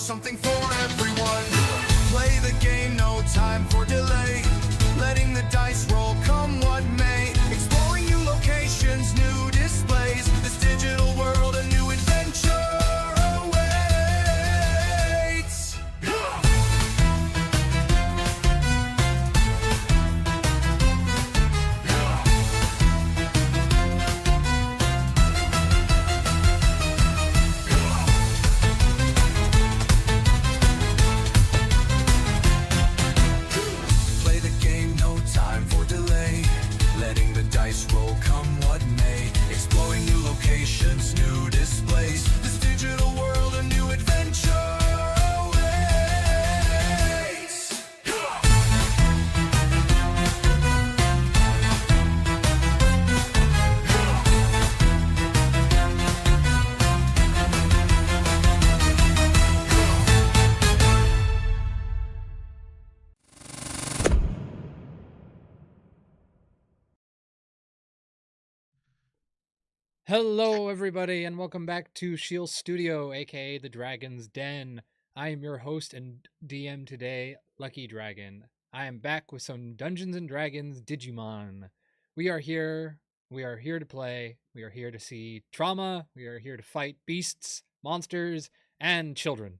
something for everyone. Play the game, no time for delay. Letting the dice roll, come what may. Exploring new locations, new displays. This digital world, a new adventure awaits. Play the game, no time for delay. Letting the dice roll, come what may. Exploring new locations, new displays. This digital world, a new adventure awaits. Hello, everybody, and welcome back to Shield Studio, aka the Dragon's Den. I am your host and DM today, Lucky Dragon. I am back with some Dungeons and Dragons Digimon. We are here. We are here to play. We are here to see trauma. We are here to fight beasts, monsters, and children.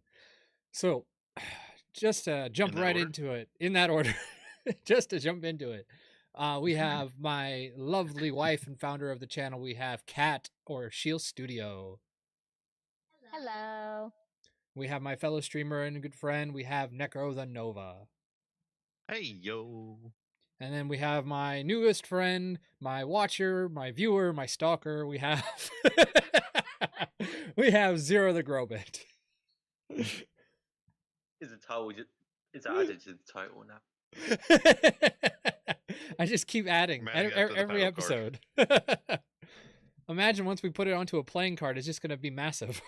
So, just to jump In that right order? into it, in that order, just to jump into it. We have my lovely wife and founder of the channel. We have Kat or Shield Studio. Hello. We have my fellow streamer and good friend. We have Necro the Nova. Hey, yo. And then we have my newest friend, my watcher, my viewer, my stalker. We have we have Zero the Grobit. Is the title just it's added to the title now? I just keep adding I'm adding that to the every battle card. episode. Imagine once we put it onto a playing card, it's just going to be massive.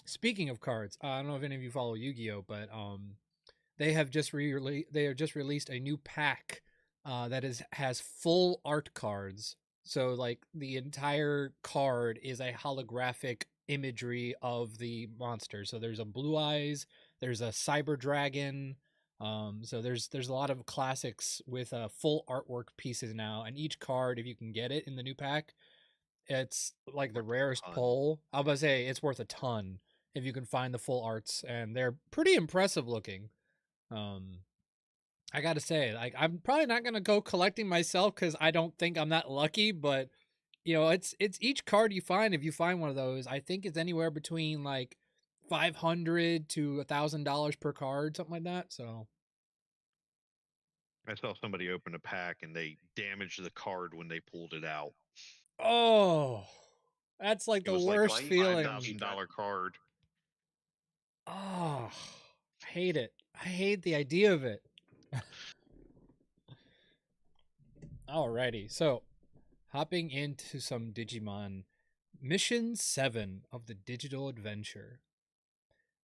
Speaking of cards, I don't know if any of you follow Yu-Gi-Oh, but they have just released a new pack that has full art cards. So like the entire card is a holographic imagery of the monster. So there's a Blue Eyes, there's a Cyber Dragon. So there's a lot of classics with full artwork pieces now, and each card, if you can get it in the new pack, it's like the Worth a rarest ton. pull. I was about to say it's worth a ton if you can find the full arts, and they're pretty impressive looking. I gotta say, like, I'm probably not gonna go collecting myself because I don't think I'm that lucky, but you know, it's each card you find, if you find one of those, I think it's anywhere between like $500 to $1,000 per card, something like that. So I saw somebody open a pack and they damaged the card when they pulled it out. oh, that's like It the was like a worst feeling. $5,000 card. Oh, I hate it. I hate the idea of it. Alrighty, so hopping into some Digimon. Mission 7 of the Digital Adventure.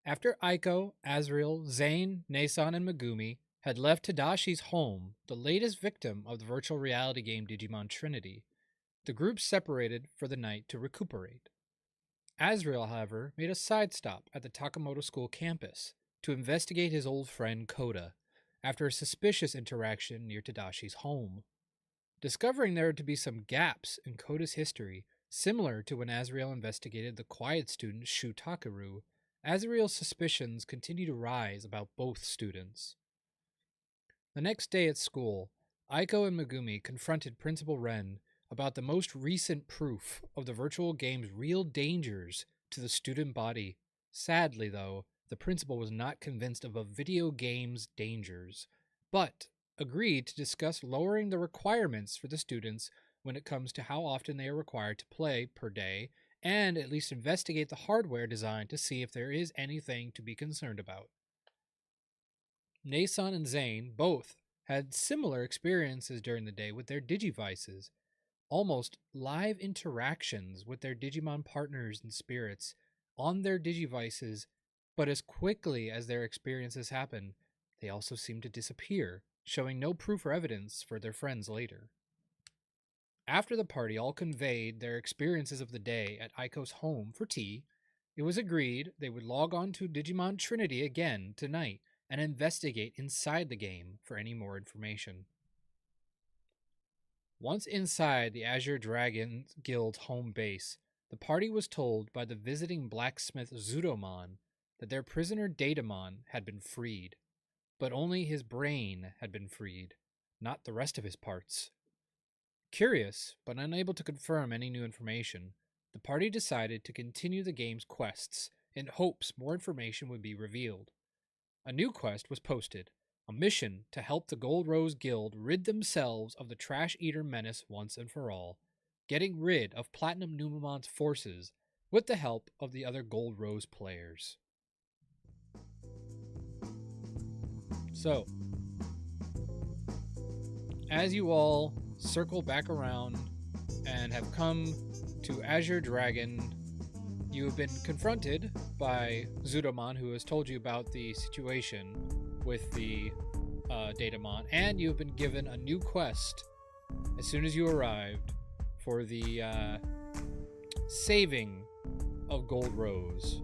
After Aiko, Azriel, Zane, Nason, and Megumi had left Tadashi's home, the latest victim of the virtual reality game Digimon Trinity, the group separated for the night to recuperate. Azriel, however, made a side stop at the Takamoto School campus to investigate his old friend Koda after a suspicious interaction near Tadashi's home. Discovering there to be some gaps in Koda's history, similar to when Azriel investigated the quiet student Shu Takaru, Azriel's suspicions continue to rise about both students. The next day at school, Aiko and Megumi confronted Principal Ren about the most recent proof of the virtual game's real dangers to the student body. Sadly, though, the principal was not convinced of a video game's dangers, but agreed to discuss lowering the requirements for the students when it comes to how often they are required to play per day, and at least investigate the hardware design to see if there is anything to be concerned about. Nason and Zane both had similar experiences during the day with their Digivices, almost live interactions with their Digimon partners and spirits on their Digivices, but as quickly as their experiences happen, they also seem to disappear, showing no proof or evidence for their friends later. After the party all conveyed their experiences of the day at Aiko's home for tea, it was agreed they would log on to Digimon Trinity again tonight and investigate inside the game for any more information. Once inside the Azure Dragon Guild home base, the party was told by the visiting blacksmith Zudomon that their prisoner Datamon had been freed, but only his brain had been freed, not the rest of his parts. Curious, but unable to confirm any new information, the party decided to continue the game's quests in hopes more information would be revealed. A new quest was posted, a mission to help the Gold Rose Guild rid themselves of the Trash Eater menace once and for all, getting rid of Platinum Numamon's forces with the help of the other Gold Rose players. So, as you all circle back around and have come to Azure Dragon, you have been confronted by Zudomon, who has told you about the situation with the Datamon, and you have been given a new quest as soon as you arrived for the saving of Gold Rose.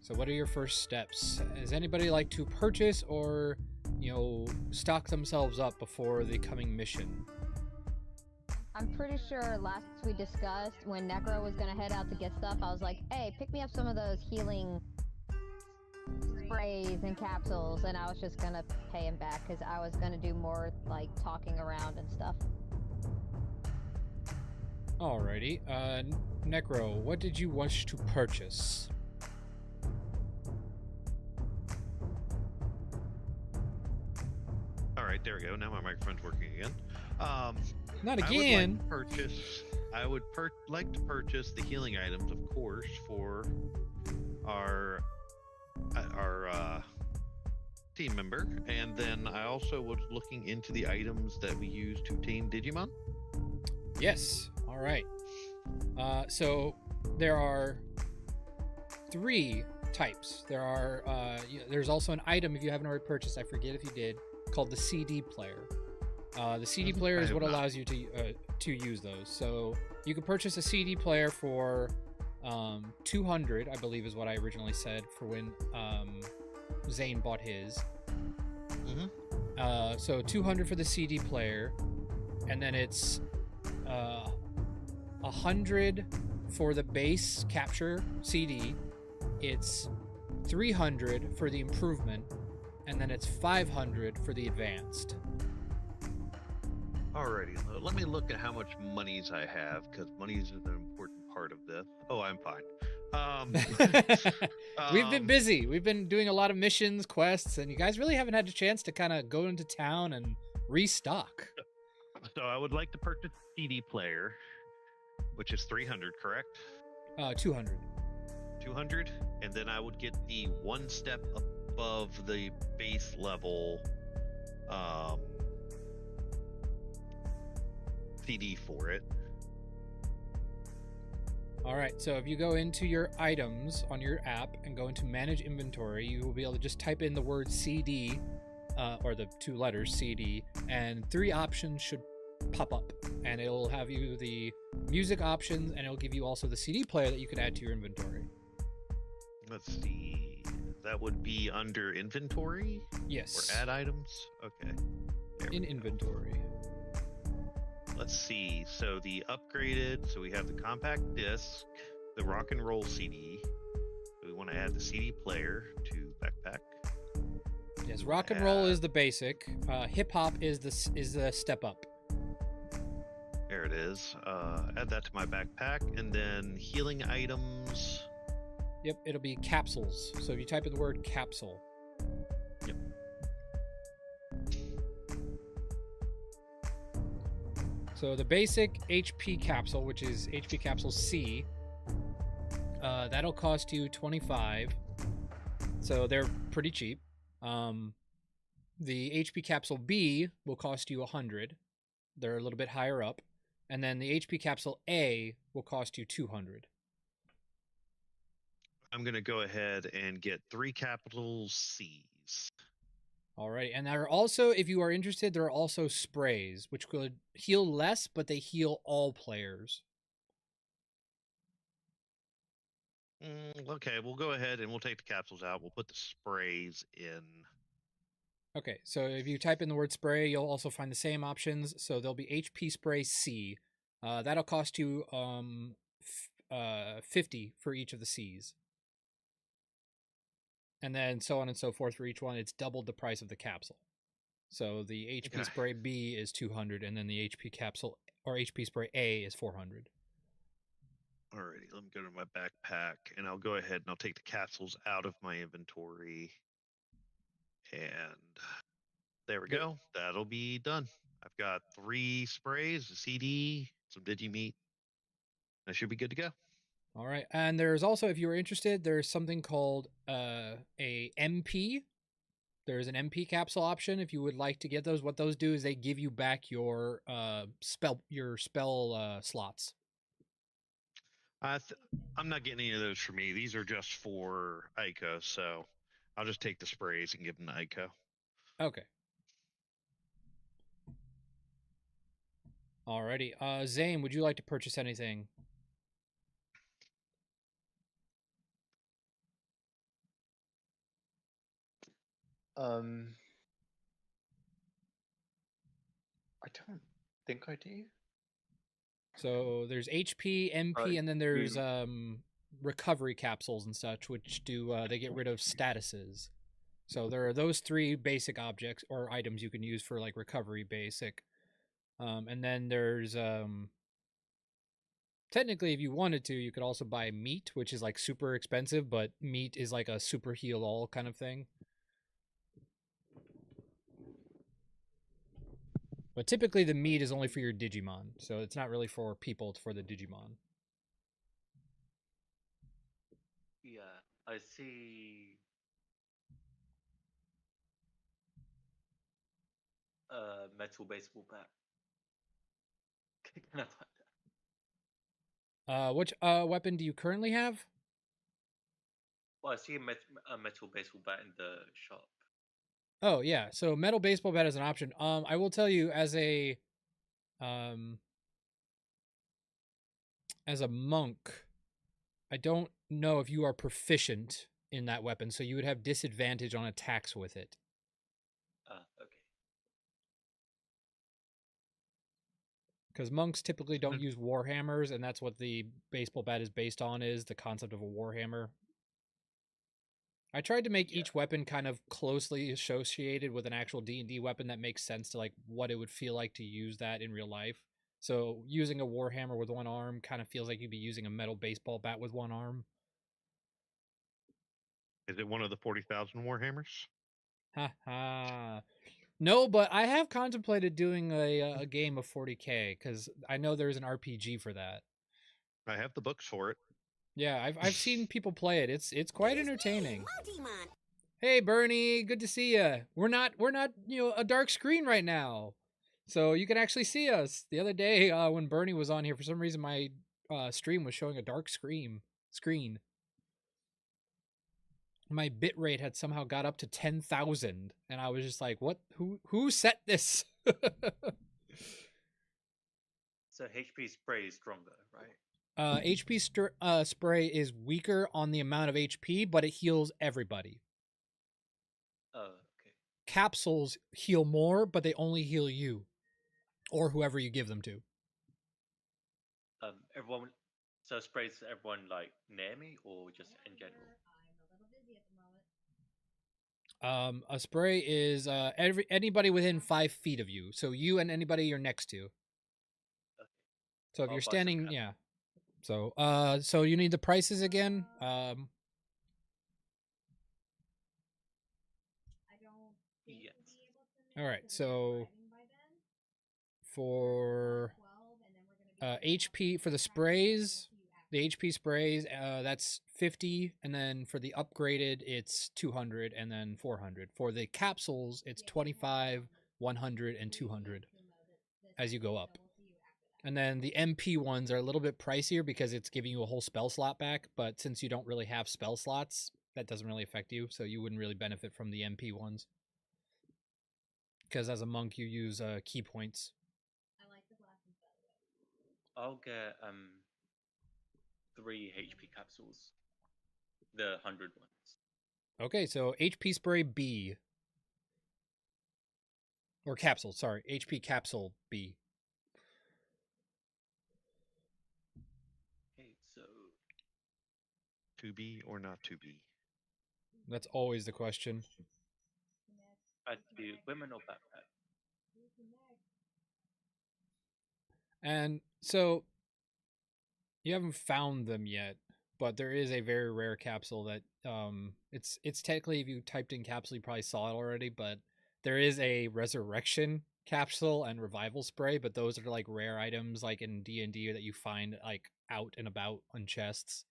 So what are your first steps? Does anybody like to purchase or, stock themselves up before the coming mission? I'm pretty sure last we discussed when Necro was gonna head out to get stuff, I was like, hey, pick me up some of those healing sprays and capsules, and I was just gonna pay him back because I was gonna do more like talking around and stuff. Alrighty. Necro, what did you wish to purchase? All right, there we go. Now my microphone's working again. Not again. I would like to purchase the healing items, of course, for our team member, and then I also was looking into the items that we use to tame Digimon. Yes. All right. So there are 3 types. There's also an item, if you haven't already purchased, I forget if you did, called the CD player. The CD player is what allows you to use those. So you can purchase a CD player for 200, I believe is what I originally said for when Zane bought his. So 200 for the CD player, and then it's 100 for the base capture CD. It's 300 for the improvement, and then it's 500 for the advanced. Alrighty, let me look at how much monies I have, because monies is an important part of this. Oh, I'm fine. We've been busy. We've been doing a lot of missions, quests, and you guys really haven't had a chance to kind of go into town and restock. So I would like to purchase a CD player, which is 300, correct? 200. 200, and then I would get the one step above the base level CD for it. All right, so if you go into your items on your app and go into manage inventory, you will be able to just type in the word CD, or the 2 letters CD, and 3 options should pop up, and it'll have you the music options, and it'll give you also the CD player that you can add to your inventory. Let's see, that would be under inventory? Yes. Or add items? Okay. There In we go. inventory. Let's see, so the upgraded, so we have the compact disc, the rock and roll CD. We want to add the CD player to backpack. Yes, rock and roll is the basic. Hip hop is the step up. There it is. Add that to my backpack, and then healing items. Yep, it'll be capsules. So if you type in the word capsule. Yep. So the basic HP capsule, which is HP capsule C, that'll cost you 25. So they're pretty cheap. The HP capsule B will cost you 100. They're a little bit higher up. And then the HP capsule A will cost you 200. I'm going to go ahead and get 3 capital C's. All right, and there are also, if you are interested, there are also sprays which could heal less, but they heal all players. Okay, we'll go ahead and we'll take the capsules out. We'll put the sprays in. Okay, so if you type in the word spray, you'll also find the same options. So there'll be HP spray C. That'll cost you 50 for each of the C's. And then so on and so forth for each one. It's doubled the price of the capsule. So the HP Okay. spray B is 200, and then the HP capsule or HP spray A is 400. Alrighty, let me go to my backpack and I'll go ahead and I'll take the capsules out of my inventory. And there we go. That'll be done. I've got 3 sprays, a CD, some Digimeat. I should be good to go. All right, and there's also, if you were interested, there's something called a MP. There's an MP capsule option if you would like to get those. What those do is they give you back your spell slots. I'm not getting any of those for me. These are just for Ico, so I'll just take the sprays and give them to Ico. Okay. Alrighty. Zane, would you like to purchase anything? I don't think I do. So there's HP, MP, and then there's recovery capsules and such, which do they get rid of statuses. So there are those 3 basic objects or items you can use for like recovery basic. And then there's technically, if you wanted to, you could also buy meat, which is like super expensive, but meat is like a super heal all kind of thing. But typically the meat is only for your Digimon, so it's not really for people, it's for the Digimon. Yeah, I see. Metal baseball bat. Can I find that? Which weapon do you currently have? Well, I see a metal baseball bat in the shop. Oh yeah, so metal baseball bat is an option. I will tell you as a monk, I don't know if you are proficient in that weapon, so you would have disadvantage on attacks with it. Okay. Because monks typically don't use warhammers, and that's what the baseball bat is based on, is the concept of a warhammer. I tried to make each weapon kind of closely associated with an actual D&D weapon that makes sense to like what it would feel like to use that in real life. So using a warhammer with one arm kind of feels like you'd be using a metal baseball bat with one arm. Is it one of the 40,000 Warhammers? Ha ha. No, but I have contemplated doing a game of 40K because I know there's an RPG for that. I have the books for it. Yeah, I've seen people play it. It's quite entertaining. Hey Bernie, good to see you. We're not a dark screen right now, so you can actually see us. The other day when Bernie was on here, for some reason my stream was showing a dark screen. My bit rate had somehow got up to 10,000, and I was just like, "What? Who set this?" So HP spray is stronger, right? HP spray is weaker on the amount of HP, but it heals everybody. Oh, okay. Capsules heal more, but they only heal you or whoever you give them to. Everyone. So sprays everyone like near me or just in general? A spray is anybody within 5 feet of you. So you and anybody you're next to. Okay. So if I'll you're buy some standing, cap. yeah. So you need the prices again. Yes. All right. So for HP for the sprays, the HP sprays, that's 50, and then for the upgraded, it's 200, and then 400. For the capsules, it's 25, 100, and 200 as you go up. And then the MP ones are a little bit pricier because it's giving you a whole spell slot back, but since you don't really have spell slots, that doesn't really affect you, so you wouldn't really benefit from the MP ones. because as a monk you use key points. I'll get 3 HP capsules. The 100 ones. Okay, so HP spray B. Or capsule, sorry. HP capsule B. Okay, so To be or not to be? That's always the question. I do women or backpack. And so you haven't found them yet, but there is a very rare capsule that it's technically, if you typed in capsule you probably saw it already, but there is a resurrection capsule and revival spray, but those are like rare items like in DnD that you find like out and about on chests.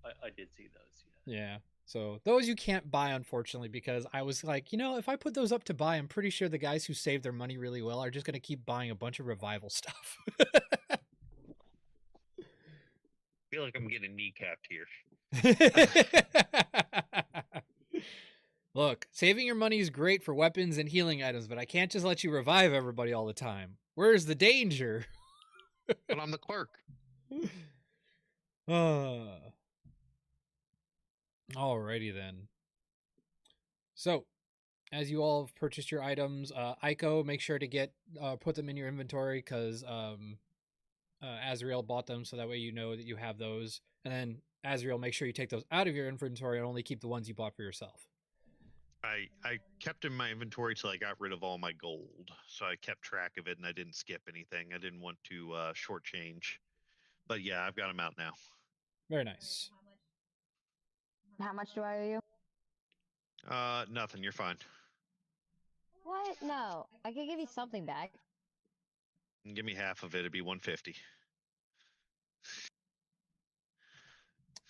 I did see those, yeah. Yeah. So those you can't buy, unfortunately, because I was like, if I put those up to buy, I'm pretty sure the guys who save their money really well are just going to keep buying a bunch of revival stuff. I feel like I'm getting kneecapped here. Look, saving your money is great for weapons and healing items, but I can't just let you revive everybody all the time. Where's the danger? But I'm the clerk. Alrighty then. So, as you all have purchased your items, Aiko, make sure to put them in your inventory because Azrael bought them, so that way you know that you have those. And then Azrael, make sure you take those out of your inventory and only keep the ones you bought for yourself. I kept in my inventory till I got rid of all my gold, so I kept track of it and I didn't skip anything. I didn't want to shortchange, but yeah, I've got them out now. Very nice. How much do I owe you? Nothing. You're fine. What? No, I could give you something back. Give me half of it. It'd be 150.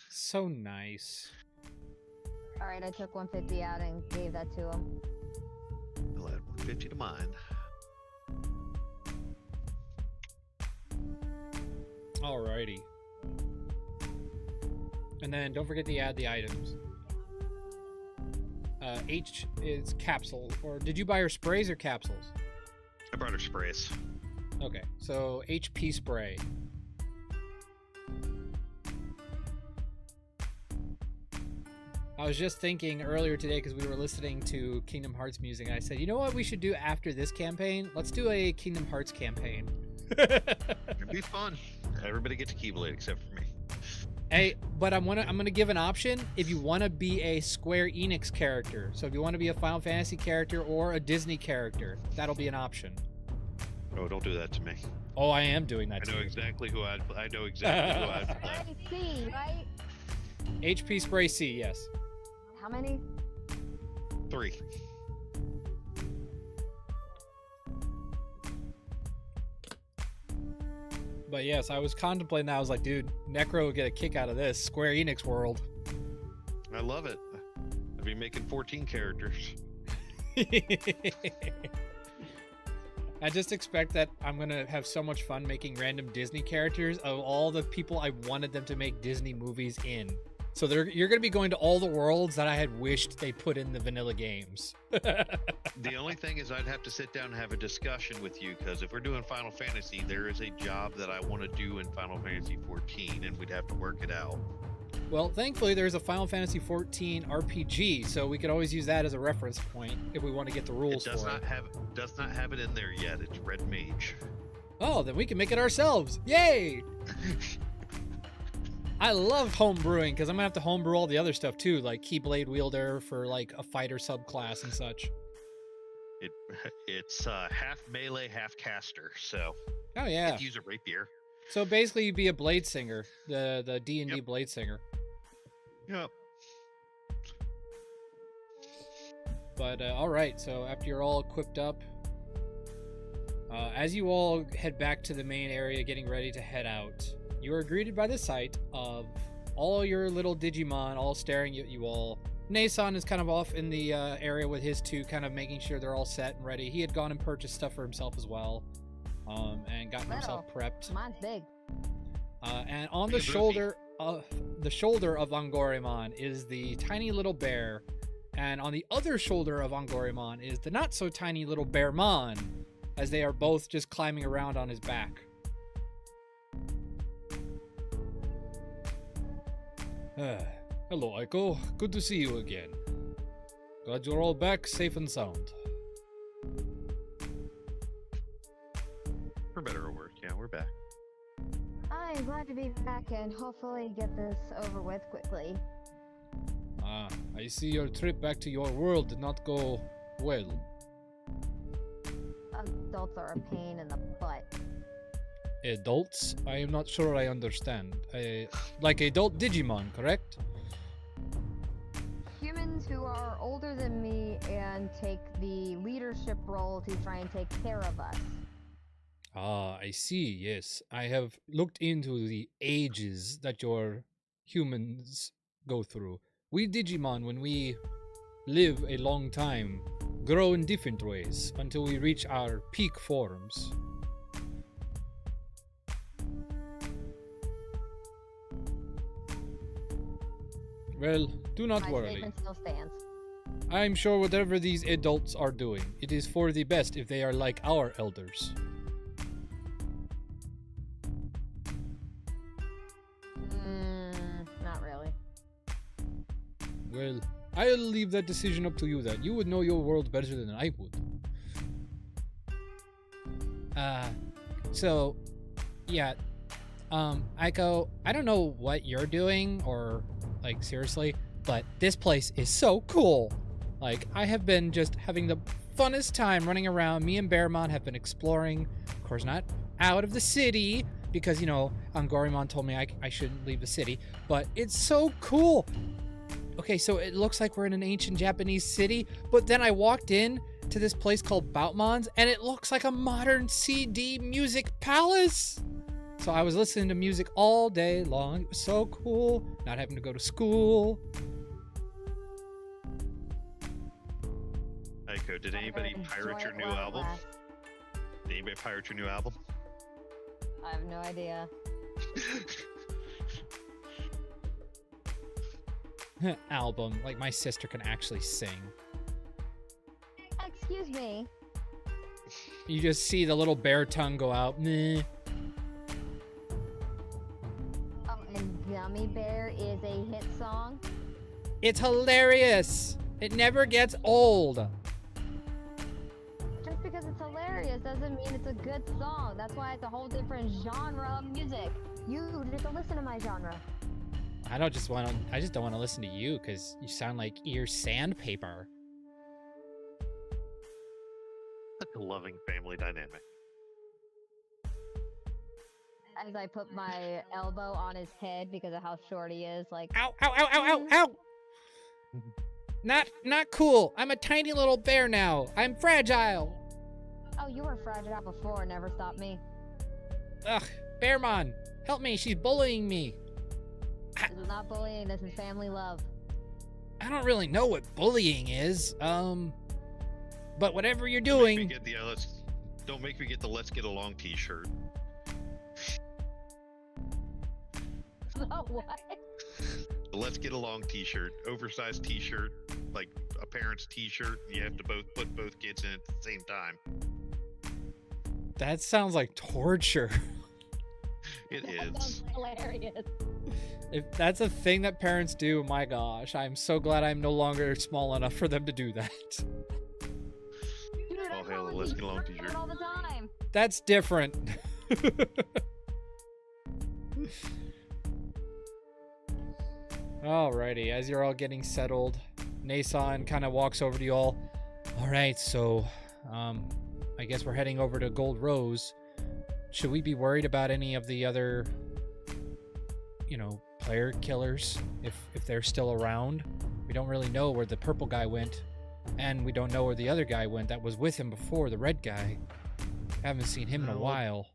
So nice. All right, I took 150 out and gave that to him. I'll add 150 to mine. Alrighty. And then don't forget to add the items. H is capsule, or did you buy her sprays or capsules? I brought her sprays. Okay, so HP spray. I was just thinking earlier today because we were listening to Kingdom Hearts music, and I said, you know what we should do after this campaign? Let's do a Kingdom Hearts campaign. It'd be fun. Everybody gets a Keyblade except for me. Hey, but I'm gonna give an option if you want to be a Square Enix character. So if you want to be a Final Fantasy character or a Disney character, that'll be an option. Oh, don't do that to me. Oh, I am doing that. I know exactly who I'd play. Spray C, right? HP spray C, yes. How many? 3. But yes, I was contemplating that. I was like, dude, Necro will get a kick out of this. Square Enix world. I love it. I'd be making 14 characters. I just expect that I'm going to have so much fun making random Disney characters of all the people I wanted them to make Disney movies in. So you're going to be going to all the worlds that I had wished they put in the vanilla games. The only thing is I'd have to sit down and have a discussion with you, because if we're doing Final Fantasy, there is a job that I want to do in Final Fantasy 14, and we'd have to work it out. Well, thankfully, there's a Final Fantasy 14 RPG, so we could always use that as a reference point if we want to get the rules It does for not have it in there yet. It's Red Mage. Oh, then we can make it ourselves. Yay! I love homebrewing because I'm going to have to homebrew all the other stuff too, like Keyblade Wielder for like a fighter subclass and such. It's half melee, half caster, so Oh, yeah. you could use a rapier. So basically you'd be a blade singer, the D&D blade singer. Yep. But all right, so after you're all equipped up, as you all head back to the main area getting ready to head out, you are greeted by the sight of all your little Digimon all staring at you all. Nason is kind of off in the area with his two, kind of making sure they're all set and ready. He had gone and purchased stuff for himself as well, and gotten himself prepped. Mine's big. And on the shoulder of Angorimon is the tiny little bear, And on the other shoulder of Angorimon is the not so tiny little Bearmon, as they are both just climbing around on his back. Hello, Aiko. Good to see you again. Glad you're all back safe and sound. For better or worse, yeah, we're back. I'm glad to be back and hopefully get this over with quickly. Ah, I see your trip back to your world did not go well. Adults are a pain in the butt. Adults? I am not sure I understand. Like adult Digimon, correct? Humans who are older than me and take the leadership role to try and take care of us. Ah, I see, yes. I have looked into the ages that your humans go through. We Digimon, when we live a long time, grow in different ways until we reach our peak forms. Well, do not My worry. statement still stands. I'm sure whatever these adults are doing, it is for the best if they are like our elders. Not really. Well, I'll leave that decision up to you then. You would know your world better than I would. So, yeah. Aiko, I don't know what you're doing, or, like, seriously, but this place is so cool. Like, I have been just having the funnest time running around. Me and Bearmon have been exploring, of course not out of the city, because, you know, Angorimon told me I shouldn't leave the city, but it's so cool. Okay, so it looks like we're in an ancient Japanese city, but then I walked in to this place called Boutmon's, and it looks like a modern CD music palace. So I was listening to music all day long. It was so cool, not having to go to school. Aiko, did anybody pirate your new album? Did anybody pirate your new album? I have no idea. Album, like my sister can actually sing. Excuse me. You just see the little bear tongue go out. Meh. Oh, and Gummy Bear is a hit song? It's hilarious. It never gets old. Just because it's hilarious doesn't mean it's a good song. That's why it's a whole different genre of music. You just don't listen to my genre. I just don't want to listen to you because you sound like you're sandpaper. Such a loving family dynamic. As I put my elbow on his head because of how short he is, like, Ow, ow, ow, ow, ow, ow! Not cool. I'm a tiny little bear now. I'm fragile. oh, you were fragile before, never stopped me. Ugh, Bearmon, help me. She's bullying me. This is not bullying, this is family love. I don't really know what bullying is. But whatever you're Don't make doing. me get the, don't make me get the Let's Get Along t-shirt. What? The Let's Get Along t-shirt. Oversized t-shirt. Like a parent's t-shirt. You have to put both kids in at the same time. That sounds like torture. It That is. sounds hilarious. If that's a thing that parents do, my gosh, I'm so glad I'm no longer small enough for them to do that. Dude, Oh, I hell, call let's these get along shirts t-shirt. all the time. That's different. Alrighty, as you're all getting settled, Nason kind of walks over to you all. Alright, so, I guess we're heading over to Gold Rose. Should we be worried about any of the other, you know, player killers, if they're still around? We don't really know where the purple guy went, and we don't know where the other guy went that was with him before, the red guy. Haven't seen him in a No. while.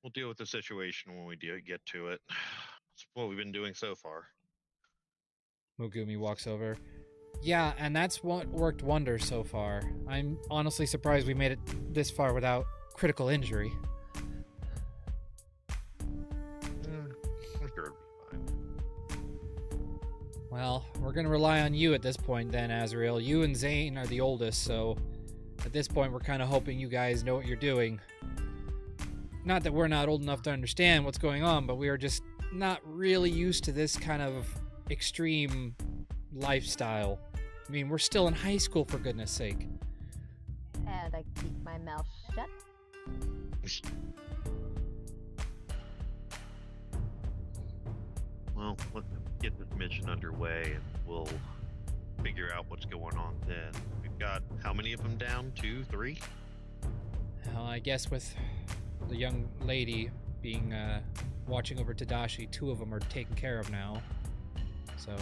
We'll deal with the situation when we get to it. It's what we've been doing so far. Mogumi walks over. Yeah, and that's what worked wonders so far. I'm honestly surprised we made it this far without critical injury. I'm sure it'll be fine. Well, we're gonna rely on you at this point then, Azrael. You and Zane are the oldest, so at this point we're kind of hoping you guys know what you're doing. Not that we're not old enough to understand what's going on, but we are just not really used to this kind of extreme lifestyle. I mean, we're still in high school, for goodness sake. And I keep my mouth shut. Well, let's get this mission underway and we'll figure out what's going on then. We've got how many of them down? 2, 3? Well, I guess with the young lady being watching over Tadashi, 2 of them are taken care of now. So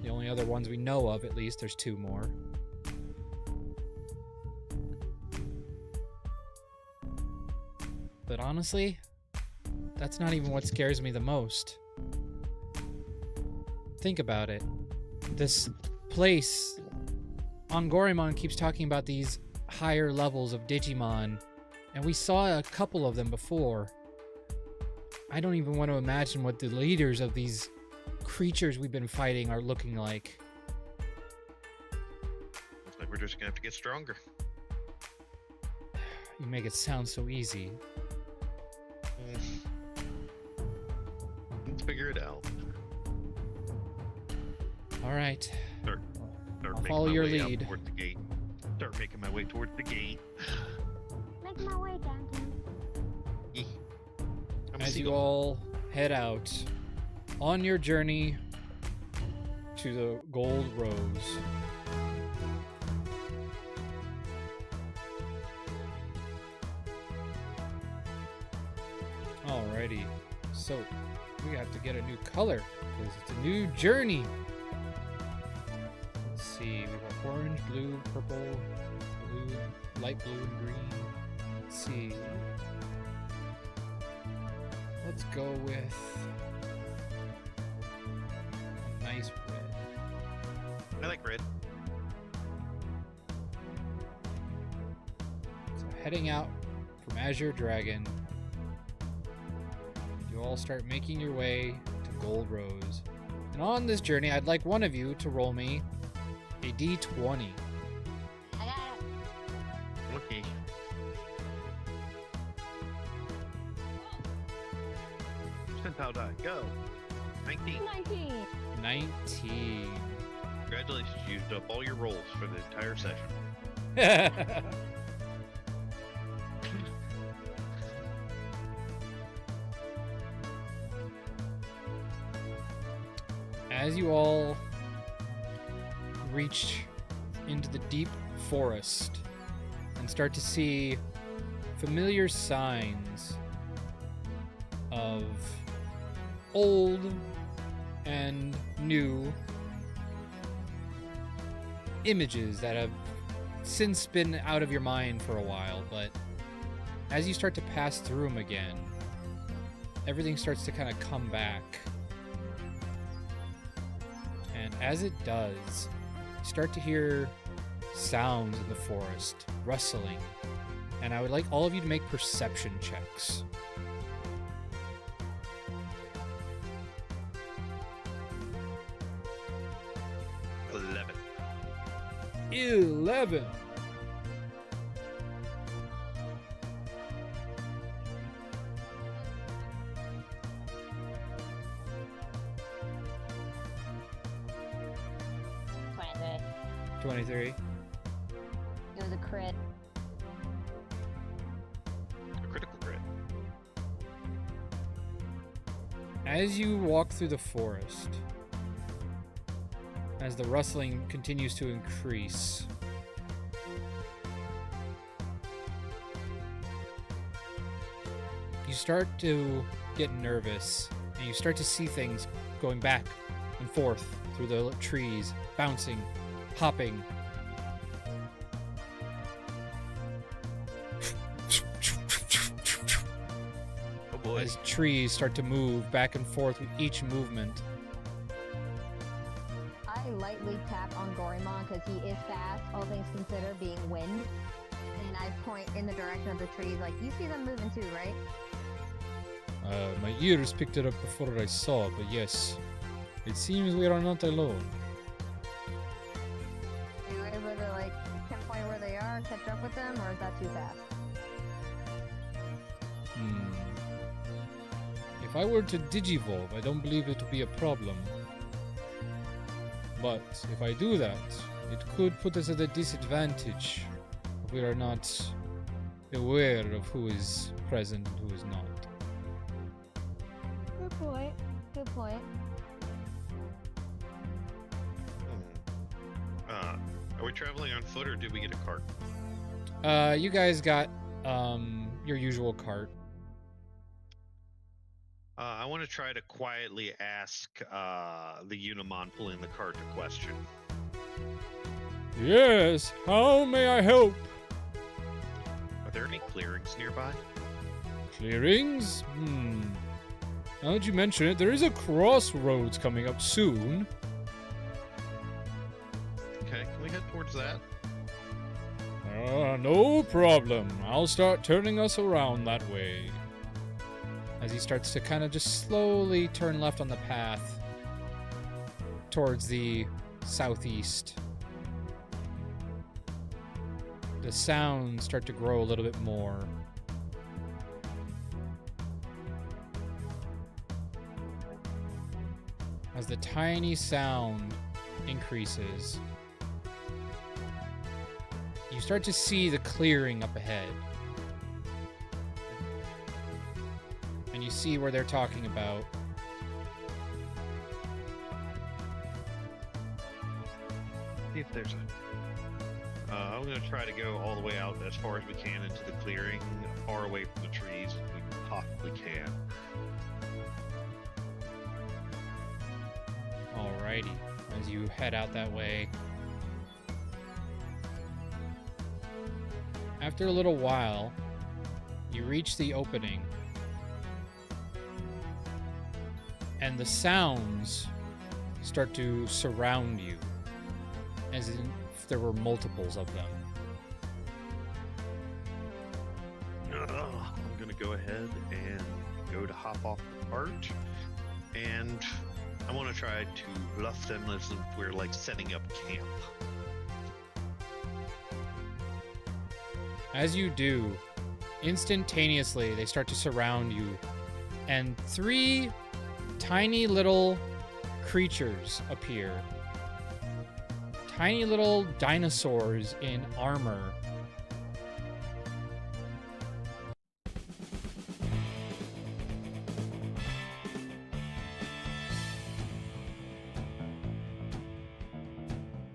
the only other ones we know of, at least, there's 2 more. But honestly, that's not even what scares me the most. Think about it. This place, Ongorimon keeps talking about these higher levels of Digimon, and we saw a couple of them before. I don't even want to imagine what the leaders of these creatures we've been fighting are looking like. Looks like we're just gonna have to get stronger. You make it sound so easy. Let's figure it out. All right. Start I'll making follow my your way out lead. towards the gate. Start making my way towards the gate. Make my way downtown. I'm a As you seagull. all head out on your journey to the Gold Rose. Alrighty, so we have to get a new color because it's a new journey. Let's see, we've got orange, blue, purple, blue, light blue, and green. Let's see. Let's go with a nice red. I like red. So heading out from Azure Dragon, you all start making your way to Gold Rose. And on this journey, I'd like one of you to roll me a d20. I got it. Okay. Percentile die. Go. 19. 19. 19. Congratulations. You used up all your rolls for the entire session. As you all reach into the deep forest and start to see familiar signs of old and new images that have since been out of your mind for a while, but as you start to pass through them again, everything starts to kind of come back. And as it does, you start to hear sounds in the forest, rustling. And I would like all of you to make perception checks. 11. It 23. was a crit. A critical crit. As you walk through the forest, as the rustling continues to increase, you start to get nervous, and you start to see things going back and forth through the trees, bouncing, hopping. Oh boy. As trees start to move back and forth with each movement. I lightly tap on Gorimon because he is fast, all things considered, being wind. And I point in the direction of the trees, like, you see them moving too, right? My ears picked it up before I saw, but yes, It seems we are not alone. Are you able to like pinpoint where they are, catch up with them, or is that too fast? If I were to digivolve, I don't believe it would be a problem. But if I do that, it could put us at a disadvantage if we are not aware of who is present and who is not. Good point. Good point. Are we traveling on foot or did we get a cart? You guys got your usual cart. I want to try to quietly ask the Unimon pulling the cart a question. Yes, how may I help? Are there any clearings nearby? Clearings? Now that you mention it, there is a crossroads coming up soon. Okay, can we head towards that? No problem. I'll start turning us around that way. As he starts to kind of just slowly turn left on the path towards the southeast. The sounds start to grow a little bit more. As the tiny sound increases, you start to see the clearing up ahead. And you see where they're talking about. See if there's a... I'm going to try to go all the way out as far as we can into the clearing, far away from the trees as we possibly can. Alrighty, as you head out that way. After a little while, you reach the opening. And the sounds start to surround you, as if there were multiples of them. I'm going to go ahead and go to hop off the cart, and I want to try to bluff them as if we're like setting up camp. As you do, instantaneously they start to surround you, and 3 tiny little creatures appear. Tiny little dinosaurs in armor.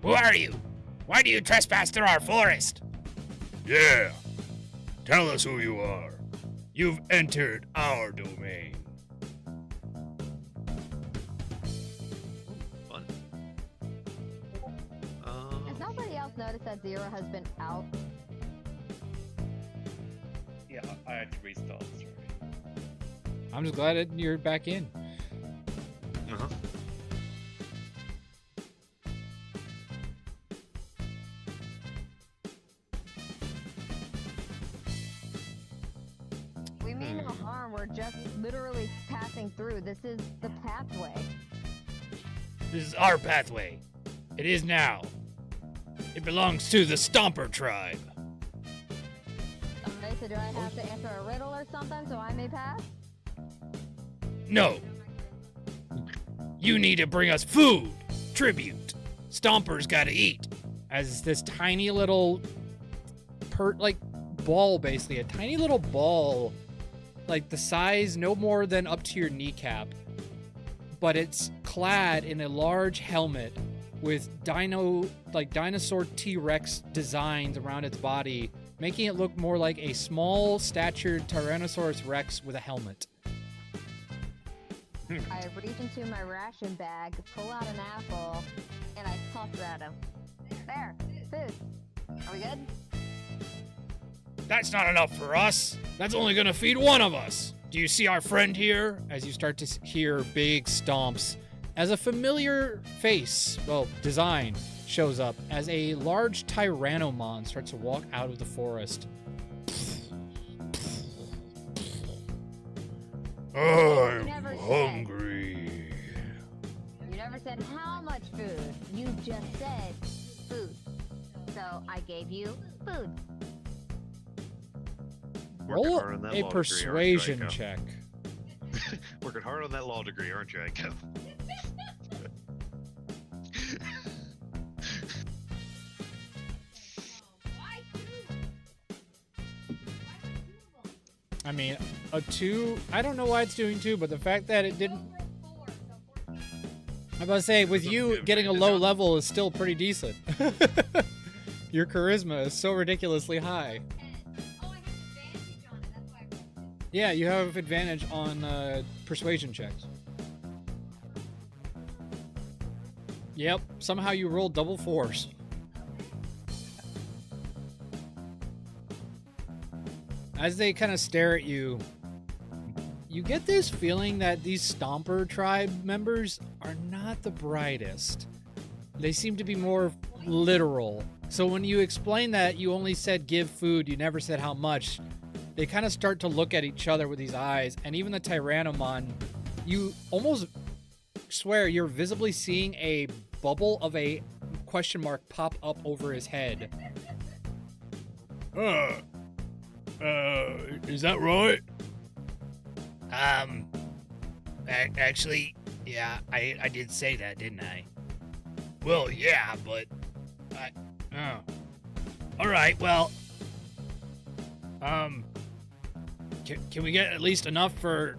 Who are you? Why do you trespass through our forest? Yeah, tell us who you are. You've entered our domain. Fun. Has nobody else noticed that Zero has been out? Yeah, I had to restart. Sorry. I'm just glad that you're back in. Uh-huh. We mean no harm. We're just literally passing through. This is the pathway. This is our pathway. It is now. It belongs to the Stomper tribe. Okay, so do I have to answer a riddle or something so I may pass? No. You need to bring us food. Tribute. Stompers gotta eat. As this tiny little ball, basically a tiny little ball, like the size no more than up to your kneecap, but it's clad in a large helmet with dinosaur T-Rex designs around its body, making it look more like a small statured Tyrannosaurus Rex with a helmet. I reach into my ration bag, pull out an apple, and I toss it at him. There, food. Are we good? That's not enough for us. That's only gonna feed one of us. Do you see our friend here? As you start to hear big stomps, as a familiar face, design, shows up, as a large Tyrannomon starts to walk out of the forest. I'm never said. hungry. You never never said how much food. You just said food. So I gave you food. Working Roll hard on that a law degree, aren't you, persuasion Aiko? check. Working hard on that law degree, aren't you, Aiko? I mean, a 2. I don't know why it's doing 2, but the fact that it didn't. I'm about to say, with you getting a low level is still pretty decent. Your charisma is so ridiculously high. Yeah, you have advantage on persuasion checks. Yep, somehow you rolled double 4s. As they kind of stare at you, you get this feeling that these Stomper tribe members are not the brightest. They seem to be more literal. So when you explain that you only said give food, you never said how much, they kind of start to look at each other with these eyes. And even the Tyrannomon, you almost swear you're visibly seeing a bubble of a question mark pop up over his head. Is that right? Actually, yeah, I did say that, didn't I? Well, yeah, but Oh. All right, well, Can we get at least enough for,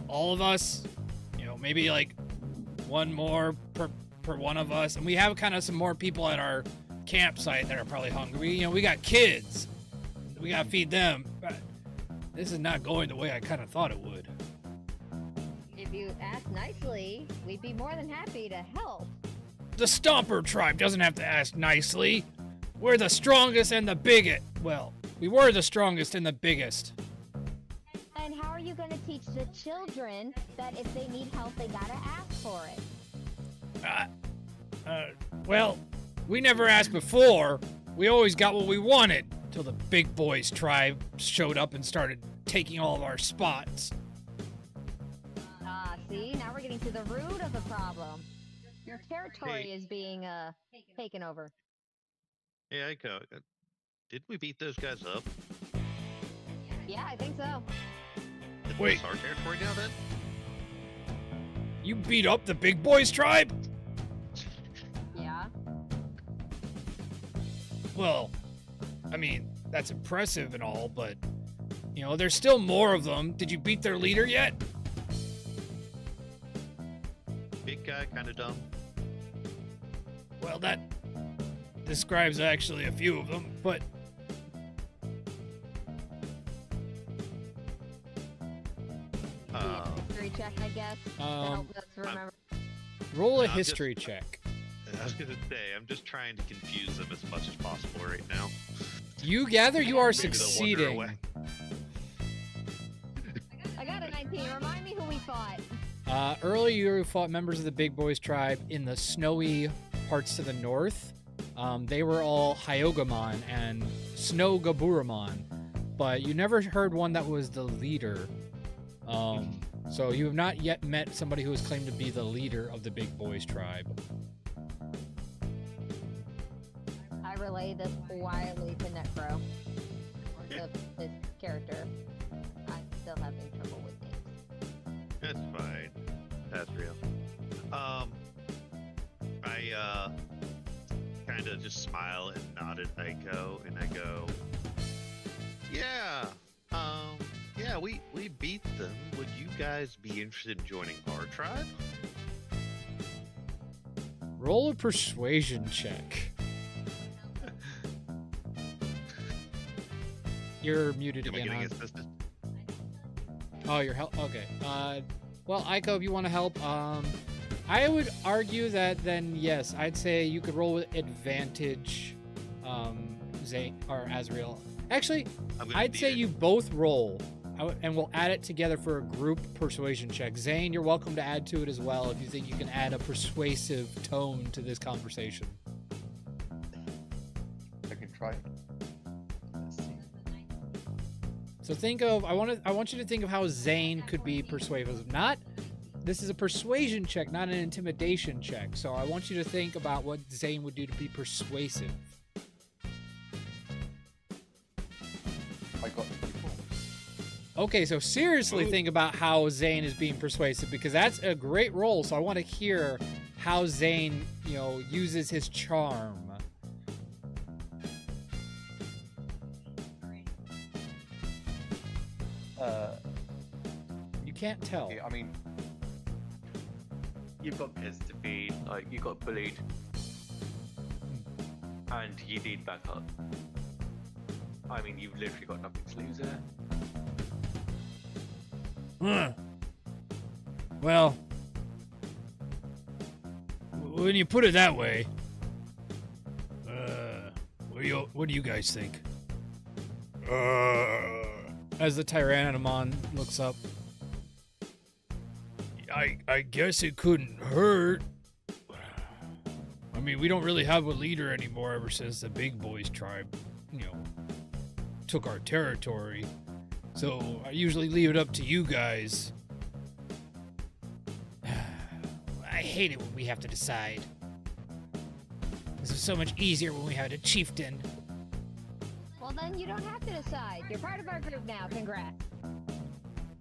all of us? Maybe like one more per one of us. And we have kind of some more people at our campsite that are probably hungry. We got kids. We got to feed them. But this is not going the way I kind of thought it would. If you ask nicely, we'd be more than happy to help. The Stomper tribe doesn't have to ask nicely. We're the strongest and the biggest. Well, we were the strongest and the biggest. And how are you going to teach the children that if they need help, they gotta ask for it? Well, we never asked before. We always got what we wanted. Till the big boys tribe showed up and started taking all of our spots. See, now we're getting to the root of the problem. Your territory is being, taken over. Hey, Aiko, did we beat those guys up? Yeah, I think so. Wait. It's our territory now, then? You beat up the big boys tribe? Yeah. Well, I mean, that's impressive and all, but, there's still more of them. Did you beat their leader yet? Big guy, kind of dumb. Well, that describes actually a few of them, but... History check, I guess, to help us remember. Roll a I'm history check. I was gonna say, I'm just trying to confuse them as much as possible right now. You gather you are Maybe they'll wander succeeding. away. I got a 19. Remind me who we fought. Earlier, you fought members of the Big Boys tribe in the snowy parts to the north. They were all Hyogamon and Snowgaburamon, but you never heard one that was the leader. So you have not yet met somebody who has claimed to be the leader of the Big Boys tribe. I relay this quietly to Necro. His character. I'm still having trouble with names. That's fine. That's real. I kind of just smile and nod at Aiko, and I go, yeah, we beat them. Would you guys be interested in joining our tribe? Roll a persuasion check. You're muted Am I again. getting Hon. assisted? Oh, you're help. Okay. Well, Aiko, if you want to help, I would argue that then yes, I'd say you could roll with advantage, Zane or Azrael. Actually, I'm gonna I'd need say it. you both roll, and we'll add it together for a group persuasion check. Zane, you're welcome to add to it as well if you think you can add a persuasive tone to this conversation. I can try. Let's see. So think of I want you to think of how Zane could be persuasive, not this is a persuasion check, not an intimidation check. So I want you to think about what Zane would do to be persuasive. I got 24. Okay, so seriously think about how Zane is being persuasive, because that's a great roll. So I want to hear how Zane, uses his charm. You can't tell. Yeah, I mean, You've got kids to feed, like you got bullied, and you need backup. I mean, you've literally got nothing to lose there. Huh. Well, when you put it that way, what do you guys think? As the Tyrannomon looks up. I guess it couldn't hurt. I mean, we don't really have a leader anymore ever since the Big Boys tribe, took our territory. So I usually leave it up to you guys. I hate it when we have to decide. This is so much easier when we had a chieftain. Well, then you don't have to decide. You're part of our group now. Congrats.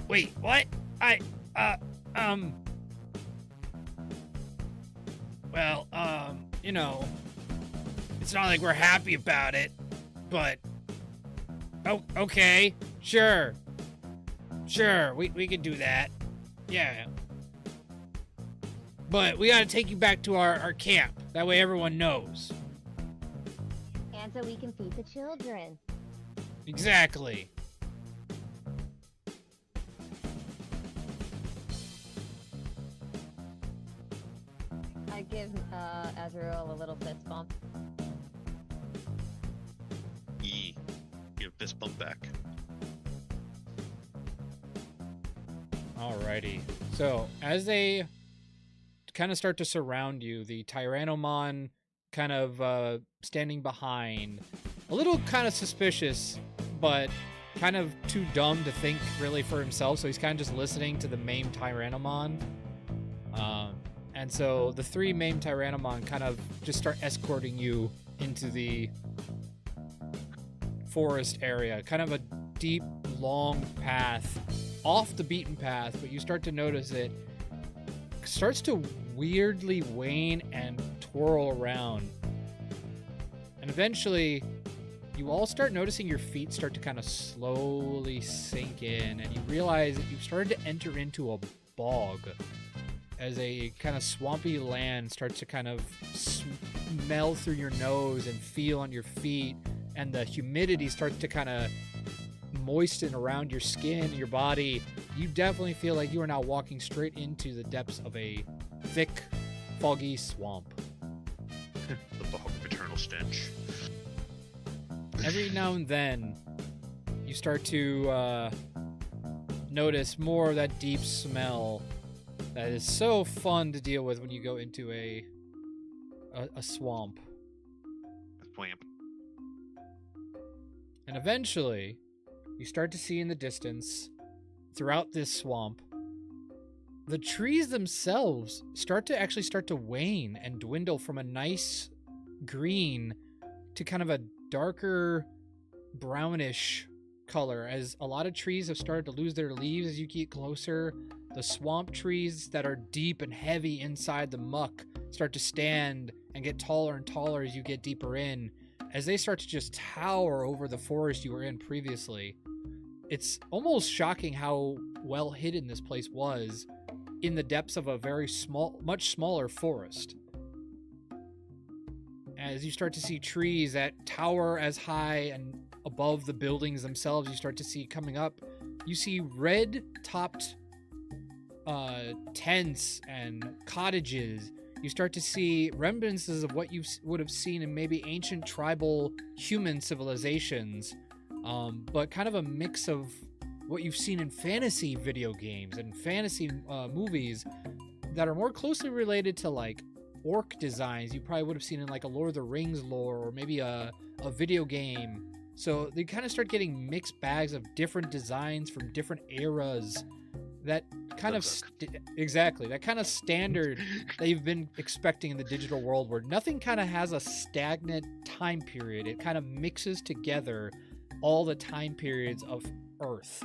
Wait, what? Well, it's not like we're happy about it, but Okay, sure. Sure, we can do that. Yeah. But we gotta take you back to our camp. That way everyone knows. And so we can feed the children. Exactly. I give Azrael a little fist bump. Give fist bump back. Alrighty. So as they kind of start to surround you, the Tyrannomon kind of standing behind, a little kind of suspicious, but kind of too dumb to think really for himself. So he's kind of just listening to the maimed Tyrannomon. And so the three maimed Tyrannomon kind of just start escorting you into the forest area, kind of a deep, long path off the beaten path, but you start to notice it starts to weirdly wane and twirl around. And eventually, you all start noticing your feet start to kind of slowly sink in, and you realize that you've started to enter into a bog as a kind of swampy land starts to kind of smell through your nose and feel on your feet, and the humidity starts to kind of moisten around your skin, your body. You definitely feel like you are now walking straight into the depths of a thick, foggy swamp. The fog of eternal stench. Every now and then, you start to notice more of that deep smell that is so fun to deal with when you go into a swamp. Swamp. And eventually, you start to see in the distance, throughout this swamp, the trees themselves start to wane and dwindle from a nice green to kind of a darker brownish color, as a lot of trees have started to lose their leaves as you get closer. The swamp trees that are deep and heavy inside the muck start to stand and get taller and taller as you get deeper in, as they start to just tower over the forest you were in previously. It's almost shocking how well hidden this place was in the depths of a very small, much smaller forest. As you start to see trees that tower as high and above the buildings themselves, you start to see coming up, you see red-topped tents and cottages. You start to see reminiscences of what you would have seen in maybe ancient tribal human civilizations, but kind of a mix of what you've seen in fantasy video games and fantasy movies that are more closely related to like orc designs you probably would have seen in like a Lord of the Rings lore, or maybe a video game. So they kind of start getting mixed bags of different designs from different eras that kind of exactly that kind of standard that you've been expecting in the digital world, where nothing kind of has a stagnant time period. It kind of mixes together all the time periods of Earth.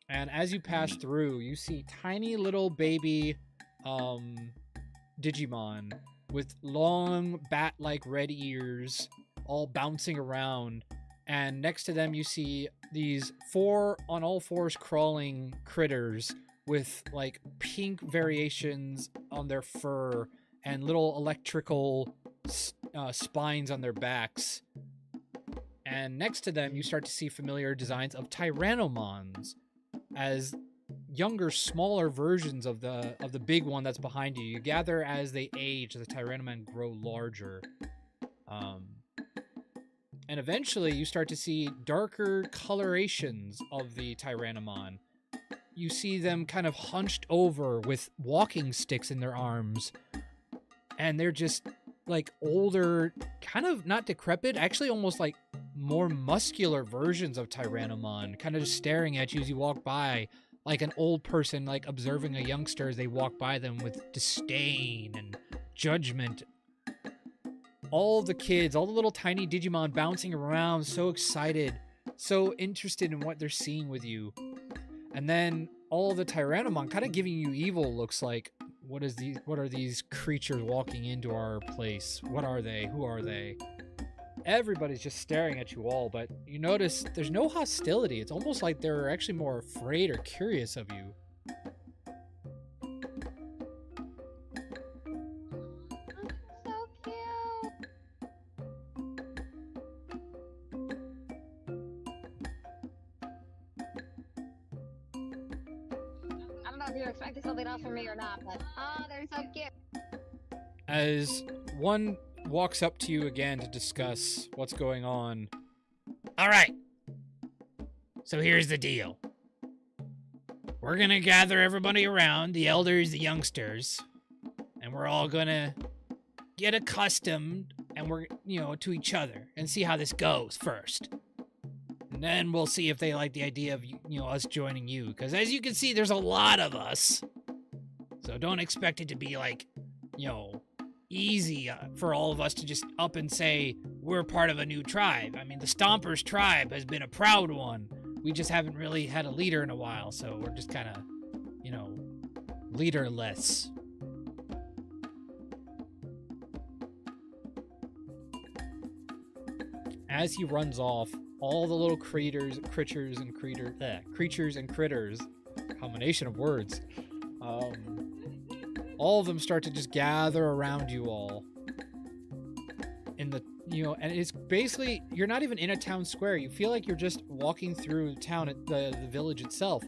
And as you pass through, you see tiny little baby Digimon with long bat-like red ears all bouncing around. And next to them, you see these 4 on all fours crawling critters with like pink variations on their fur and little electrical spines on their backs. And next to them, you start to see familiar designs of Tyrannomons as younger, smaller versions of the big one that's behind you. You gather as they age, the Tyrannomon grow larger. And eventually you start to see darker colorations of the Tyrannomon. You see them kind of hunched over with walking sticks in their arms. And they're just like older, kind of not decrepit, actually almost like more muscular versions of Tyrannomon, kind of just staring at you as you walk by, like an old person like observing a youngster as they walk by them with disdain and judgment. All the kids, all the little tiny Digimon bouncing around, so excited, so interested in what they're seeing with you. And then all the Tyrannomon kind of giving you evil looks, like, what are these creatures walking into our place? What are they? Who are they? Everybody's just staring at you all, but you notice there's no hostility. It's almost like they're actually more afraid or curious of you. So cute. I don't know if you're expecting something else from me or not, but oh, they're so cute. As one walks up to you again to discuss what's going on. All right. So here's the deal. We're gonna gather everybody around, the elders, the youngsters, and we're all gonna get accustomed to each other and see how this goes first. And then we'll see if they like the idea of us joining you, because as you can see, there's a lot of us. So don't expect it to be like, easy for all of us to just up and say we're part of a new tribe. I mean, the Stompers tribe has been a proud one. We just haven't really had a leader in a while, so we're just kind of, leaderless. As he runs off, all the little creatures and critters, combination of words, all of them start to just gather around you all. And it's basically, you're not even in a town square. You feel like you're just walking through town at the village itself,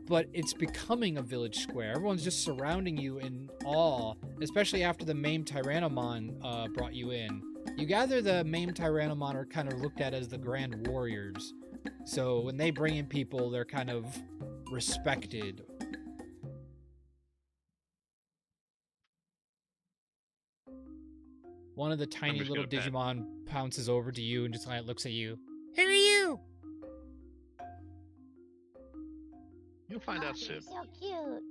but it's becoming a village square. Everyone's just surrounding you in awe, especially after the maimed Tyrannomon brought you in. You gather the maimed Tyrannomon are kind of looked at as the grand warriors. So when they bring in people, they're kind of respected. One of the tiny just little gonna pet. Digimon pounces over to you and just kind of looks at you. Who are you? You'll find Oh, out you're soon. so cute.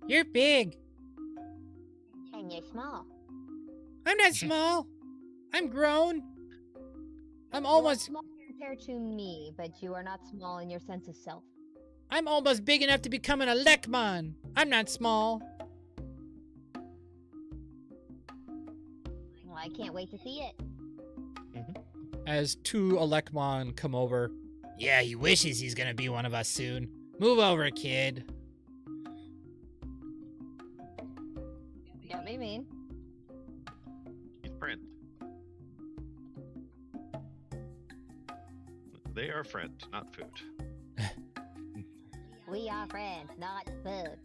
You're big. And you're small. I'm not small. I'm grown. I'm You are almost small compared to me, but you are not small in your sense of self. I'm almost big enough to become an Elecmon. I'm not small. Well, I can't wait to see it. As 2 Elecmon come over. Yeah, he wishes he's gonna be one of us soon. Move over, kid. Don't be mean. He's friend. They are friends, not food. We are friends, not food.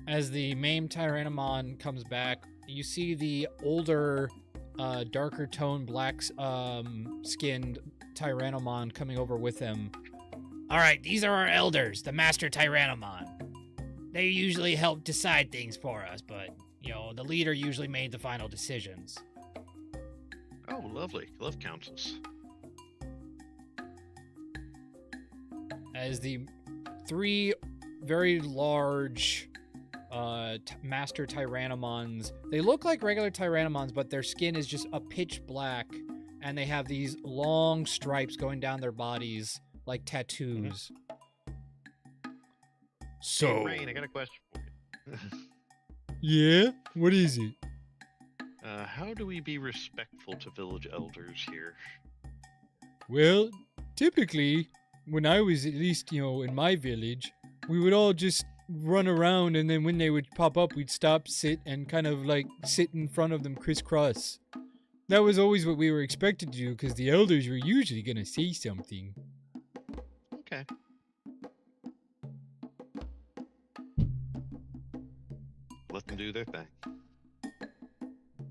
As the maimed Tyrannomon comes back, you see the older, darker toned, black skinned Tyrannomon coming over with him. All right, these are our elders, the Master Tyrannomon. They usually help decide things for us, but, the leader usually made the final decisions. Oh, lovely. Love councils. As the 3 very large master Tyrannomons, they look like regular Tyrannomons, but their skin is just a pitch black, and they have these long stripes going down their bodies like tattoos. So, Rain, I got a question for you. yeah? What is it? How do we be respectful to village elders here? Well, typically, when I was at least, in my village, we would all just run around, and then when they would pop up, we'd stop, sit, and kind of like sit in front of them crisscross. That was always what we were expected to do, because the elders were usually going to say something. Okay. Let them do their thing.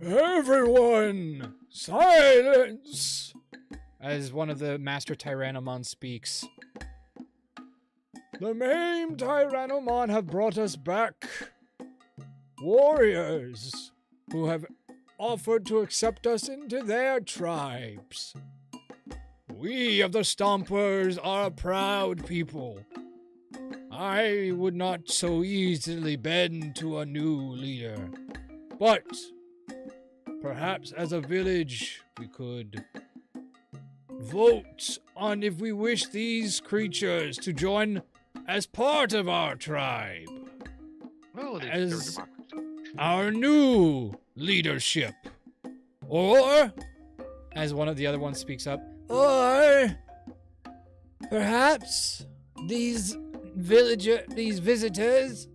Everyone, silence! As one of the master Tyrannomons speaks. The main Tyrannomon have brought us back. Warriors who have offered to accept us into their tribes. We of the Stompers are a proud people. I would not so easily bend to a new leader. But perhaps as a village we could vote on if we wish these creatures to join as part of our tribe. Well, it As- is their democracy. Our new leadership. Or, As one of the other ones speaks up. or perhaps these visitors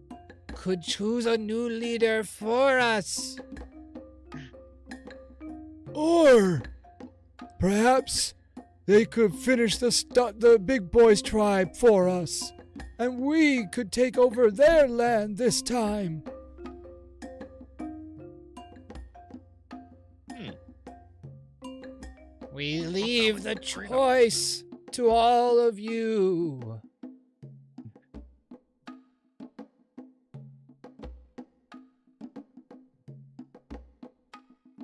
could choose a new leader for us. Or perhaps they could finish the big boys tribe for us, and we could take over their land this time. We leave the choice to all of you.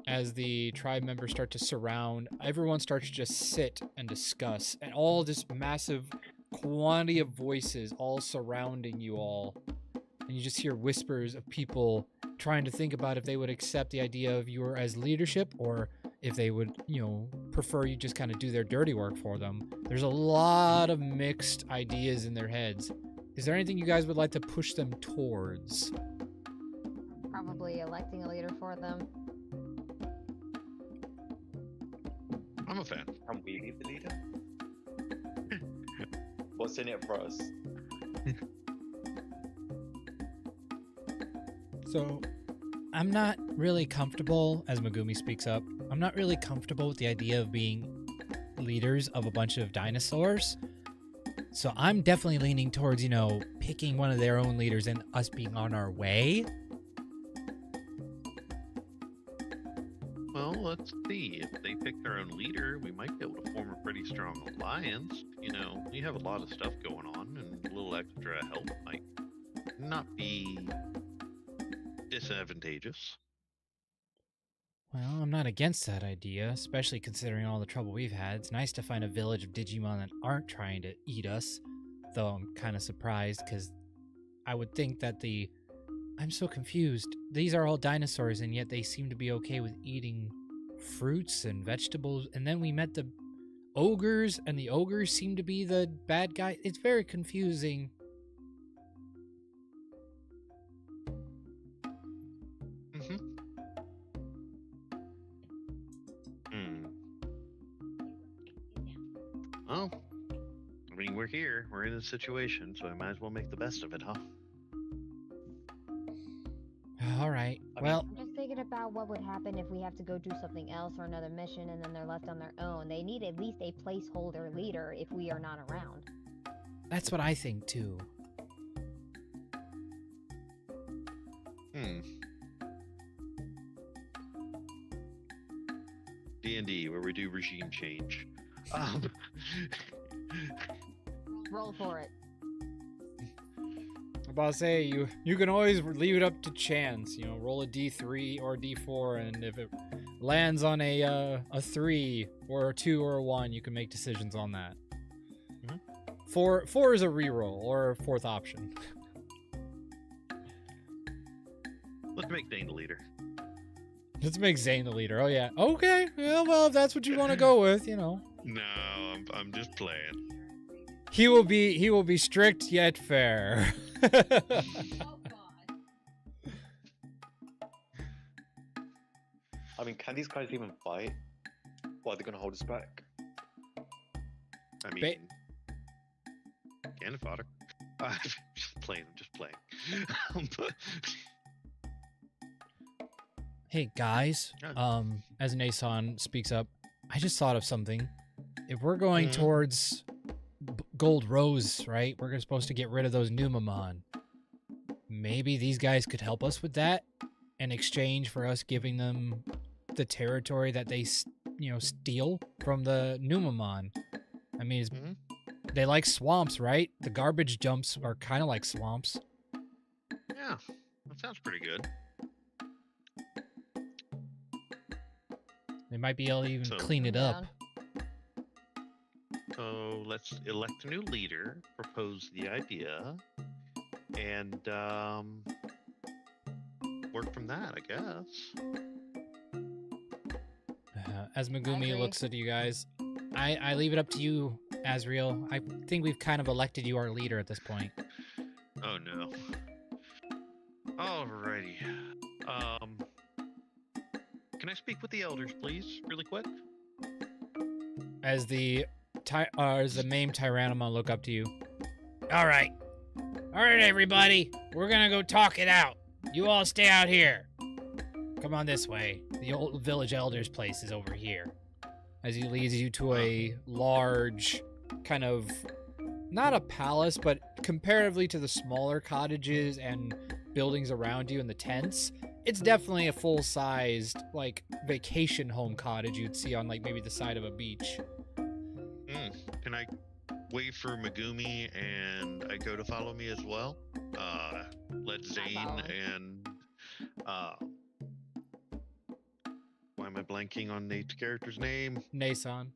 As the tribe members start to surround, everyone starts to just sit and discuss, and all this massive quantity of voices all surrounding you all. And you just hear whispers of people trying to think about if they would accept the idea of you as leadership, or if they would, prefer you just kind of do their dirty work for them. There's a lot of mixed ideas in their heads. Is there anything you guys would like to push them towards? Probably electing a leader for them. I'm a fan. Can we be the leader? What's in it for us? So, I'm not really comfortable, as Megumi speaks up, I'm not really comfortable with the idea of being leaders of a bunch of dinosaurs. So I'm definitely leaning towards, picking one of their own leaders and us being on our way. Well, let's see. If they pick their own leader, we might be able to form a pretty strong alliance. We have a lot of stuff going on, and a little extra help might not be disadvantageous. Well, I'm not against that idea, especially considering all the trouble we've had. It's nice to find a village of Digimon that aren't trying to eat us, though I'm kind of surprised because I would think that I'm so confused. These are all dinosaurs, and yet they seem to be okay with eating fruits and vegetables. And then we met the ogres, and the ogres seem to be the bad guy. It's very confusing. Well, we're here. We're in a situation, so I might as well make the best of it, huh? All right. I Well, I'm just thinking about what would happen if we have to go do something else or another mission and then they're left on their own. They need at least a placeholder leader if we are not around. that's what I think too. DnD, where we do regime change. Roll for it. about to say you can always leave it up to chance. You know, roll a d3 or d4, and if it lands on a 3 or a 2 or a 1, you can make decisions on that. Mhm. 4 is a reroll or a fourth option. Let's make Dane the leader. Let's make Zane the leader. Oh yeah. Okay. Yeah. Well, if that's what you want to go with, you know. No, I'm just playing. He will be strict yet fair. I mean, can these guys even fight? Or are they going to hold us back? I mean, cannon fodder. I'm just playing. I'm just playing. Hey guys, Yeah. as Nason speaks up, I just thought of something. If we're going Mhm. towards Gold Rose, right? We're supposed to get rid of those Numamon. Maybe these guys could help us with that in exchange for us giving them the territory that they, steal from the Numamon. I mean, Mhm. they like swamps, right? The garbage dumps are kind of like swamps. Yeah, that sounds pretty good. They might be able to even So- clean it up. So let's elect a new leader, propose the idea, and work from that, I guess. As Megumi agree. looks at you guys, I leave it up to you, Azriel. I think we've kind of elected you our leader at this point. Oh no. Alrighty. Can I speak with the elders, please, really quick? As the main Tyrannomon look up to you. All right, everybody, we're gonna go talk it out. You all stay out here. Come on this way. The old village elder's place is over here. As he leads you to a large, kind of, not a palace, but comparatively to the smaller cottages and buildings around you and the tents, it's definitely a full-sized, like, vacation home cottage you'd see on, like, maybe the side of a beach. Can I wait for Megumi and I go to follow me as well? Let Zane following. and why am I blanking on Nate's character's name? Nason.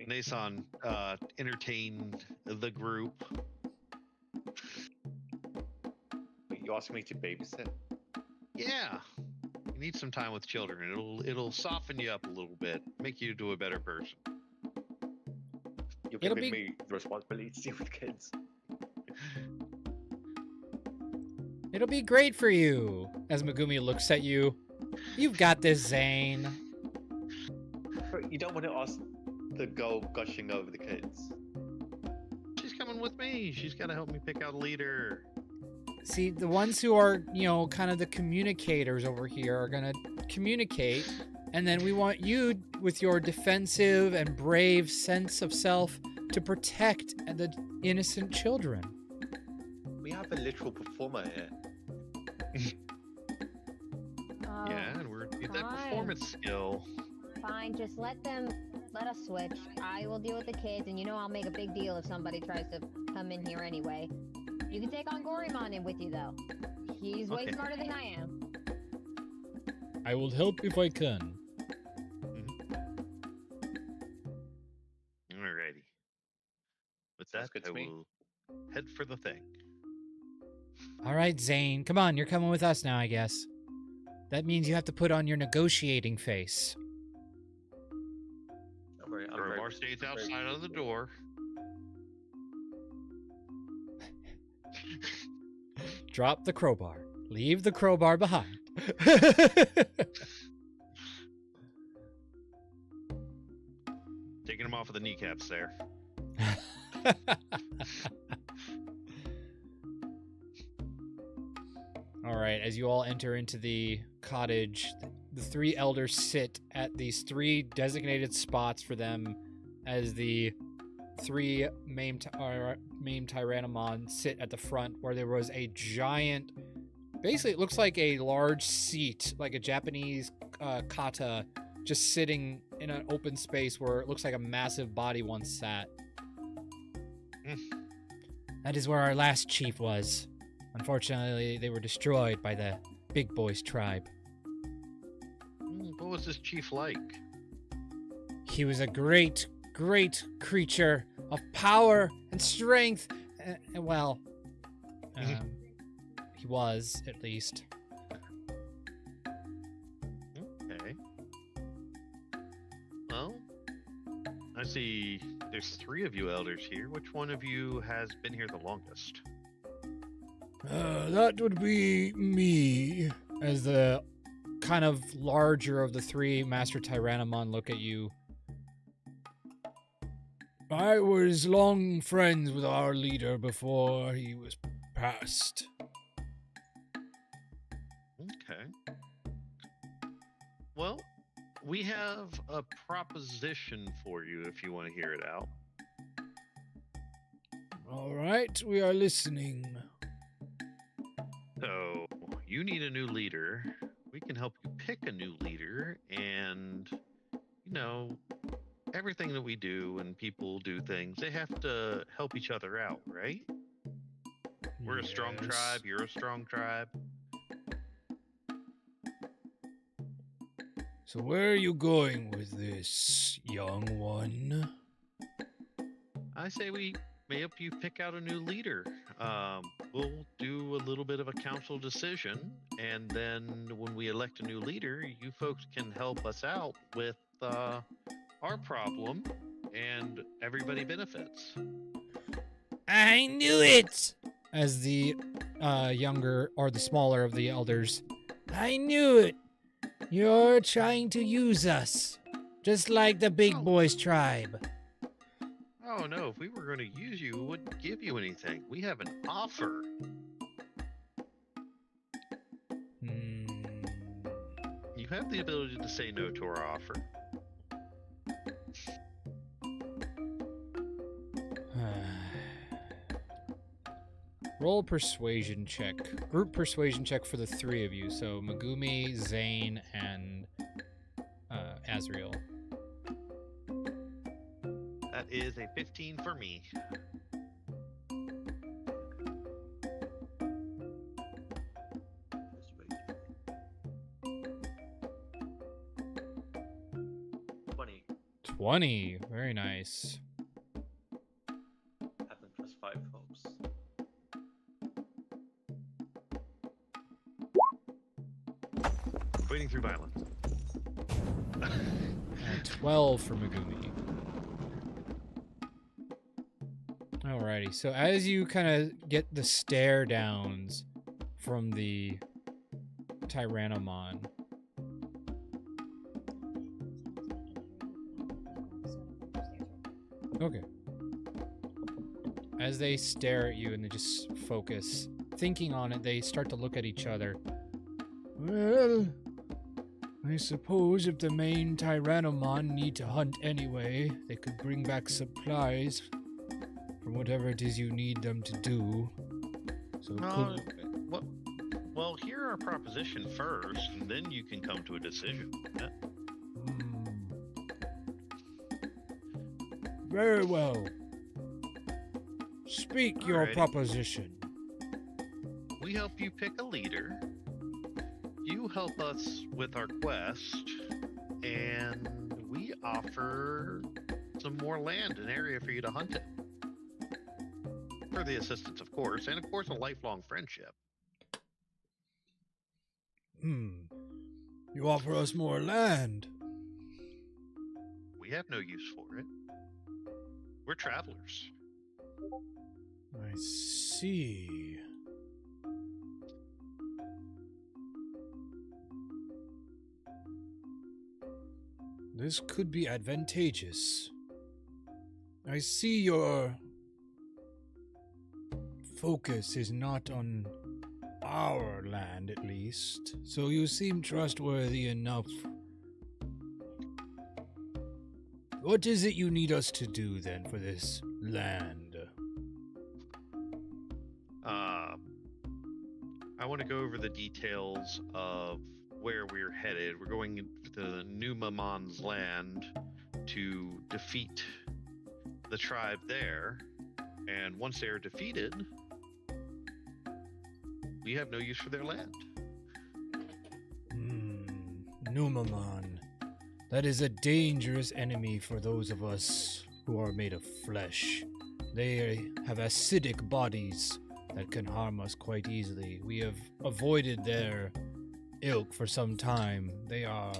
Nason entertain the group. Wait, you asking me to babysit? Yeah. You need some time with children. It'll soften you up a little bit, make you into a better person. You're It'll giving be- me the responsibility to deal with kids. It'll be great for you. As Megumi looks at you. You've got this, Zane. But you don't want to ask the girl gushing over the kids. She's coming with me. She's got to help me pick out a leader. See, the ones who are, kind of the communicators over here are going to communicate. And then we want you, with your defensive and brave sense of self, to protect the innocent children. We have a literal performer here. Oh, Yeah, and we're get that fine. performance skill. Fine, just let us switch. I will deal with the kids, and I'll make a big deal if somebody tries to come in here anyway. You can take on Gorimon in with you, though. He's way Okay. smarter than I am. I will help if I can. Alrighty. With Sounds that, good to I me. will head for the thing. All right, Zane. Come on, you're coming with us now, I guess. That means you have to put on your negotiating face. Crowbar stays outside of the door. Drop the crowbar. Leave the crowbar behind. Taking him off of the kneecaps there. All right, as you all enter into the cottage, the three elders sit at these three designated spots for them as the three main Tyrannomon sit at the front, where there was a giant, basically it looks like a large seat, like a Japanese kata, just sitting in an open space where it looks like a massive body once sat. That is where our last chief was. Unfortunately, they were destroyed by the Big Boys tribe. What was this chief like? He was a great, great creature of power and strength. Well, he was, at least. Okay. Well, I see there's 3 of you elders here. Which one of you has been here the longest? That would be me. As the kind of larger of the 3 Master Tyrannomon look at you. I was long friends with our leader before he was passed. Okay. Well, we have a proposition for you if you want to hear it out. All right, we are listening. So, you need a new leader. We can help you pick a new leader, and, you know, everything that we do and people do things, they have to help each other out, right? We're a strong Yes. tribe, you're a strong tribe. So where are you going with this, young one? I say we may help you pick out a new leader. We'll do a little bit of a council decision, and then when we elect a new leader, you folks can help us out with our problem, and everybody benefits. I knew it! As the younger or the smaller of the elders. I knew it! You're trying to use us, just like the Big Boys tribe. Oh no, if we were going to use you, we wouldn't give you anything. We have an offer. You have the ability to say no to our offer. Roll persuasion check. Group persuasion check for the 3 of you. So Megumi, Zane, and Azriel. That is a 15 for me. Persuade. 20. 20. Very nice. Happen +5, folks. Waiting through violence. 12 for Megumi. Alrighty, so as you kind of get the stare downs from the Tyrannomon, okay. As they stare at you and they just focus, thinking on it, they start to look at each other. Well, I suppose if the main Tyrannomon need to hunt anyway, they could bring back supplies from whatever it is you need them to do. So Well, hear our proposition first, and then you can come to a decision. Yeah. Very well. Speak your Alrighty. proposition. We help you pick a leader. You help us with our quest, and we offer some more land, an area for you to hunt it. For the assistance, of course, and of course a lifelong friendship. You offer us more land. We have no use for it. We're travelers. I see. This could be advantageous. I see your focus is not on our land, at least, so you seem trustworthy enough. What is it you need us to do, then, for this land? I want to go over the details of where we're headed. We're going to Numamon's land to defeat the tribe there. And once they're defeated, we have no use for their land. Numamon. That is a dangerous enemy for those of us who are made of flesh. They have acidic bodies that can harm us quite easily. We have avoided their ilk for some time. They are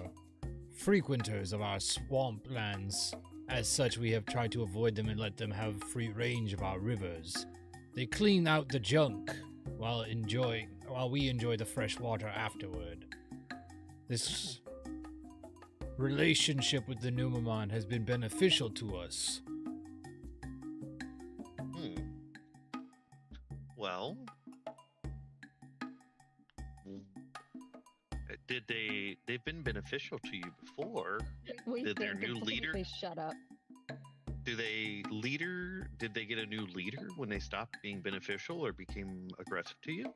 frequenters of our swamplands. As such, we have tried to avoid them and let them have free range of our rivers. They clean out the junk while we enjoy the fresh water afterward. This relationship with the Numamon has been beneficial to us. Well, they've been beneficial to you before. We Did their can new leader- completely shut up. Did they get a new leader when they stopped being beneficial or became aggressive to you?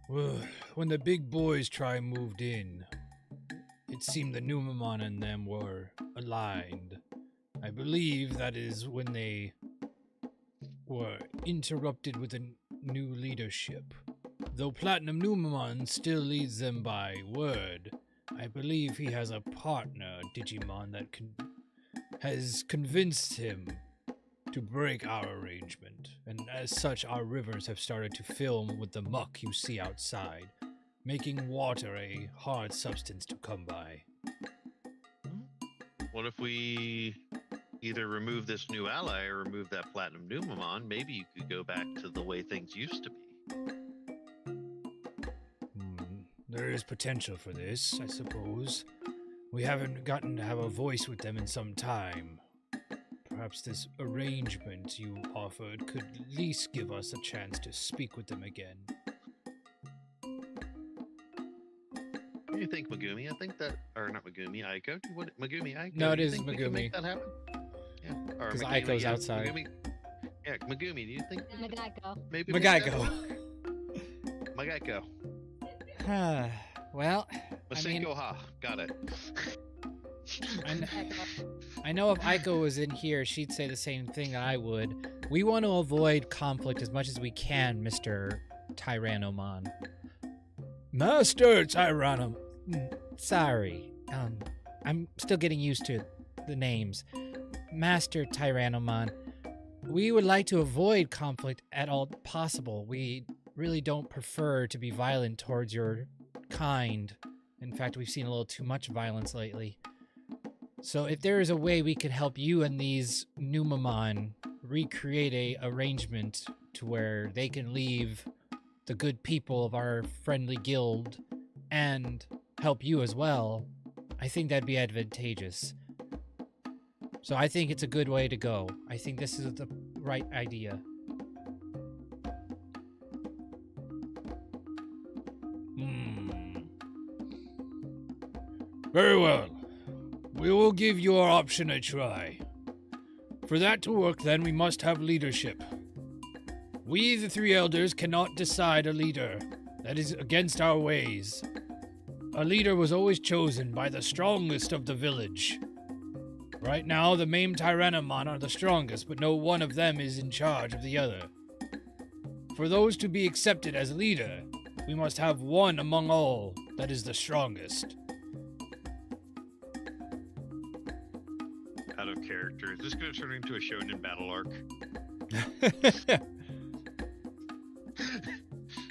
Well, when the big boys moved in, it seemed the Numamon and them were aligned. I believe that is when they were interrupted with a new leadership. Though Platinum Numamon still leads them by word, I believe he has a partner, Digimon, that has convinced him to break our arrangement, and as such our rivers have started to fill with the muck you see outside, making water a hard substance to come by. What if we either remove this new ally or remove that Platinum Numamon? Maybe you could go back to the way things used to be. There is potential for this, I suppose. We haven't gotten to have a voice with them in some time. Perhaps this arrangement you offered could at least give us a chance to speak with them again. What do you think, Megumi? I think that, or not Megumi, Aiko? Megumi, Aiko? No, it do you is think we can Megumi. make that happen? Yeah, or 'Cause Megumi, Aiko's yeah, outside. Megumi, yeah, Megumi, do you think Nagaiko. maybe make that Magaiko. work? Magaiko. Well, I mean, Masenko Ha. Got it. I know if Aiko was in here, she'd say the same thing I would. We want to avoid conflict as much as we can, Mr. Tyrannomon. Master Tyrannom! Sorry. I'm still getting used to the names. Master Tyrannomon. We would like to avoid conflict at all possible. We really don't prefer to be violent towards your kind. In fact, we've seen a little too much violence lately. So if there is a way we could help you and these Numamon recreate a arrangement to where they can leave the good people of our friendly guild and help you as well, I think that'd be advantageous. So I think it's a good way to go. I think this is the right idea. Very well. We will give your option a try. For that to work, then, we must have leadership. We, the three elders, cannot decide a leader. That is against our ways. A leader was always chosen by the strongest of the village. Right now, the Mame Tyrannomon are the strongest, but no one of them is in charge of the other. For those to be accepted as leader, we must have one among all that is the strongest. Out of character. Is this going to turn into a shonen battle arc?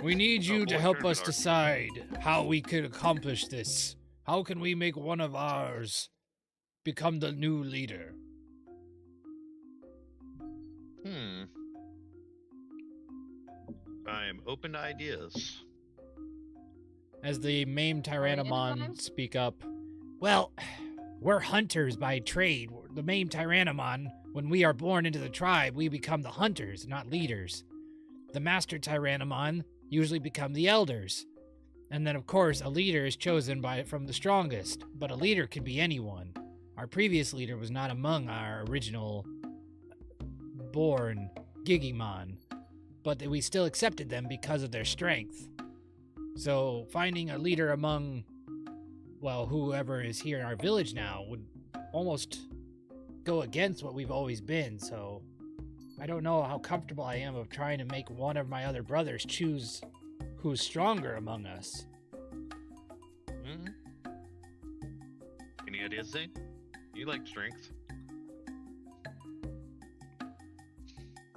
We need you to boy, help tournament us arc. decide how we could accomplish this. How can we make one of ours become the new leader? I am open to ideas. As the Mame Tyrannomon anytime? speak up, Well, we're hunters by trade. The Mame Tyrannomon, when we are born into the tribe, we become the hunters, not leaders. The Master Tyrannomon usually become the elders. And then, of course, a leader is chosen from the strongest, but a leader can be anyone. Our previous leader was not among our original born Gigimon, but we still accepted them because of their strength. So finding a leader among, well, whoever is here in our village now would almost go against what we've always been, so I don't know how comfortable I am of trying to make one of my other brothers choose who's stronger among us. Hmm? Any ideas, Zane? You like strength.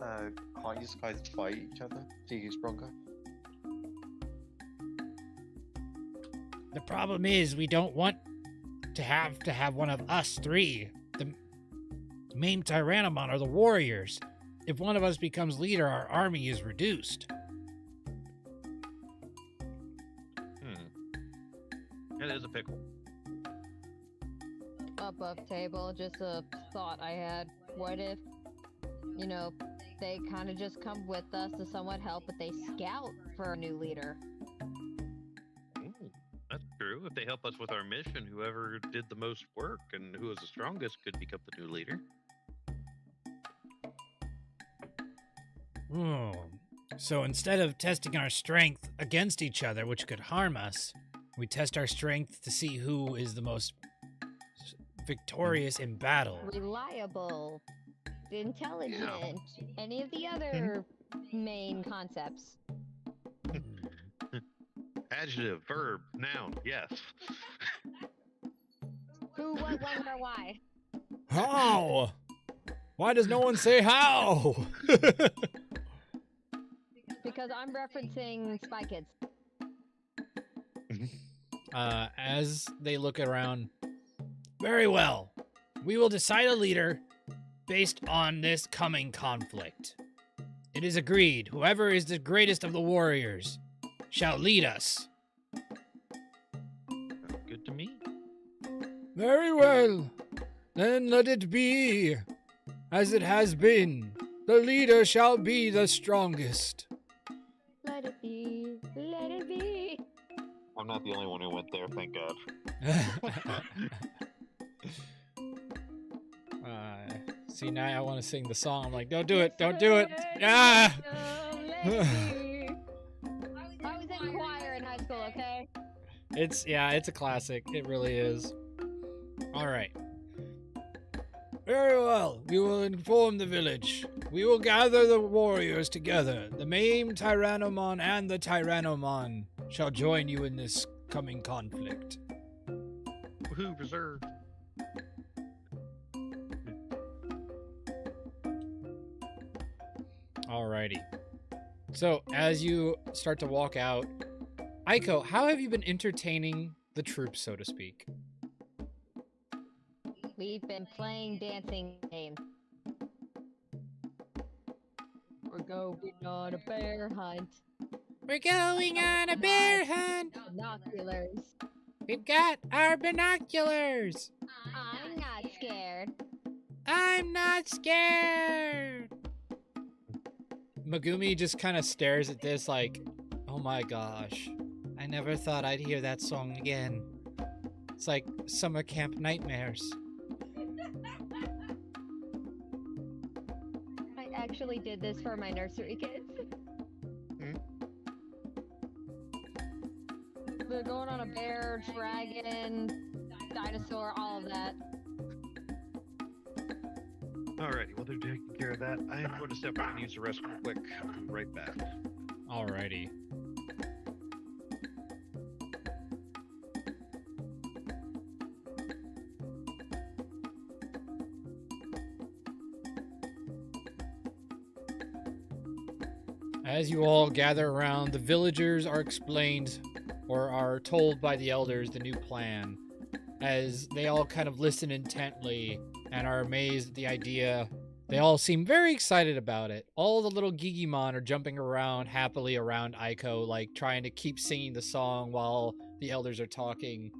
Can't you guys fight each other? See who's stronger? The problem is we don't want to have one of us three, the main Tyrannomon or the warriors. If one of us becomes leader, our army is reduced. That is a pickle. Above table, just a thought I had. What if, they kind of just come with us to somewhat help, but they scout for a new leader? Ooh, that's true. If they help us with our mission, whoever did the most work and who is the strongest could become the new leader. Oh. So instead of testing our strength against each other, which could harm us, we test our strength to see who is the most victorious in battle. Reliable, intelligent, any of the other main concepts. Adjective, verb, noun, yes. Who, what, when, where, why? How? Why does no one say how? Because I'm referencing Spy Kids. As they look around, Very well. We will decide a leader based on this coming conflict. It is agreed, whoever is the greatest of the warriors shall lead us. Sounds good to me. Very well. Then let it be as it has been. The leader shall be the strongest. Let it be, let it be. I'm not the only one who went there, thank God. See, now I want to sing the song. I'm like, don't do it, don't do it. Ah! I was in choir in high school, okay? It's a classic. It really is. All right. Very well. We will inform the village. We will gather the warriors together. The main Tyrannomon and the Tyrannomon shall join you in this coming conflict. Woohoo, reserve. Alrighty. So, as you start to walk out, Aiko, how have you been entertaining the troops, so to speak? We've been playing dancing games. We're going on a bear hunt. We're going on a bear hunt. Binoculars. We've got our binoculars. I'm not scared. I'm not scared. Megumi just kind of stares at this like, oh my gosh, I never thought I'd hear that song again. It's like summer camp nightmares. I actually did this for my nursery kids. We're going on a bear, dragon, dinosaur, all of that. Alrighty, well they're taking care of that. I am going to step out and use the restroom real quick. I'll be right back. Alrighty. As you all gather around, the villagers are explained or are told by the elders the new plan. As they all kind of listen intently and are amazed at the idea, they all seem very excited about it. All the little Digimon are jumping around happily around Aiko, like trying to keep singing the song while the elders are talking.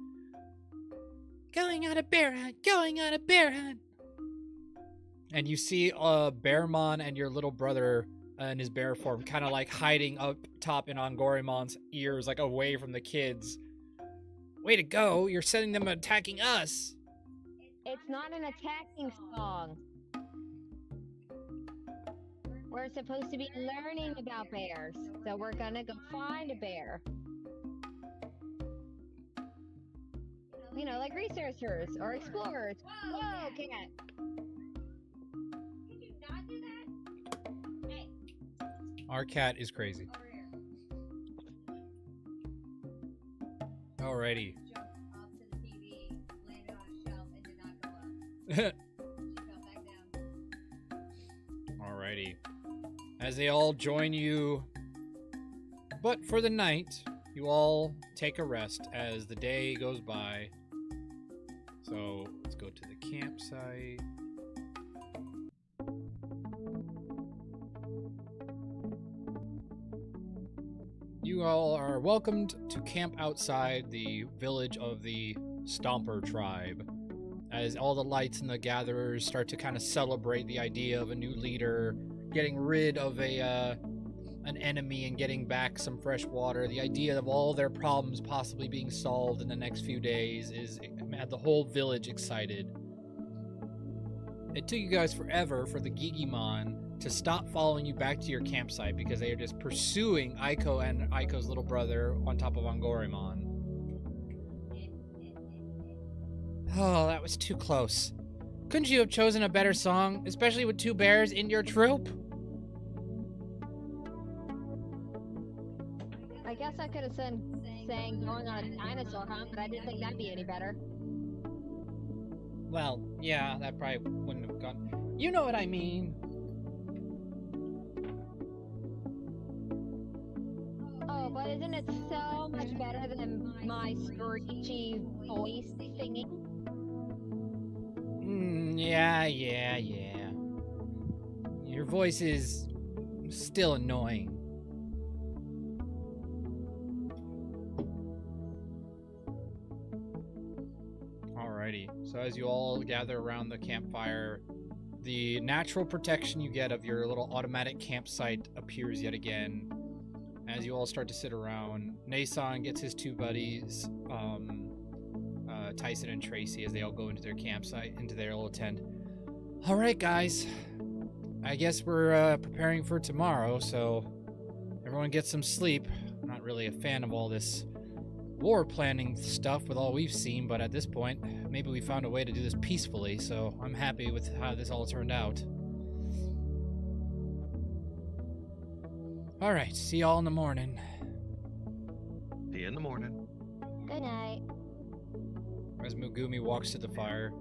Going on a bear hunt. Going on a bear hunt. And you see Bearmon and your little brother in his bear form kind of like hiding up top in Angorimon's ears, like away from the kids. Way to go. You're sending them attacking us. It's not an attacking song. We're supposed to be learning about bears, so we're gonna go find a bear. You know, like researchers or explorers. Whoa, cat! Our cat is crazy. Alrighty. Jumped up to the TV, landed on a shelf, and did not go up. She fell back down. Alrighty. As they all join you, but for the night, you all take a rest as the day goes by. So let's go to the campsite. You all are welcomed to camp outside the village of the Stomper tribe. As all the lights and the gatherers start to kind of celebrate the idea of a new leader, getting rid of an enemy and getting back some fresh water. The idea of all their problems possibly being solved in the next few days had the whole village excited. It took you guys forever for the Digimon to stop following you back to your campsite because they are just pursuing Aiko and Aiko's little brother on top of Angorimon. Oh, that was too close. Couldn't you have chosen a better song, especially with two bears in your troop? I guess I could have sang going on a dinosaur hunt, but I didn't think that'd be any better. Well, yeah, that probably wouldn't have gone. You know what I mean. Oh, but isn't it so much better than my screechy voice singing? Yeah. Your voice is still annoying. Alrighty, so as you all gather around the campfire, the natural protection you get of your little automatic campsite appears yet again. As you all start to sit around, Nason gets his two buddies, Tyson and Tracy, as they all go into their campsite, into their little tent. Alright guys, I guess we're preparing for tomorrow, so everyone get some sleep. I'm not really a fan of all this war planning stuff with all we've seen, but at this point, maybe we found a way to do this peacefully, so I'm happy with how this all turned out. Alright, see y'all in the morning. See you in the morning. Good night. As Mugumi walks to the fire,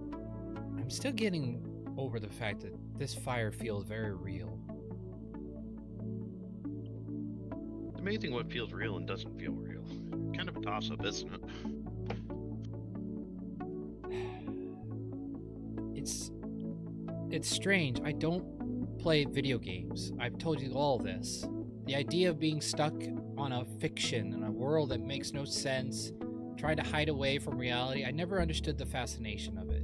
I'm still getting over the fact that this fire feels very real. It's amazing what feels real and doesn't feel real. Kind of a toss-up, isn't it? It's strange. I don't play video games. I've told you all this. The idea of being stuck on a fiction in a world that makes no sense, trying to hide away from reality, I never understood the fascination of it.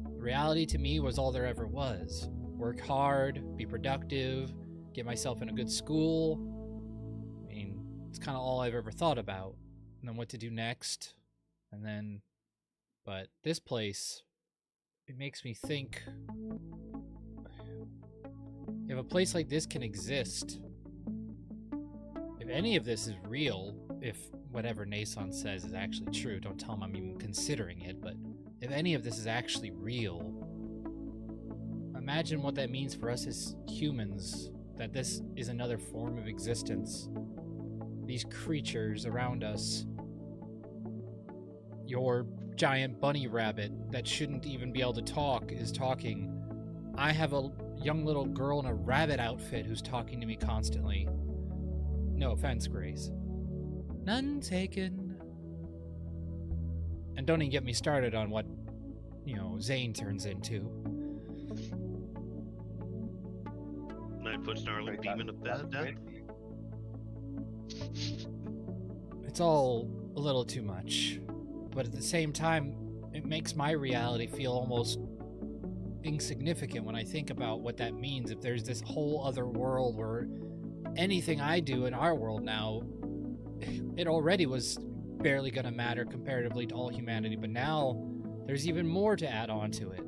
Reality to me was all there ever was. Work hard, be productive, get myself in a good school. I mean, it's kind of all I've ever thought about. And then what to do next. And then, but this place, it makes me think, if a place like this can exist, if any of this is real, if whatever Nason says is actually true, don't tell him I'm even considering it, but if any of this is actually real, imagine what that means for us as humans, that this is another form of existence. These creatures around us, your giant bunny rabbit that shouldn't even be able to talk is talking. I have a young little girl in a rabbit outfit who's talking to me constantly. No offense, Grace. None taken. And don't even get me started on what, Zane turns into. 9-foot snarling demon of death. It's all a little too much. But at the same time, it makes my reality feel almost insignificant when I think about what that means. If there's this whole other world where anything I do in our world now, it already was barely going to matter comparatively to all humanity, but now there's even more to add on to it.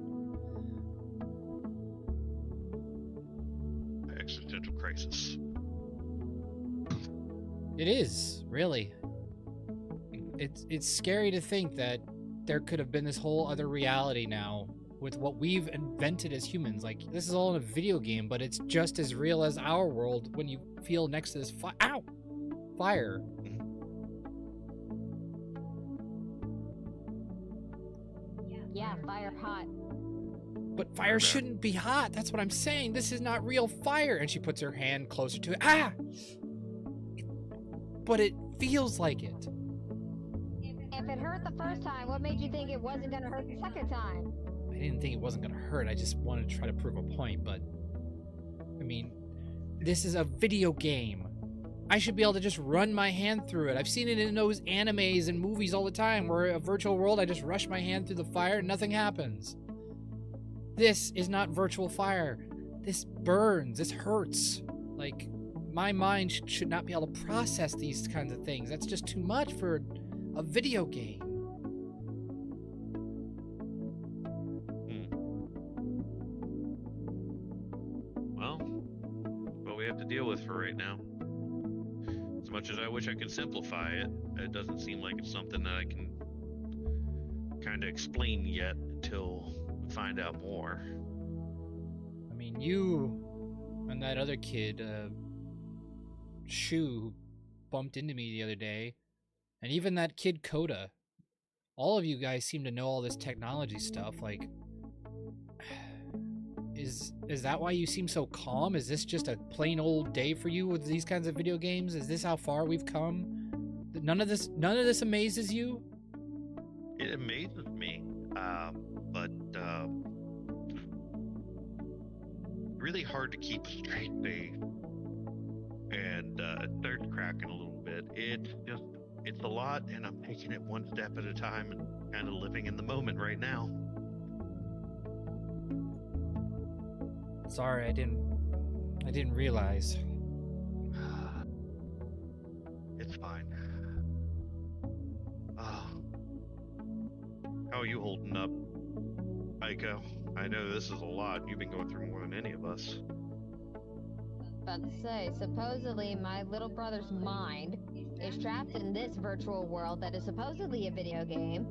Existential crisis. It is, really. It's scary to think that there could have been this whole other reality now with what we've invented as humans. Like, this is all in a video game, but it's just as real as our world when you feel next to this fire. Yeah, fire hot. But fire shouldn't be hot. That's what I'm saying. This is not real fire. And she puts her hand closer to it. But it feels like it. If it hurt the first time, what made you think it wasn't gonna hurt the second time? I didn't think it wasn't going to hurt. I just wanted to try to prove a point, but... I mean, this is a video game. I should be able to just run my hand through it. I've seen it in those animes and movies all the time, where a virtual world, I just rush my hand through the fire and nothing happens. This is not virtual fire. This burns. This hurts. Like, my mind should not be able to process these kinds of things. That's just too much for a video game. Well, what we have to deal with for right now. As much as I wish I could simplify it, it doesn't seem like it's something that I can kind of explain yet until we find out more. I mean, you and that other kid, Shu, who bumped into me the other day, and even that kid Coda, all of you guys seem to know all this technology stuff. Like, is that why you seem so calm? Is this just a plain old day for you with these kinds of video games? Is this how far we've come? None of this amazes you? It amazes me, but really hard to keep a straight face. And it starts cracking a little bit. It's a lot, and I'm taking it one step at a time and kind of living in the moment right now. Sorry, I didn't realize. It's fine. How are you holding up, Aiko? I know this is a lot. You've been going through more than any of us. About to say, supposedly my little brother's mind is trapped in this virtual world that is supposedly a video game,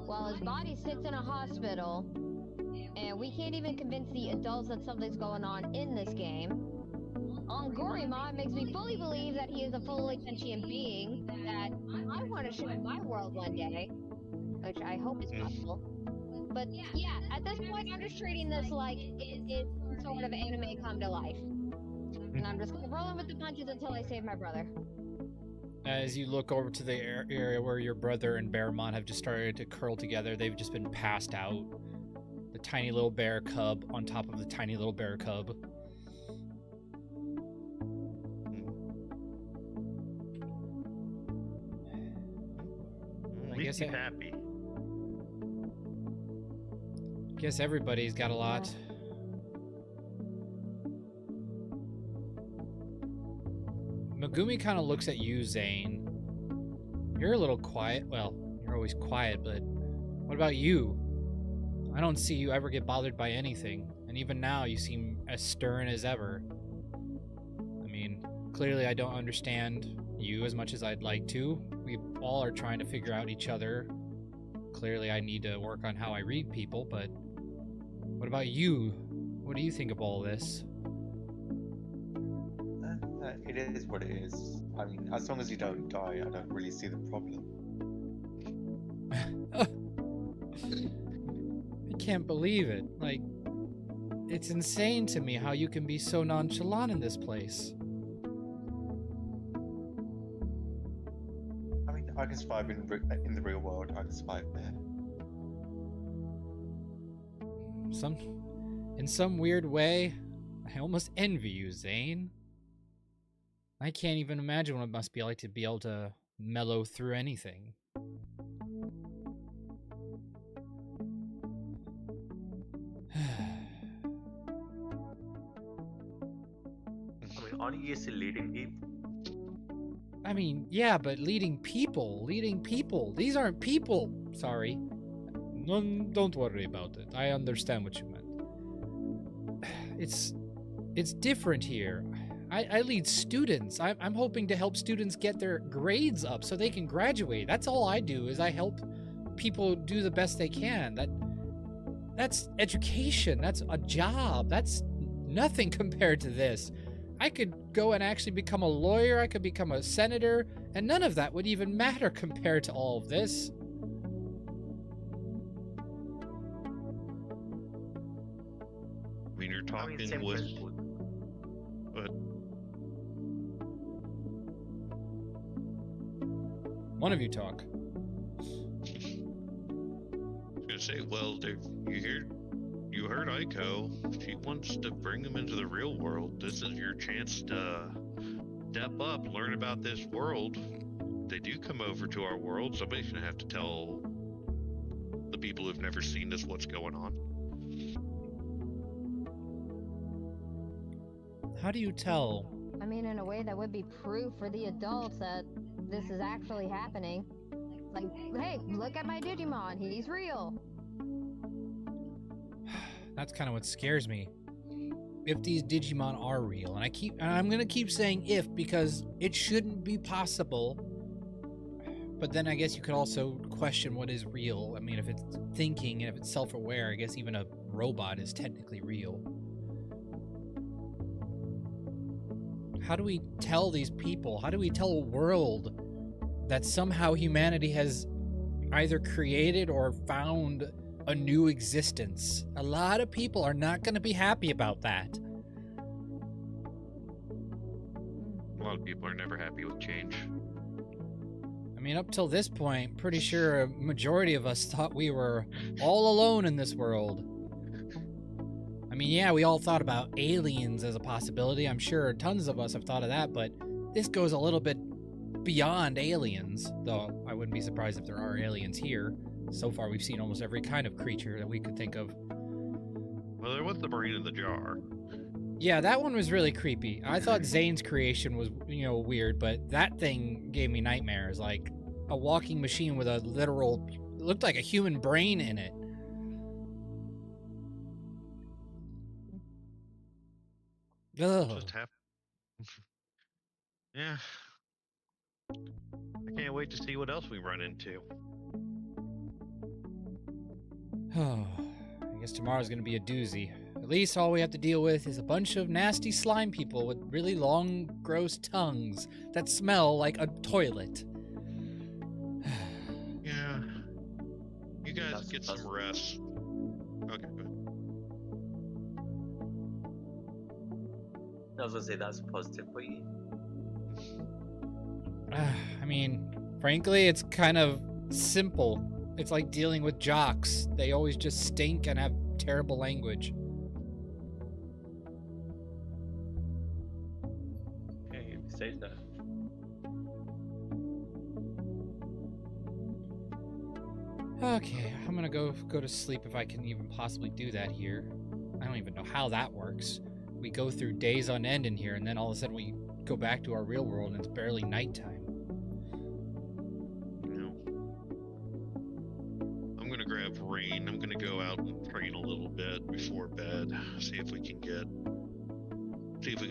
while his body sits in a hospital, and we can't even convince the adults that something's going on in this game. Gorymon makes me fully believe that he is a fully sentient being that I want to show in my world one day, which I hope is possible. But yeah, at this point, I'm just treating this like it's sort of anime come to life. And I'm just rolling with the punches until I save my brother. As you look over to the area where your brother and Bearmon have just started to curl together, they've just been passed out. The tiny little bear cub on top of the tiny little bear cub. At least he's happy. Guess everybody's got a lot. Megumi kind of looks at you, Zane. You're a little quiet. Well, you're always quiet, but what about you? I don't see you ever get bothered by anything, and even now you seem as stern as ever. I mean, clearly I don't understand you as much as I'd like to. We all are trying to figure out each other. Clearly I need to work on how I read people, but what about you? What do you think of all this? It is what it is. I mean, as long as you don't die, I don't really see the problem. I can't believe it. Like, it's insane to me how you can be so nonchalant in this place. I mean, I can survive in the real world. I can survive there. In some weird way, I almost envy you, Zane. I can't even imagine what it must be like to be able to mellow through anything. I mean, aren't you used to leading people? I mean, yeah, but leading people. These aren't people. Sorry. Don't worry about it. I understand what you meant. It's different here. I lead students. I'm hoping to help students get their grades up so they can graduate. That's all I do, is I help people do the best they can. That's education. That's a job. That's nothing compared to this. I could go and actually become a lawyer. I could become a senator, and none of that would even matter compared to all of this. I mean, you're I talking mean, same with. principle. But One of you talk. I was gonna say, well, you heard Aiko. She wants to bring them into the real world. This is your chance to step up, learn about this world. They do come over to our world. Somebody's gonna have to tell the people who've never seen this what's going on. How do you tell? I mean, in a way that would be proof for the adults that this is actually happening. Like, hey, look at my Digimon, he's real. That's kind of what scares me. If these Digimon are real, and I'm gonna keep saying if because it shouldn't be possible. But then I guess you could also question what is real. I mean, if it's thinking and if it's self-aware, I guess even a robot is technically real. How do we tell these people? How do we tell a world that somehow humanity has either created or found a new existence? A lot of people are not going to be happy about that. A lot of people are never happy with change. I mean, up till this point, pretty sure a majority of us thought we were all alone in this world. I mean, yeah, we all thought about aliens as a possibility. I'm sure tons of us have thought of that, but this goes a little bit beyond aliens, though I wouldn't be surprised if there are aliens here. So far, we've seen almost every kind of creature that we could think of. Well, there was the brain in the jar. Yeah, that one was really creepy. I thought Zane's creation was, weird, but that thing gave me nightmares. Like a walking machine with a literal, looked like a human brain in it. Ugh. Just yeah. I can't wait to see what else we run into. I guess tomorrow's gonna be a doozy. At least all we have to deal with is a bunch of nasty slime people with really long, gross tongues that smell like a toilet. Yeah. You guys That's- get that's- some rest. Okay, good. I was gonna say that's positive for you. I mean, frankly, it's kind of simple. It's like dealing with jocks. They always just stink and have terrible language. Okay, if you say that. Okay, I'm gonna go to sleep if I can even possibly do that here. I don't even know how that works. We go through days on end in here, and then all of a sudden we go back to our real world, and it's barely nighttime. You know, I'm gonna grab Rain. I'm gonna go out and train a little bit before bed. See if we can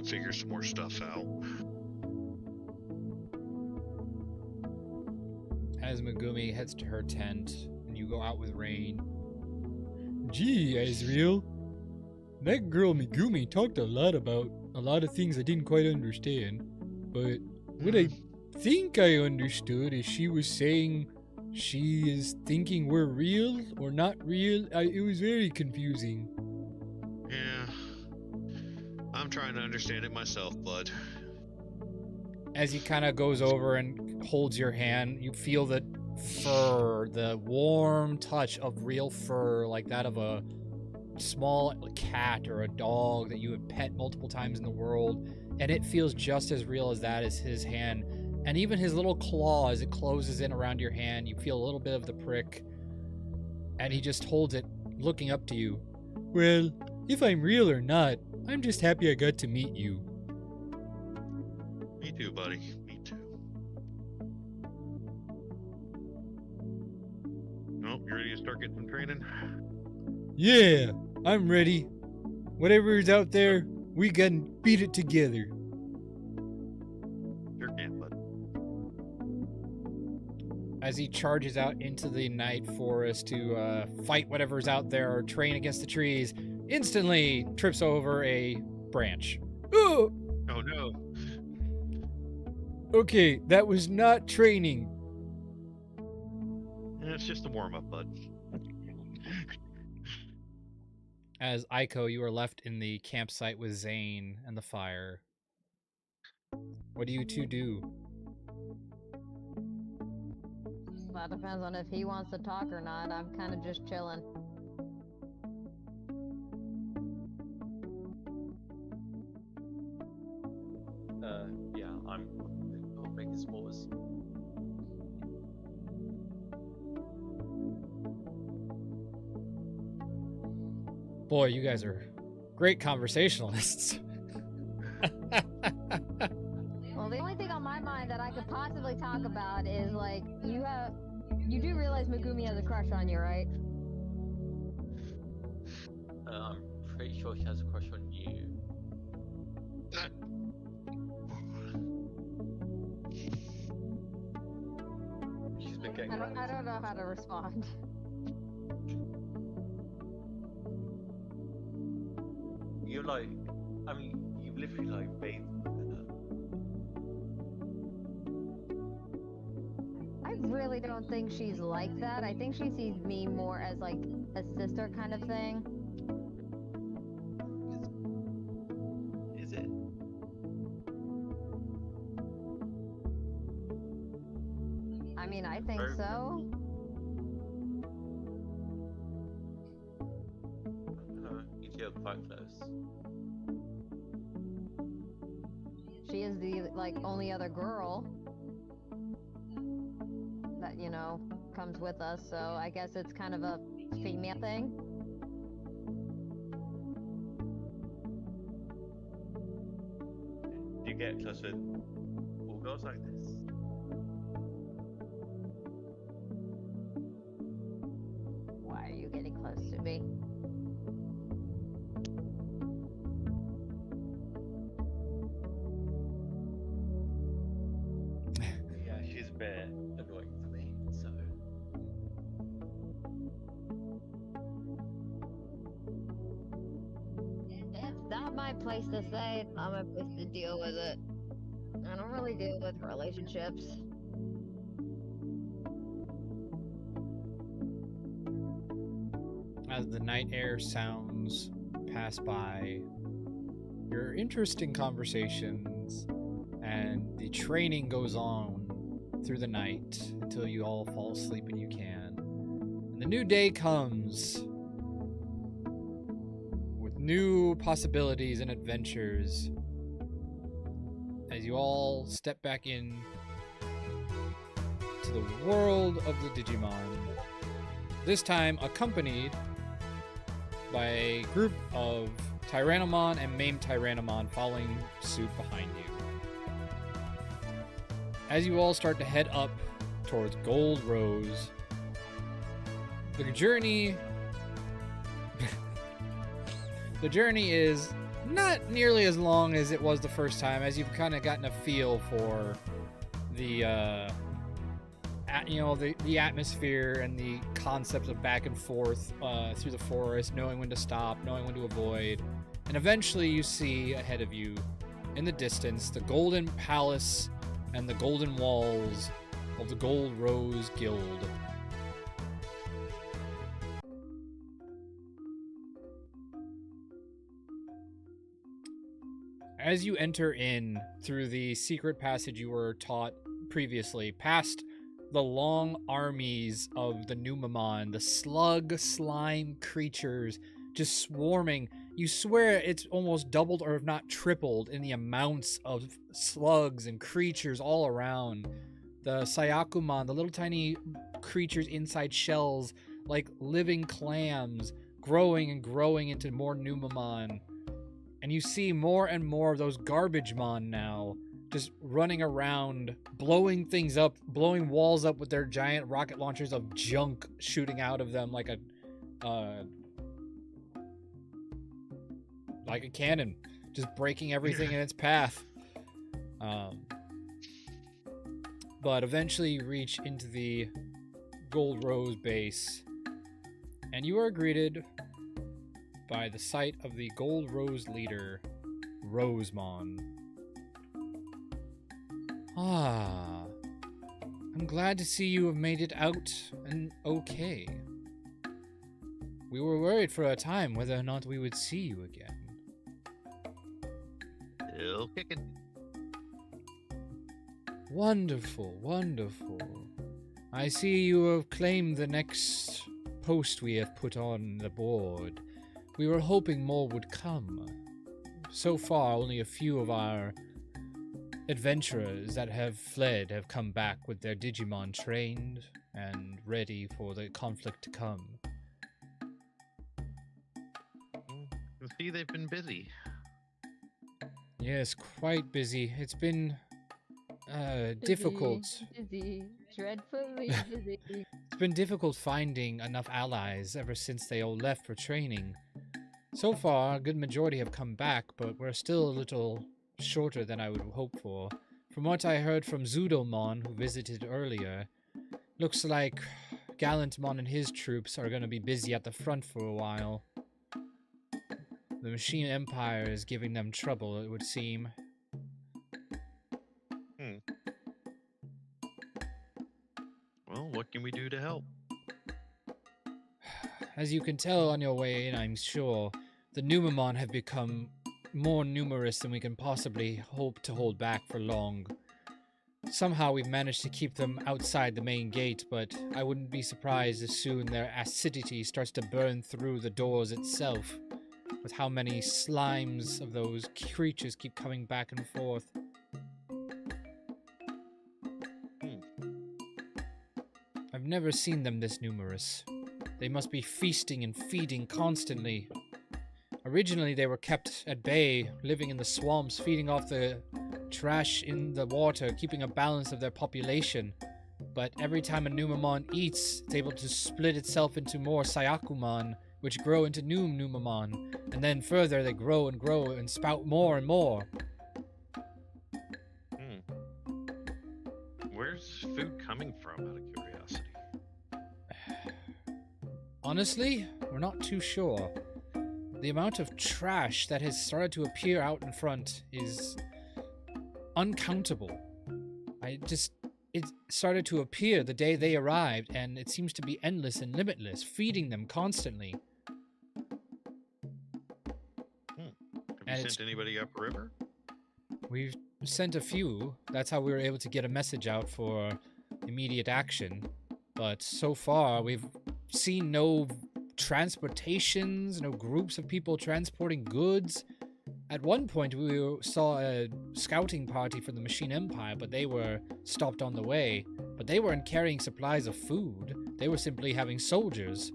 figure some more stuff out. As Megumi heads to her tent, and you go out with Rain. Gee, Azriel. That girl Megumi talked a lot about a lot of things I didn't quite understand. But what I think I understood is she was saying she is thinking we're real or not real. It was very confusing. Yeah. I'm trying to understand it myself, bud. As he kind of goes over and holds your hand, you feel the fur, the warm touch of real fur, like that of a small cat or a dog that you would pet multiple times in the world, and it feels just as real as that is his hand. And even his little claw, as it closes in around your hand, you feel a little bit of the prick, and he just holds it looking up to you. Well, if I'm real or not, I'm just happy I got to meet you. Me too, buddy. Me too. Well, you ready to start getting some training? Yeah, I'm ready. Whatever is out there, we can beat it together. Sure can, bud. as he charges out into the night forest to fight whatever's out there or train against the trees, instantly trips over a branch. Oh! Oh no. Okay, that was not training. It's just a warm up, bud. As Aiko, you are left in the campsite with Zane and the fire. What do you two do? That depends on if he wants to talk or not. I'm kind of just chilling. Yeah, I'll make a s'mores. Boy, you guys are great conversationalists. Well, the only thing on my mind that I could possibly talk about is like you do realize Megumi has a crush on you, right? I'm pretty sure she has a crush on you. She's been getting. I don't know how to respond. You're like, I mean, you've literally like bathed with her. I really don't think she's like that. I think she sees me more as like a sister kind of thing. Is it? I mean, I think Very- so. No, you two are quite close. She is the like only other girl that, you know, comes with us, so I guess it's kind of a female thing. Do you get close with all girls like this? Why are you getting close to me? Yeah, she's a bit annoying for me, so. It's not my place to say, it's not my place to deal with it. I don't really deal with relationships. As the night air sounds pass by, your interesting conversations and the training goes on through the night until you all fall asleep and you can. And the new day comes with new possibilities and adventures as you all step back in to the world of the Digimon. This time accompanied by a group of Tyrannomon and Maimed Tyrannomon following suit behind you. As you all start to head up towards Gold Rose, the journey is not nearly as long as it was the first time, as you've kind of gotten a feel for the the atmosphere and the concepts of back and forth through the forest, knowing when to stop, knowing when to avoid. And eventually you see ahead of you in the distance the Golden Palace and the golden walls of the Gold Rose Guild. As you enter in through the secret passage you were taught previously, past the long armies of the Numamon, the slug slime creatures just swarming. You swear it's almost doubled or if not tripled in the amounts of slugs and creatures all around. The Sayakumon, the little tiny creatures inside shells, like living clams, growing and growing into more Numamon. And you see more and more of those Garbagemon now, just running around, blowing things up, blowing walls up with their giant rocket launchers of junk shooting out of them like a cannon, just breaking everything in its path. but eventually you reach into the Gold Rose base, and you are greeted by the sight of the Gold Rose leader, Rosemon. Ah, I'm glad to see you have made it out and okay. We were worried for a time whether or not we would see you again. Still kicking. Wonderful, wonderful. I see you have claimed the next post we have put on the board. We were hoping more would come. So far, only a few of our adventurers that have fled have come back with their Digimon trained and ready for the conflict to come. You see, they've been busy. Yes, quite busy. It's been difficult. Busy. Dreadfully busy. It's been difficult finding enough allies ever since they all left for training. So far, a good majority have come back, but we're still a little shorter than I would hope for. From what I heard from Zudomon, who visited earlier, looks like Gallantmon and his troops are going to be busy at the front for a while. The Machine Empire is giving them trouble, it would seem. Well, what can we do to help? As you can tell on your way in, I'm sure, the Numamon have become more numerous than we can possibly hope to hold back for long. Somehow we've managed to keep them outside the main gate, but I wouldn't be surprised as soon their acidity starts to burn through the doors itself, with how many slimes of those creatures keep coming back and forth. I've never seen them this numerous. They must be feasting and feeding constantly. Originally, they were kept at bay, living in the swamps, feeding off the trash in the water, keeping a balance of their population. But every time a Numamon eats, it's able to split itself into more Sayakumon, which grow into new Numamon. And then further, they grow and spout more and more. Where's food coming from, out of curiosity? Honestly, we're not too sure. The amount of trash that has started to appear out in front is uncountable. It started to appear the day they arrived, and it seems to be endless and limitless, feeding them constantly. Have you sent anybody upriver? We've sent a few. That's how we were able to get a message out for immediate action. But so far, we've seen no transportations, no groups of people transporting goods. At one point, we saw a scouting party for the Machine Empire, but they were stopped on the way. But they weren't carrying supplies of food. They were simply having soldiers.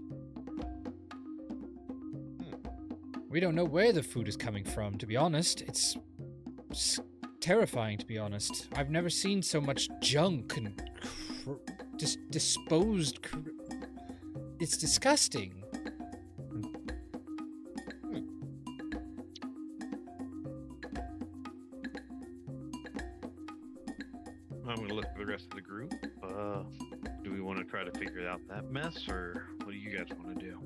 We don't know where the food is coming from, to be honest. It's terrifying, to be honest. I've never seen so much junk and disposed. It's disgusting. I'm going to look for the rest of the group. Do we want to try to figure out that mess, or what do you guys want to do?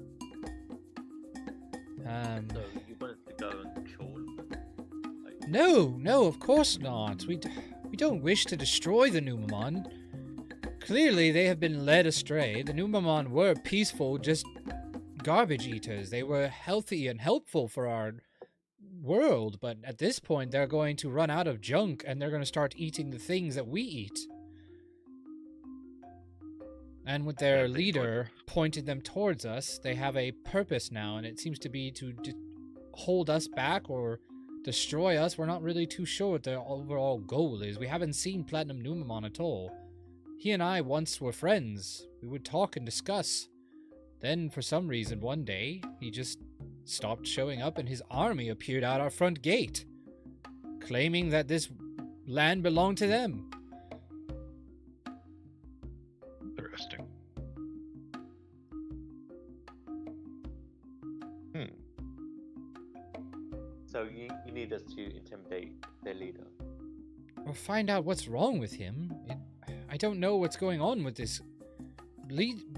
So you wanted to go and kill them? Like, No, of course not. We don't wish to destroy the Numamon. Clearly, they have been led astray. The Numamon were peaceful, just garbage eaters. They were healthy and helpful for our world, but at this point, they're going to run out of junk, and they're going to start eating the things that we eat. And with their leader pointing them towards us, they have a purpose now, and it seems to be to hold us back or destroy us. We're not really too sure what their overall goal is. We haven't seen Platinum Numamon at all. He and I once were friends. We would talk and discuss. Then, for some reason, one day, he just stopped showing up and his army appeared out our front gate, claiming that this land belonged to them. Interesting. So you need us to intimidate their leader. Or find out what's wrong with him. I don't know what's going on with this.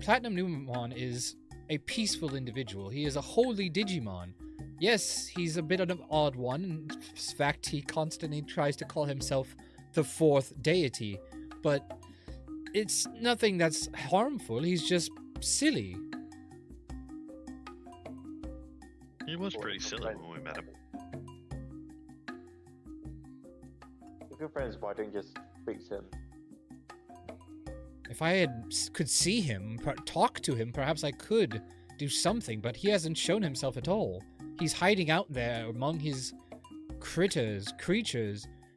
Platinum Numemon is a peaceful individual. He is a holy Digimon. Yes, he's a bit of an odd one. In fact, he constantly tries to call himself the fourth deity. But it's nothing that's harmful. He's just silly. He was pretty silly when we met him. If you're friends, why don't you just fix him? If I could see him, talk to him, perhaps I could do something, but he hasn't shown himself at all. He's hiding out there among his creatures,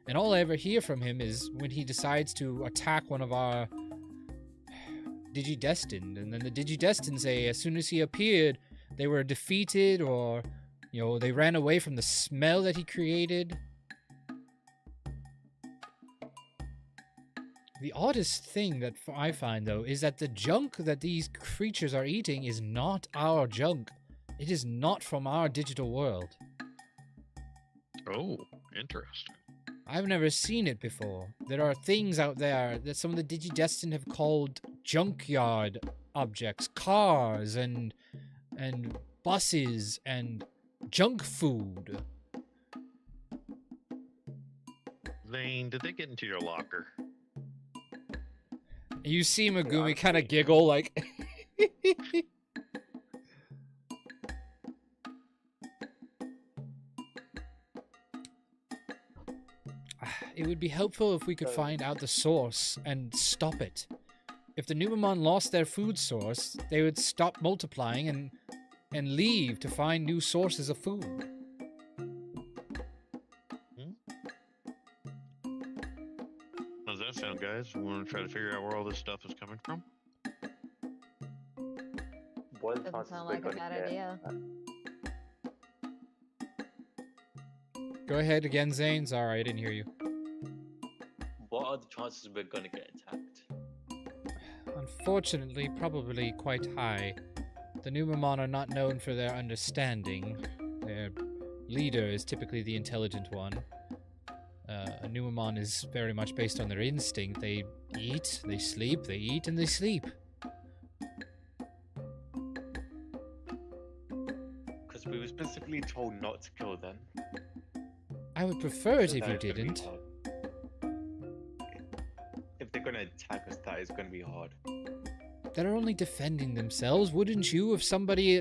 and all I ever hear from him is when he decides to attack one of our Digidestined, and then the Digidestined say as soon as he appeared, they were defeated, or, they ran away from the smell that he created. The oddest thing that I find, though, is that the junk that these creatures are eating is not our junk. It is not from our digital world. Oh, interesting. I've never seen it before. There are things out there that some of the Digidestined have called junkyard objects, cars and buses and junk food. Zane, did they get into your locker? You see Megumi kind of giggle like... It would be helpful if we could find out the source and stop it. If the Numemon lost their food source, they would stop multiplying and leave to find new sources of food. How's that sound, guys? We want to try to figure out where all this stuff is coming from? What are the Doesn't chances sound we're like a gonna bad get? idea. Go ahead again, Zane. Sorry, I didn't hear you. What are the chances we're gonna get attacked? Unfortunately, probably quite high. The Numemon are not known for their understanding. Their leader is typically the intelligent one. A Numemon is very much based on their instinct. They eat, they sleep, they eat, and they sleep. Because we were specifically told not to kill them. I would prefer it So if that you is gonna be didn't. hard. If they're gonna attack us, that is gonna be hard. They're only defending themselves. Wouldn't you if somebody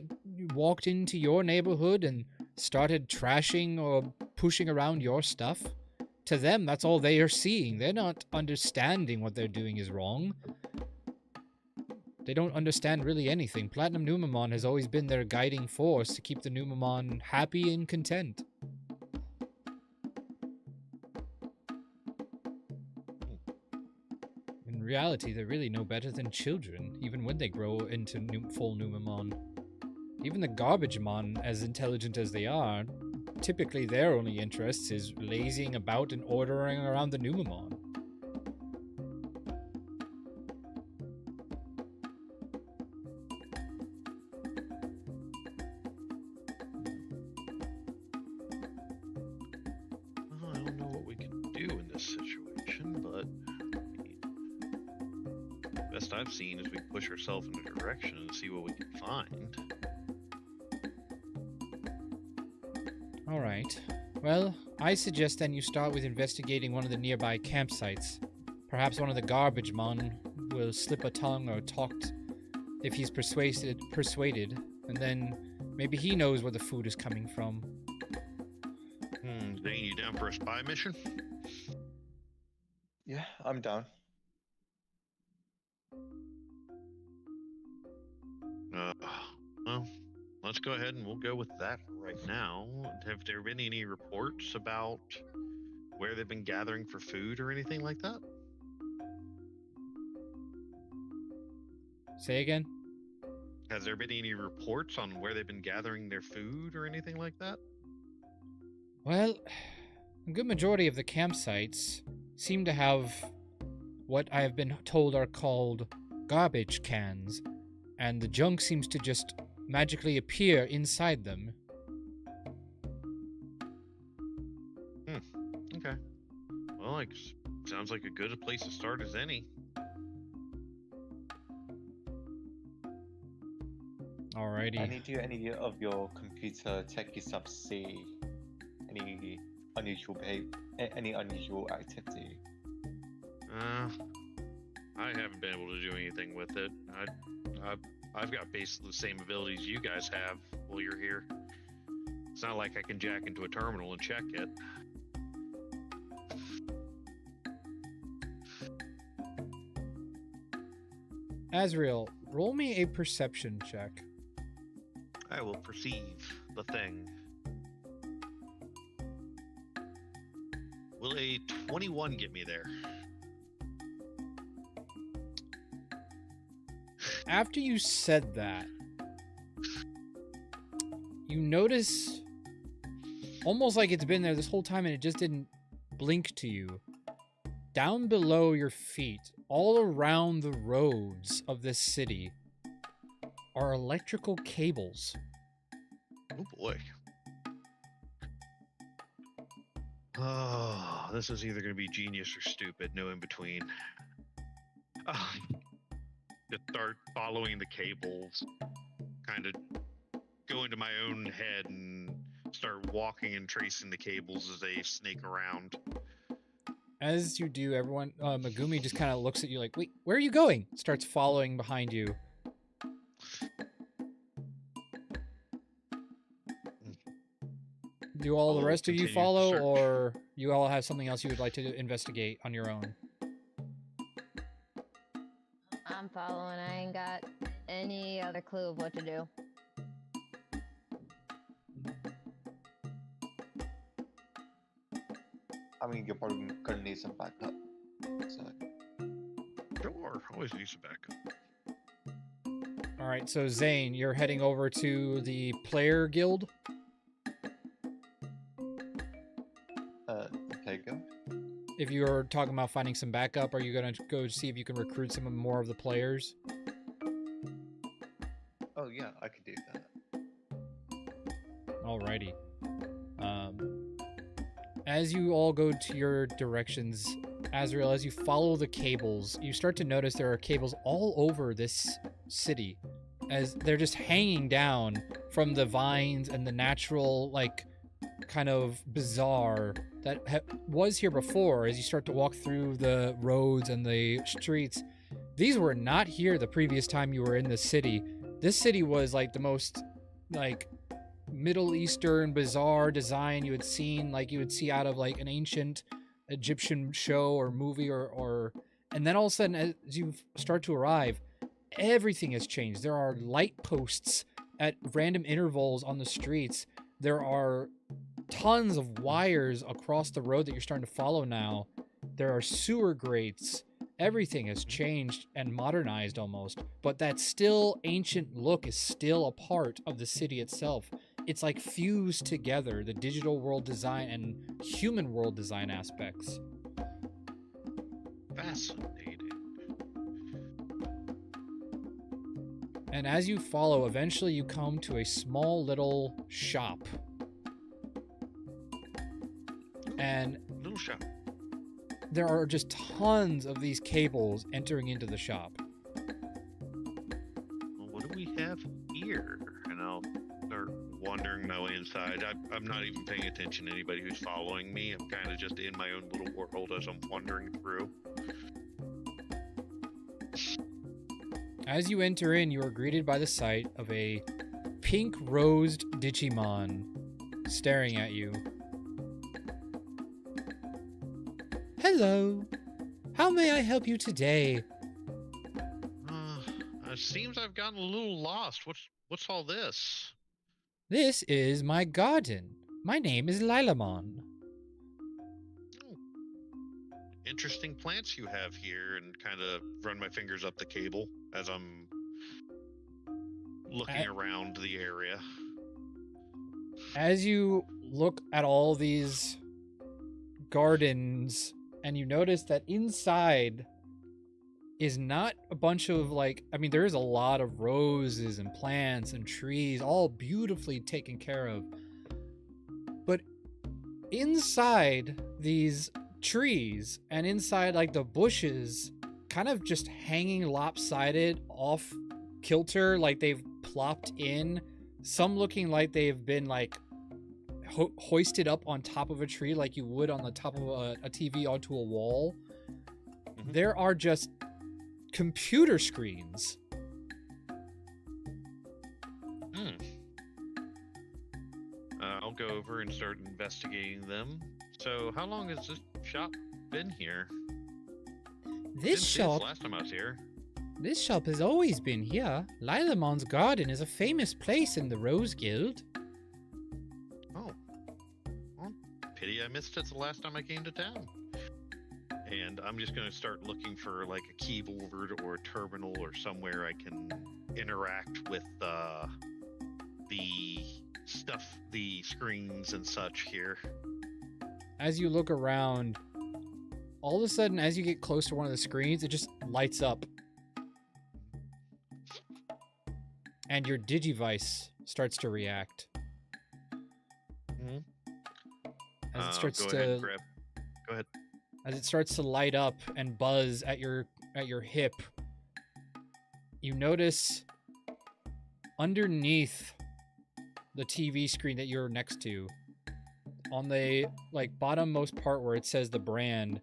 walked into your neighborhood and started trashing or pushing around your stuff? To them, that's all they are seeing. They're not understanding what they're doing is wrong. They don't understand really anything. Platinum Numemon has always been their guiding force to keep the Numemon happy and content. In reality, they're really no better than children, even when they grow into full Numemon. Even the Garbagemon, as intelligent as they are, typically their only interest is lazying about and ordering around the Numemon. Well, I don't know what we can do in this situation, but best I've seen is we push ourselves in a direction and see what we can find. Alright. Well, I suggest then you start with investigating one of the nearby campsites. Perhaps one of the Garbagemon will slip a tongue or talk if he's persuaded, and then maybe he knows where the food is coming from. Zane, you down for a spy mission? Yeah, I'm down. Well, let's go ahead and we'll go with that right now. Have there been any reports about where they've been gathering for food or anything like that? Say again? Has there been any reports on where they've been gathering their food or anything like that? Well, a good majority of the campsites seem to have what I have been told are called garbage cans, and the junk seems to just magically appear inside them. Okay. Well, sounds like a good place to start as any. Alrighty. Do any of your computer techie stuff see any unusual any unusual activity? I haven't been able to do anything with it. I've got basically the same abilities you guys have while you're here. It's not like I can jack into a terminal and check it. Azrael, roll me a perception check. I will perceive the thing. Will a 21 get me there? After you said that, you notice almost like it's been there this whole time and it just didn't blink to you. Down below your feet, all around the roads of this city, are electrical cables. Oh boy. Oh, this is either going to be genius or stupid, no in between. Just start following the cables, kind of go into my own head and start walking and tracing the cables as they snake around. As you do, everyone, Megumi just kind of looks at you like, wait, where are you going? Starts following behind you. Do all the rest of you follow, or you all have something else you would like to investigate on your own? I'm following. I ain't got any other clue of what to do. I mean, you're probably gonna need some backup. So. Sure, always need some backup. All right, so Zane, you're heading over to the player guild. The player guild. If you're talking about finding some backup, are you gonna go see if you can recruit some more of the players? Oh yeah, I could do that. Alrighty. As you all go to your directions, Azrael, as you follow the cables, you start to notice there are cables all over this city, as they're just hanging down from the vines and the natural, like, kind of bazaar that was here before. As you start to walk through the roads and the streets, these were not here the previous time you were in the city. This city was like the most, like, Middle Eastern bazaar design you had seen, like you would see out of like an ancient Egyptian show or movie, or and then all of a sudden, as you start to arrive, everything has changed. There are light posts at random intervals on the streets. There are tons of wires across the road that you're starting to follow now. There are sewer grates. Everything has changed and modernized almost, but that still ancient look is still a part of the city itself. It's like fused together, the digital world design and human world design aspects. Fascinating. And as you follow, eventually you come to a small little shop. And Little shop. there are just tons of these cables entering into the shop. Well, what do we have here? And I'll start wandering my way inside. I'm not even paying attention to anybody who's following me. I'm kind of just in my own little world as I'm wandering through. As you enter in, you are greeted by the sight of a pink-rosed Digimon staring at you. Hello. How may I help you today? It seems I've gotten a little lost. What's all this? This is my garden. My name is Lilamon. Interesting plants you have here, and kind of run my fingers up the cable as I'm looking around the area. As you look at all these gardens, and you notice that inside is not a bunch of, like, I mean, there is a lot of roses and plants and trees, all beautifully taken care of. But inside these trees and inside, like, the bushes, kind of just hanging lopsided, off kilter, like they've plopped in, some looking like they've been like hoisted up on top of a tree like you would on the top of a TV onto a wall. Mhm. There are just computer screens. I'll go over and start investigating them. So, how long has this shop been here? This shop Last time I was here. This shop has always been here. Lilamon's Garden is a famous place in the Rose Guild. Oh. Well, pity I missed it the last time I came to town. And I'm just going to start looking for like a keyboard or a terminal or somewhere I can interact with the stuff, the screens and such here. As you look around, all of a sudden, as you get close to one of the screens, it just lights up. And your Digivice starts to react. Mhm. As it starts Go to ahead and grab. Go ahead. as it starts to light up and buzz at your hip, you notice underneath the TV screen that you're next to, on the like bottommost part where it says the brand,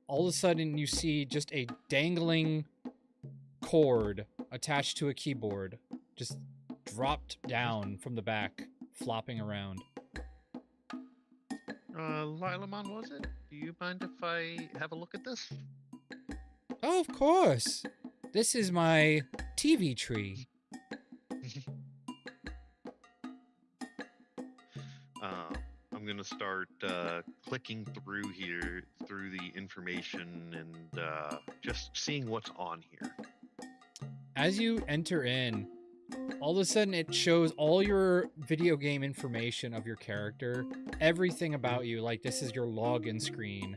all of a sudden you see just a dangling cord attached to a keyboard, just dropped down from the back, flopping around. Lilamon, was it? Do you mind if I have a look at this? Oh, of course. This is my TV tree. I'm gonna start clicking through here, through the information, and just seeing what's on here. As you enter in, all of a sudden it shows all your video game information of your character, everything about you, like this is your login screen,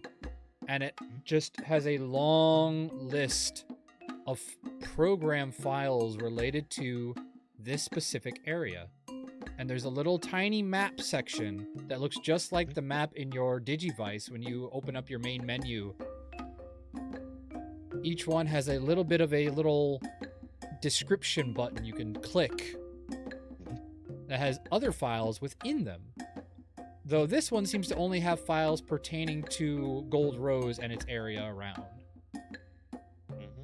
and it just has a long list of program files related to this specific area. And there's a little tiny map section that looks just like the map in your Digivice when you open up your main menu. Each one has a little bit of a little description button you can click that has other files within them. Though this one seems to only have files pertaining to Gold Rose and its area around.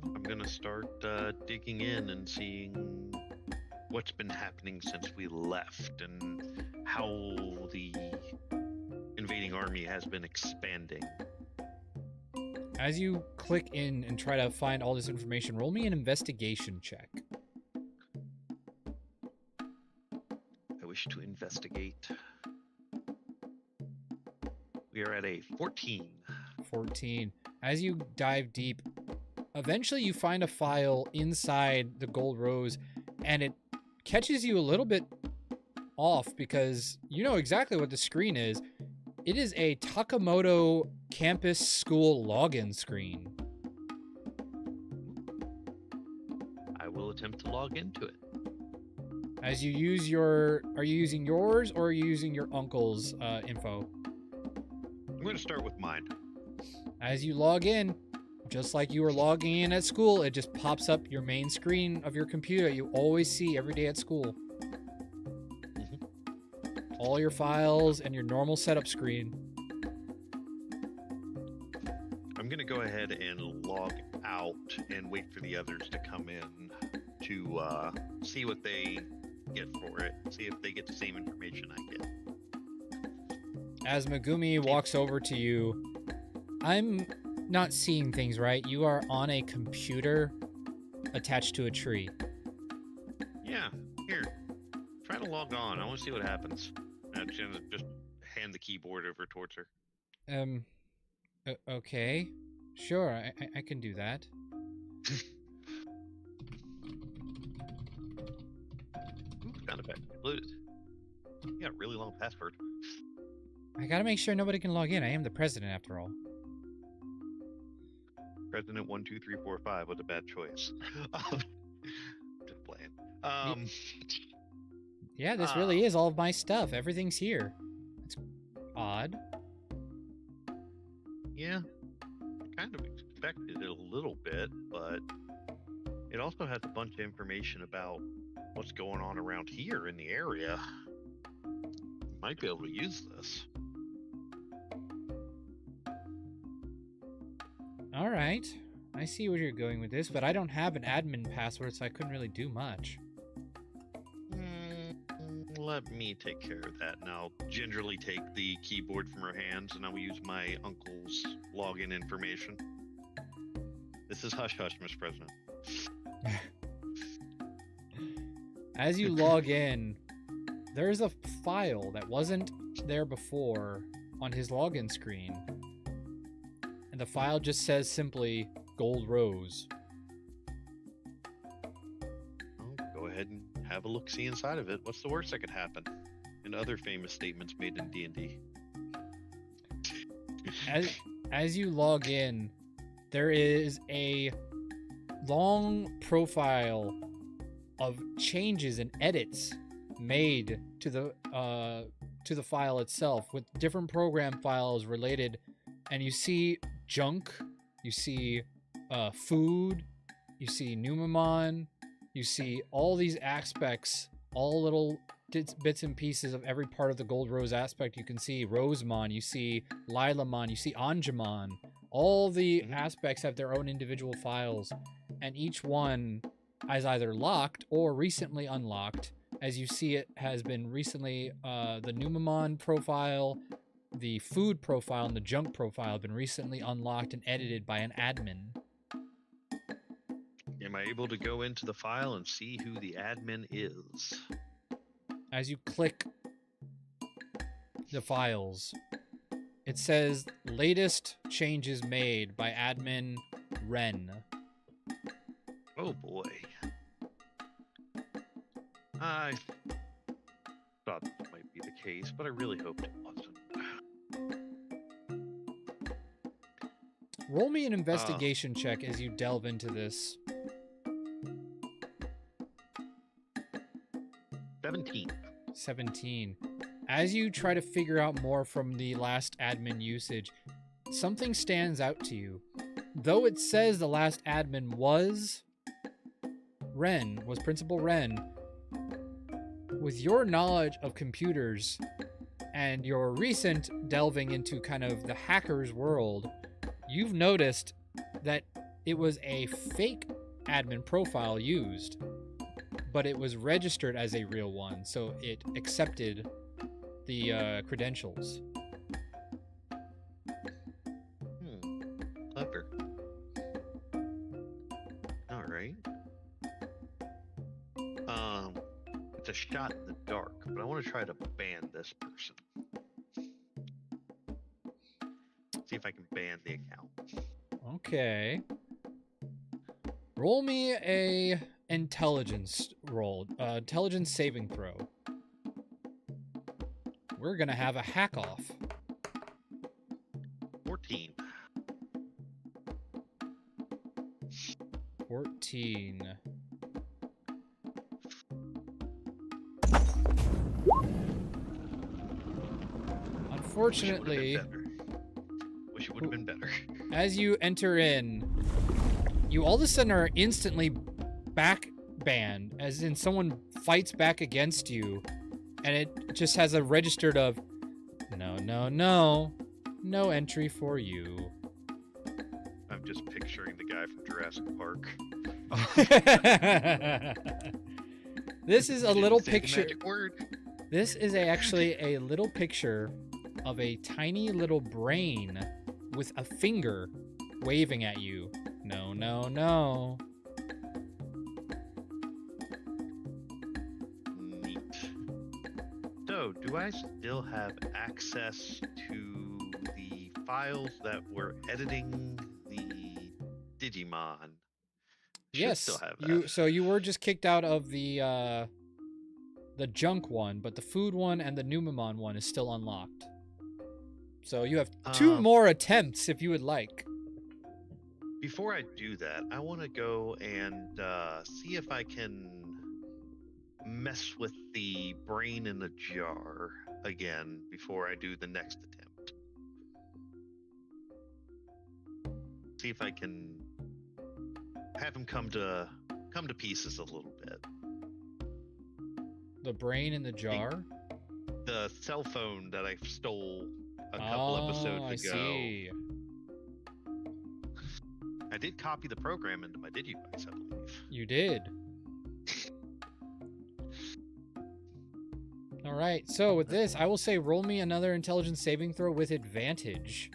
I'm gonna start digging in and seeing what's been happening since we left and how the invading army has been expanding. As you click in and try to find all this information, roll me an investigation check. I wish to investigate. We are at a 14. 14. As you dive deep, eventually you find a file inside the Gold Rose, and it catches you a little bit off because you know exactly what the screen is. It is a Takamoto campus school login screen. I will attempt to log into it. As you use your... Are you using yours or are you using your uncle's info? I'm going to start with mine. As you log in, just like you were logging in at school, it just pops up your main screen of your computer you always see every day at school. All your files and your normal setup screen. I'm going to go ahead and log out and wait for the others to come in to see what they get for it. See if they get the same information I get. As Megumi walks over to you, I'm not seeing things right. You are on a computer attached to a tree. Yeah, here. Try to log on. I want to see what happens. I'm just gonna just hand the keyboard over towards her. Okay. Sure, I can do that. Sound effect included. You got a really long password. I gotta make sure nobody can log in. I am the president after all. President 12345 was a bad choice. Just playing. Yeah, this really is all of my stuff. Everything's here. It's odd. Yeah, I kind of expected it a little bit, but it also has a bunch of information about what's going on around here in the area. Might be able to use this. All right. I see where you're going with this, but I don't have an admin password, so I couldn't really do much. Let me take care of that. And I'll gingerly take the keyboard from her hands, and I will use my uncle's login information. This is hush hush, Mr. President. As you log in, there's a file that wasn't there before on his login screen. And the file just says simply Gold Rose. I'll go ahead and have a look-see inside of it. What's the worst that could happen? And other famous statements made in D&D. As you log in, there is a long profile of changes and edits made to the file itself, with different program files related, and you see junk, you see food, you see Numamon, you see all these aspects, all little bits and pieces of every part of the Gold Rose aspect. You can see Rosemon, you see Lilamon, you see Angemon. All the aspects have their own individual files, and each one is either locked or recently unlocked. As you see, it has been recently, the Numamon profile, the food profile, and the junk profile have been recently unlocked and edited by an admin. Am I able to go into the file and see who the admin is? As you click the files, it says latest changes made by admin Ren. Oh boy. I thought that might be the case, but I really hoped it wasn't. Roll me an investigation check as you delve into this. 17. As you try to figure out more from the last admin usage, something stands out to you. Though it says the last admin was Principal Ren, with your knowledge of computers and your recent delving into kind of the hacker's world, you've noticed that it was a fake admin profile used, but it was registered as a real one, so it accepted the credentials. Clever. All right. It's a shot in the dark, but I want to try to ban this person. See if I can ban the account. Okay. Roll me a intelligence roll, intelligence saving throw. We're gonna have a hack off. 14. 14. Unfortunately, Wish it would have been better. as you enter in, you all of a sudden are instantly back banned, as in someone fights back against you, and it just has a registered of no entry for you. I'm just picturing the guy from Jurassic Park. This is a little picture. Magic word. This is actually a little picture of a tiny little brain with a finger waving at you. No. Neat. So, do I still have access to the files that were editing the Digimon? Should Yes, still have that. so you were just kicked out of the junk one, but the food one and the Numamon one is still unlocked. So you have two more attempts if you would like. Before I do that, I want to go and see if I can mess with the brain in the jar again before I do the next attempt. See if I can have him come to pieces a little bit. The brain in the jar? The cell phone that I stole a couple episodes I ago. see. I did copy the program into my Digivice, I believe. You did. All right. So with this, I will say roll me another intelligence saving throw with advantage.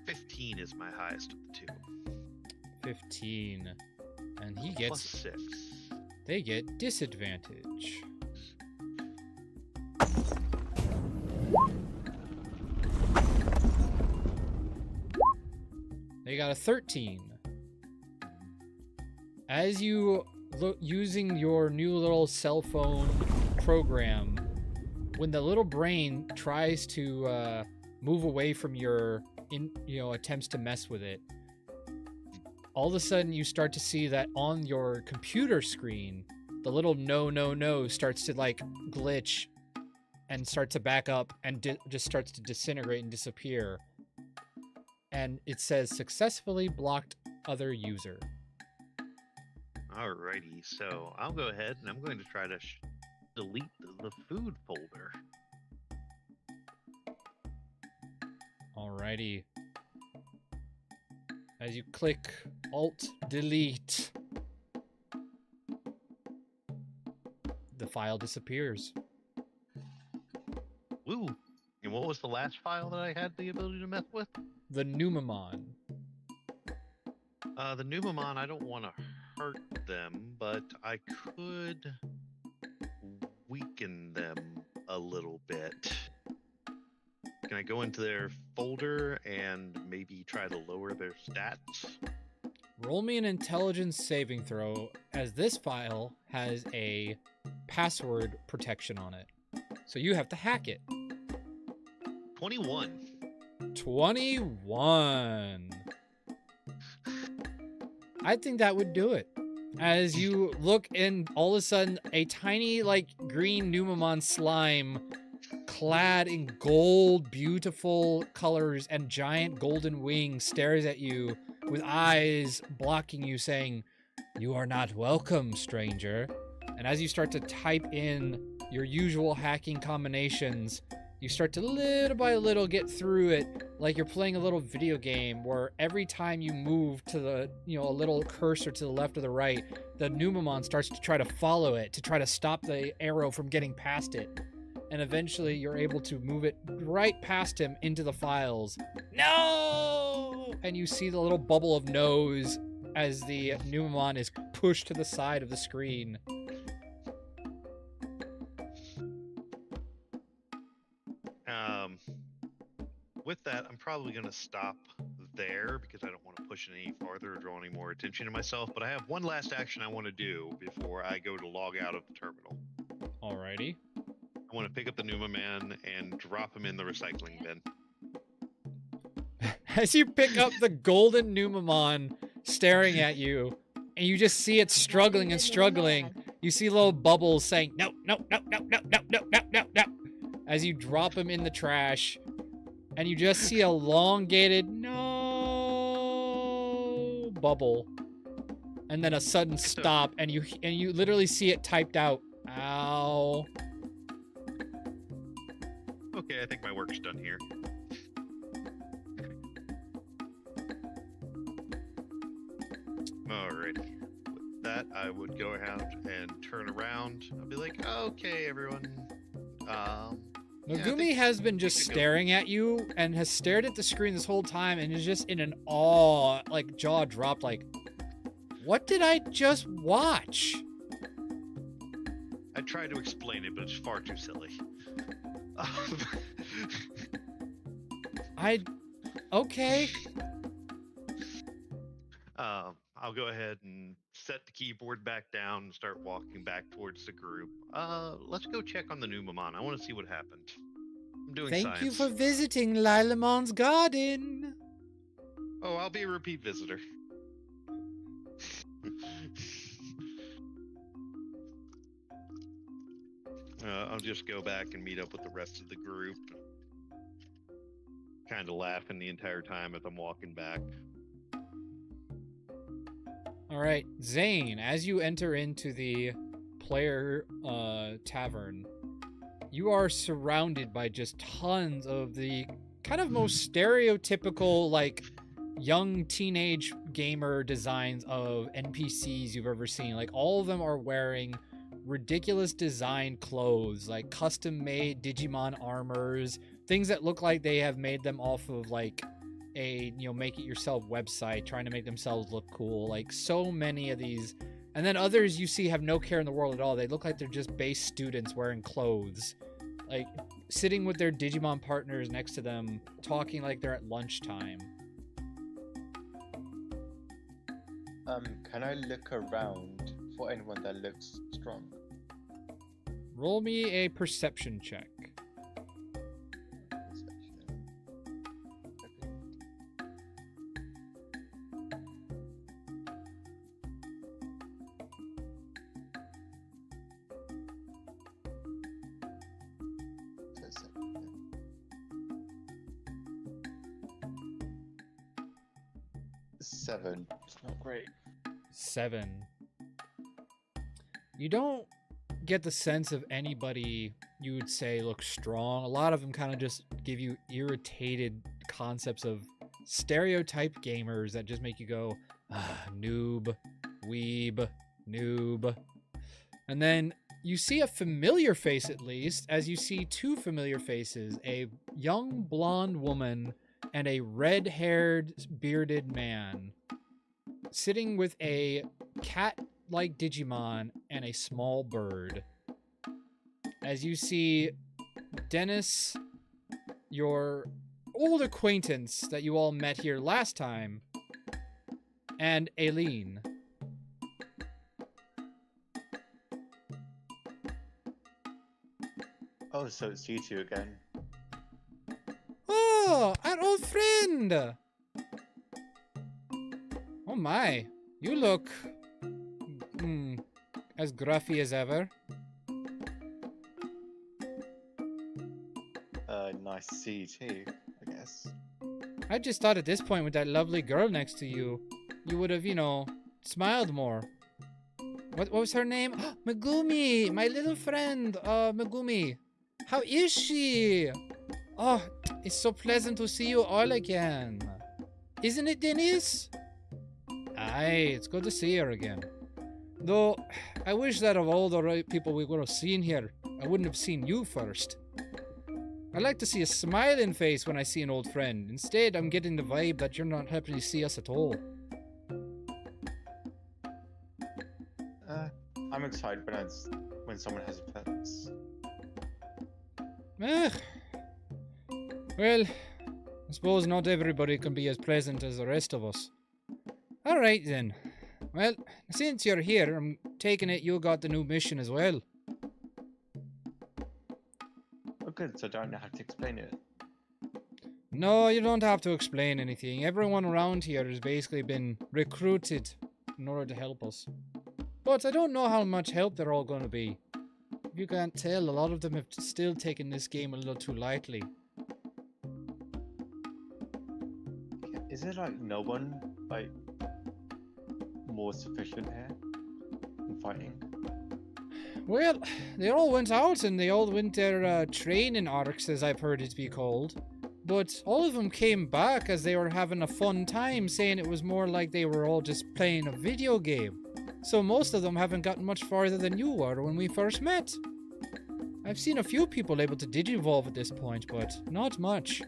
15 is my highest of the two. 15. And he Plus gets 6. they get disadvantage. They got a 13. As you look using your new little cell phone program, when the little brain tries to move away from your attempts to mess with it, all of a sudden you start to see that on your computer screen, the little no starts to like glitch and start to back up and just starts to disintegrate and disappear. And it says successfully blocked other user. Alrighty, so I'll go ahead and I'm going to try to delete the food folder. Alrighty. As you click Alt Delete, the file disappears. Woo! And what was the last file that I had the ability to mess with? The Numamon. The Numamon, I don't want to hurt them, but I could weaken them a little bit. Can I go into their folder and maybe try to lower their stats? Roll me an intelligence saving throw, as this file has a password protection on it. So you have to hack it. 21. 21. I think that would do it. As you look and all of a sudden a tiny like green Numamon slime clad in gold, beautiful colors and giant golden wings stares at you with eyes blocking you saying, "You are not welcome, stranger." And as you start to type in your usual hacking combinations, you start to little by little get through it like you're playing a little video game where every time you move to the, a little cursor to the left or the right, the Numamon starts to try to follow it to try to stop the arrow from getting past it. And eventually you're able to move it right past him into the files. No! And you see the little bubble of nose as the Numamon is pushed to the side of the screen. With that, I'm probably going to stop there because I don't want to push it any farther or draw any more attention to myself. But I have one last action I want to do before I go to log out of the terminal. Alrighty. I want to pick up the Numaman and drop him in the recycling bin. As you pick up the golden Numamon staring at you, and you just see it struggling and struggling, you see little bubbles saying, "No, no, no, no, no, no, no, no, no, no," as you drop him in the trash. And you just see a elongated no bubble, and then a sudden stop, and you literally see it typed out. Ow. Okay, I think my work's done here. Alrighty. With that, I would go ahead and turn around. I'll be like, "Okay, everyone. Megumi has been just staring at you and has stared at the screen this whole time and is just in an awe, like jaw dropped, like, what did I just watch?" I tried to explain it, but it's far too silly. Okay. I'll go ahead and set the keyboard back down and start walking back towards the group. Let's go check on the Numamon. I want to see what happened. I'm doing Thank science. you for visiting Lilamon's garden. Oh, I'll be a repeat visitor. I'll just go back and meet up with the rest of the group. Kind of laughing the entire time as I'm walking back. All right, Zane, as you enter into the player tavern, you are surrounded by just tons of the kind of most stereotypical, like, young teenage gamer designs of NPCs you've ever seen. Like, all of them are wearing ridiculous design clothes, like custom-made Digimon armors, things that look like they have made them off of, like, a, you know, make-it-yourself website, trying to make themselves look cool. Like, so many of these. And then others you see have no care in the world at all. They look like they're just base students wearing clothes. Like, sitting with their Digimon partners next to them, talking like they're at lunchtime. Can I look around for anyone that looks strong? Roll me a perception check. Seven. It's not great. 7. You don't get the sense of anybody you would say looks strong. A lot of them kind of just give you irritated concepts of stereotype gamers that just make you go, noob, weeb, noob. And then you see a familiar face, at least, as you see two familiar faces, a young blonde woman and a red-haired, bearded man, sitting with a cat-like Digimon and a small bird. As you see Dennis, your old acquaintance that you all met here last time, and Aileen. Oh, so it's you two again. Oh, our old friend! Oh my, you look as gruffy as ever. Nice to see you too, I guess. I just thought at this point with that lovely girl next to you, you would have, you know, smiled more. What was her name? Megumi, my little friend, Megumi. How is she? Oh, it's so pleasant to see you all again. Isn't it, Dennis? Aye, it's good to see her again. Though, I wish that of all the right people we would have seen here, I wouldn't have seen you first. I like to see a smiling face when I see an old friend. Instead, I'm getting the vibe that you're not happy to see us at all. I'm excited when someone has pets. Well, I suppose not everybody can be as pleasant as the rest of us. Alright then. Well, since you're here, I'm taking it you got the new mission as well. Oh good, so I don't have to explain it. No, you don't have to explain anything. Everyone around here has basically been recruited in order to help us. But I don't know how much help they're all going to be. If you can't tell, a lot of them have still taken this game a little too lightly. Is there like no one like more sufficient here in fighting? Well, they all went out and they all went their training arcs, as I've heard it be called. But all of them came back as they were having a fun time, saying it was more like they were all just playing a video game. So most of them haven't gotten much farther than you were when we first met. I've seen a few people able to digivolve at this point, but not much.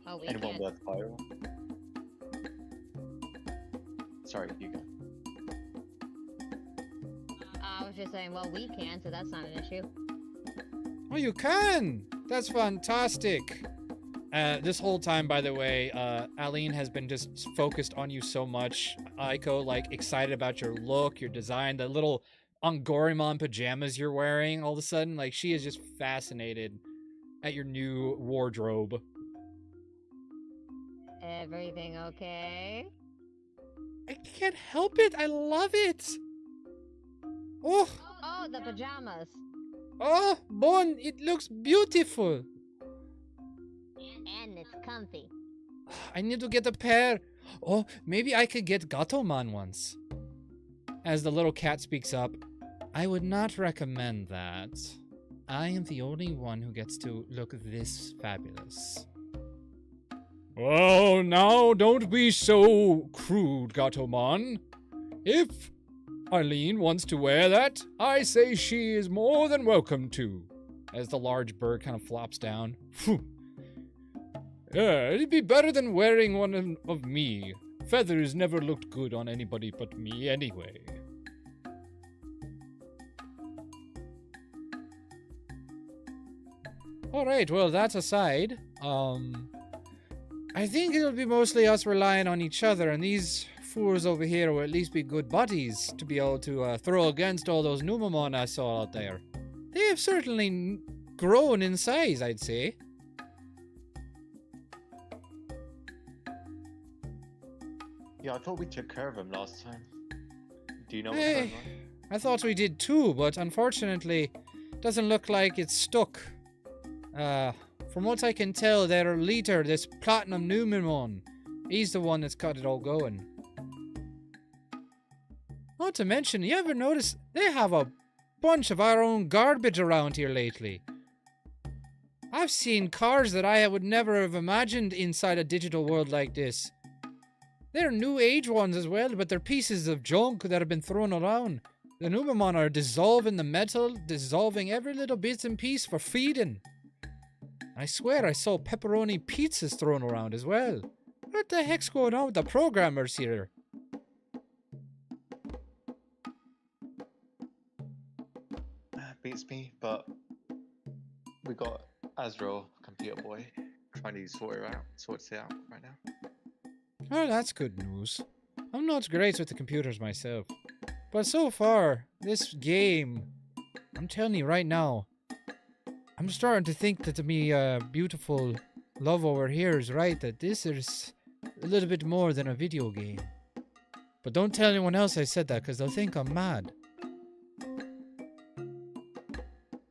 Oh, we Anyone can't. worthwhile? Sorry, you go. I was just saying, well, we can, so that's not an issue. Oh, you can! That's fantastic! This whole time, by the way, Aline has been just focused on you so much. Aiko, like, excited about your look, your design, the little Angorimon pajamas you're wearing all of a sudden. Like, she is just fascinated at your new wardrobe. Everything okay? I can't help it! I love it! Oh! Oh, the pajamas. Oh, Bon, it looks beautiful! And it's comfy. I need to get a pair. Oh, maybe I could get Gatomon once. As the little cat speaks up, I would not recommend that. I am the only one who gets to look this fabulous. Oh, now don't be so crude, Gatomon. If Eileen wants to wear that, I say she is more than welcome to. As the large bird kind of flops down. Phew. Yeah, it'd be better than wearing one of me. Feathers never looked good on anybody but me anyway. Alright, well, that aside, I think it'll be mostly us relying on each other, and these fools over here will at least be good buddies to be able to throw against all those Numamon I saw out there. They have certainly grown in size, I'd say. Yeah, I thought we took care of him last time. Do you know what's going on? I thought we did too, but unfortunately, doesn't look like it's stuck. From what I can tell, their leader, this Platinum Numamon, he's the one that's got it all going. Not to mention, you ever notice they have a bunch of our own garbage around here lately? I've seen cars that I would never have imagined inside a digital world like this. They're new age ones as well, but they're pieces of junk that have been thrown around. The Numamon are dissolving the metal, dissolving every little bit and piece for feeding. I swear I saw pepperoni pizzas thrown around as well. What the heck's going on with the programmers here? Beats me, but we got Azrael, computer boy, trying to sort it out right now. Oh, that's good news. I'm not great with the computers myself. But so far, this game, I'm telling you right now, I'm starting to think that me beautiful love over here is right, that this is a little bit more than a video game. But don't tell anyone else I said that, because they'll think I'm mad.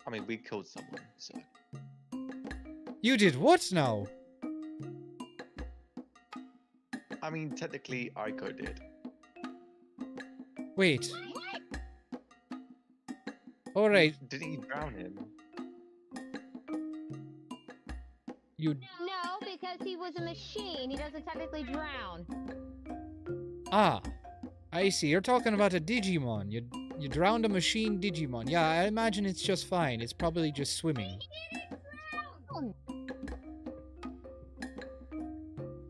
I mean, we killed someone, so... You did what now? I mean, technically, Aiko did. Wait. Alright, Didn't you drown him? you... No, because he was a machine. He doesn't technically drown. Ah, I see. You're talking about a Digimon. You drowned a machine Digimon. Yeah, I imagine it's just fine. It's probably just swimming.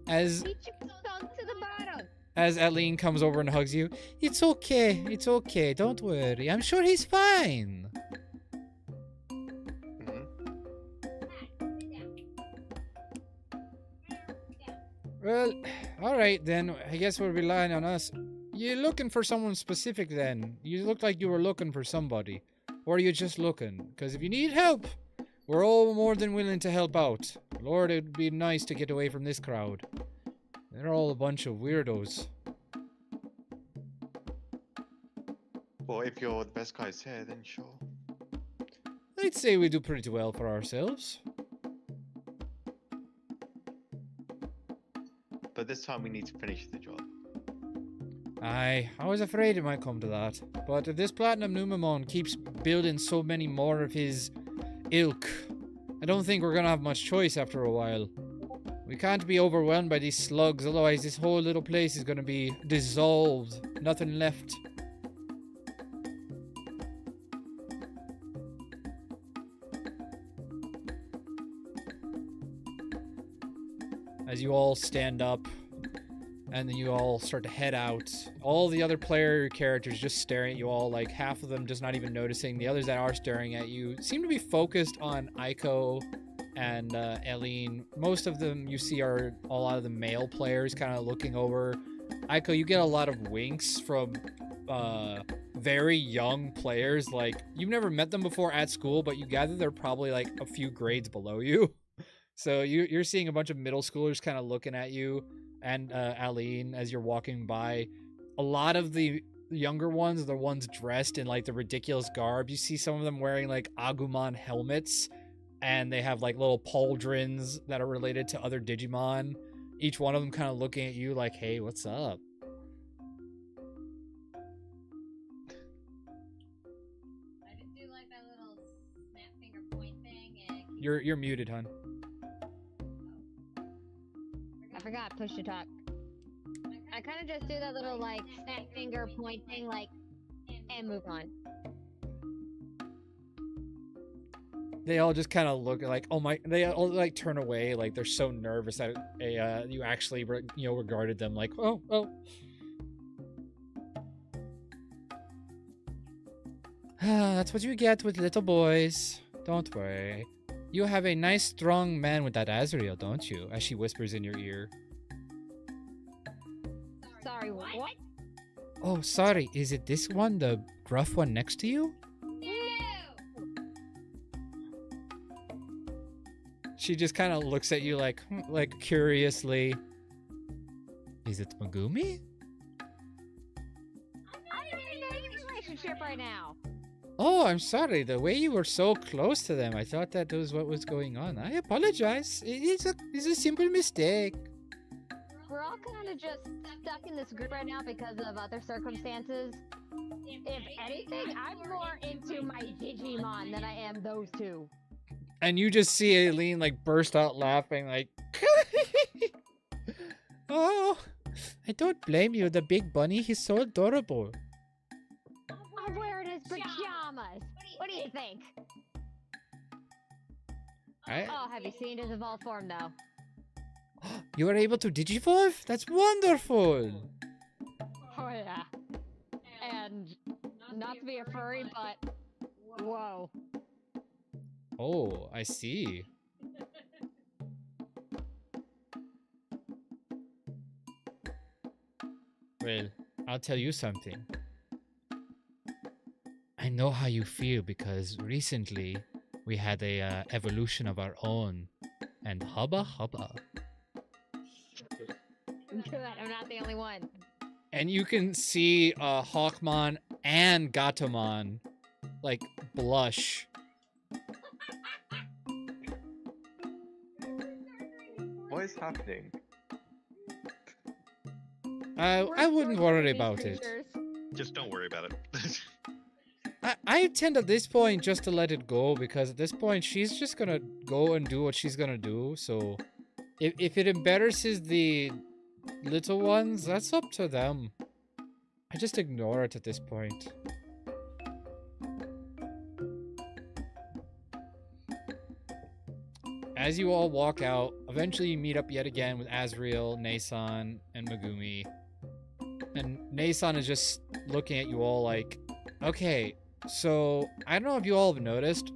As He just sunk to the bottom. as Eileen comes over and hugs you, it's okay. It's okay. Don't worry. I'm sure he's fine. Hmm. Well, all right then. I guess we're relying on us. You're looking for someone specific then. You look like you were looking for somebody. Or are you just looking? Because if you need help, we're all more than willing to help out. Lord, it would be nice to get away from this crowd. They're all a bunch of weirdos. Well, if you're the best guys here, then sure. I'd say we do pretty well for ourselves. But this time we need to finish the job. I was afraid it might come to that. But if this Platinum Numamon keeps building so many more of his ilk, I don't think we're gonna have much choice after a while. We can't be overwhelmed by these slugs, otherwise this whole little place is gonna be dissolved. Nothing left. As you all stand up, and then you all start to head out. All the other player characters just staring at you all, like half of them just not even noticing. The others that are staring at you seem to be focused on Aiko and Eileen. Most of them you see are a lot of the male players kind of looking over. Aiko, you get a lot of winks from very young players. Like, you've never met them before at school, but you gather they're probably like a few grades below you. So you're seeing a bunch of middle schoolers kind of looking at you and Eileen as you're walking by. A lot of the younger ones are the ones dressed in like the ridiculous garb. You see some of them wearing like Agumon helmets, and they have like little pauldrons that are related to other Digimon. Each one of them kind of looking at you like, hey, what's up? I just do like that little snap finger point thing. And You're muted, hun. I forgot push to talk. I kind of just do that little like snap finger point thing, like, and move on. They all just kind of look like, oh my, they all like turn away, like they're so nervous that you actually regarded them like, oh. That's what you get with little boys. Don't worry. You have a nice strong man with that Azrael, don't you? As she whispers in your ear. Sorry, what? Oh, sorry. Is it this one, the gruff one next to you? She just kind of looks at you like curiously. Is it Megumi? I'm in a dating relationship right now. Oh, I'm sorry. The way you were so close to them, I thought that was what was going on. I apologize. It's a simple mistake. We're all kind of just stuck in this group right now because of other circumstances. If anything, I'm more into my Digimon than I am those two. And you just see Aileen like burst out laughing like, oh, I don't blame you. The big bunny, he's so adorable. I'm wearing his pajamas. What do you think? Oh, have you seen his evolved form though? You were able to digivolve? That's wonderful. Oh yeah. And not to be a furry, but whoa. Oh, I see. Well, I'll tell you something. I know how you feel because recently we had a evolution of our own, and hubba hubba. Good, I'm not the only one. And you can see Hawkmon and Gatomon like blush. What is happening? I wouldn't worry about it. Just don't worry about it. I tend at this point just to let it go because at this point she's just gonna go and do what she's gonna do. So if it embarrasses the little ones, that's up to them. I just ignore it at this point. As you all walk out, eventually you meet up yet again with Azrael, Nason, and Megumi. And Nason is just looking at you all like, okay, so I don't know if you all have noticed,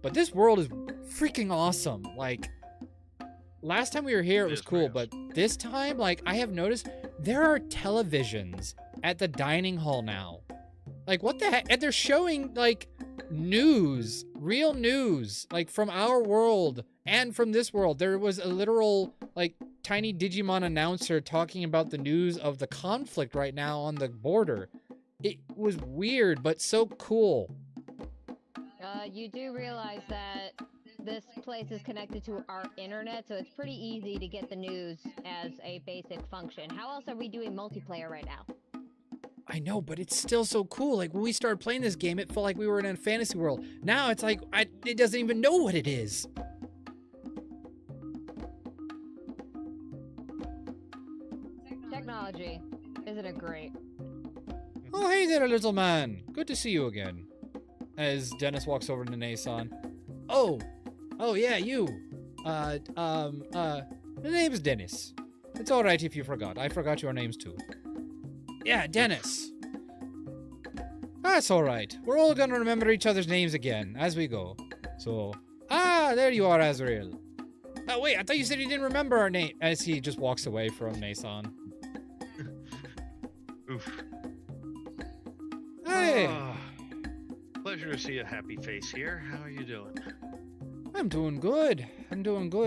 but this world is freaking awesome. Like, last time we were here, it was cool, but this time, like, I have noticed there are televisions at the dining hall now. Like, what the heck? And they're showing, like, news, real news, like, from our world and from this world. There was a literal, like, tiny Digimon announcer talking about the news of the conflict right now on the border. It was weird, but so cool. You do realize that this place is connected to our internet, so it's pretty easy to get the news as a basic function. How else are we doing multiplayer right now? I know, but it's still so cool. Like, when we started playing this game, it felt like we were in a fantasy world. Now it's like, it doesn't even know what it is. Technology. Isn't it great? Oh, hey there, little man. Good to see you again. As Dennis walks over to Nason. Oh, yeah, you. The name's Dennis. It's all right if you forgot. I forgot your names too. Yeah, Dennis. That's all right. We're all gonna remember each other's names again as we go. So, there you are, Azrael. Oh, wait, I thought you said you didn't remember our name. As he just walks away from Nason. Oof. Hey. Pleasure to see a happy face here. How are you doing? I'm doing good.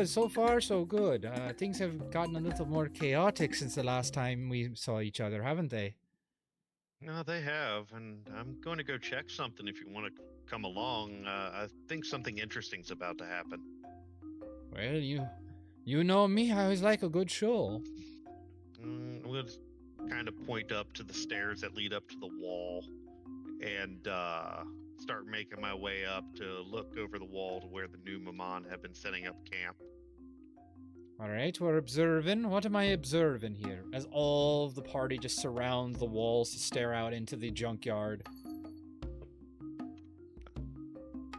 So far, so good. Things have gotten a little more chaotic since the last time we saw each other, haven't they? No, they have, and I'm going to go check something if you want to come along. I think something interesting's about to happen. Well, You know me, I always like a good show. I'm gonna kind of point up to the stairs that lead up to the wall, and start making my way up to look over the wall to where the new Maman have been setting up camp. All right, we're observing. What am I observing here? As all of the party just surrounds the walls to stare out into the junkyard.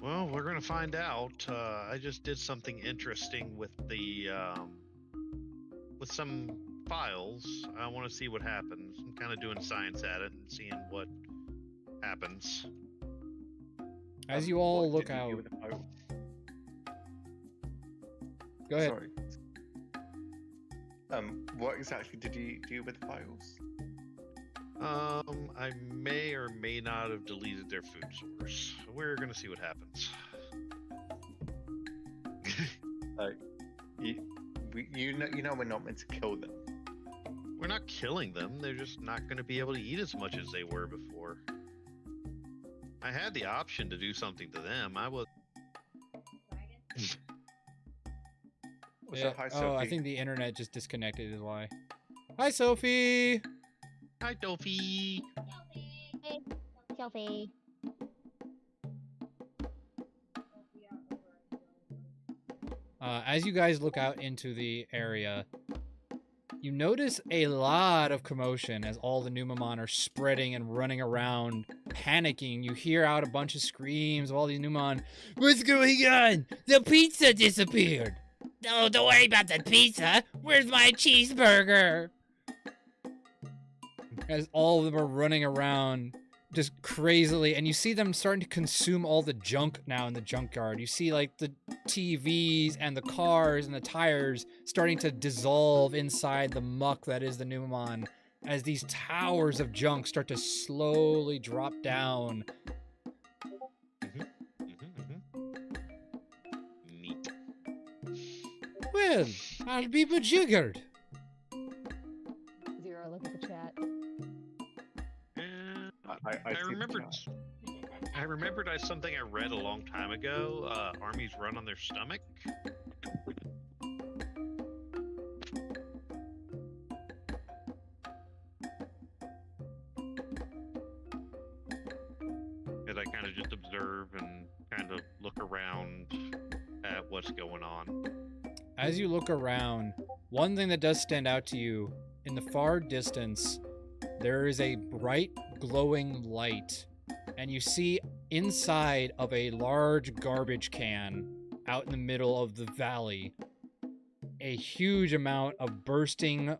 Well, we're gonna find out. I just did something interesting with the with some files. I want to see what happens. I'm kind of doing science at it and seeing what happens. As you all what look did you do out, with the file? go ahead. Sorry. What exactly did you do with the files? I may or may not have deleted their food source. We're gonna see what happens. You know we're not meant to kill them. We're not killing them. They're just not gonna be able to eat as much as they were before. I had the option to do something to them. I was. So, hi, Oh, I Sophie. think the internet just disconnected is why. Hi, Sophie! Hi, Dolphy. Sophie. As you guys look out into the area, you notice a lot of commotion as all the Numamon are spreading and running around, panicking. You hear out a bunch of screams of all these Numamon. What's going on? The pizza disappeared. No, don't worry about the pizza. Where's my cheeseburger? As all of them are running around just crazily, and you see them starting to consume all the junk now in the junkyard. You see like the TVs and the cars and the tires starting to dissolve inside the muck that is the Numamon as these towers of junk start to slowly drop down. Neat. Well, I'll be bejiggered. Zero, look at the chat. I see the remembered. chat. I remembered something I read a long time ago. Armies run on their stomach. And I kind of just observe and kind of look around at what's going on. As you look around, one thing that does stand out to you, in the far distance, there is a bright glowing light, and you see inside of a large garbage can out in the middle of the valley a huge amount of bursting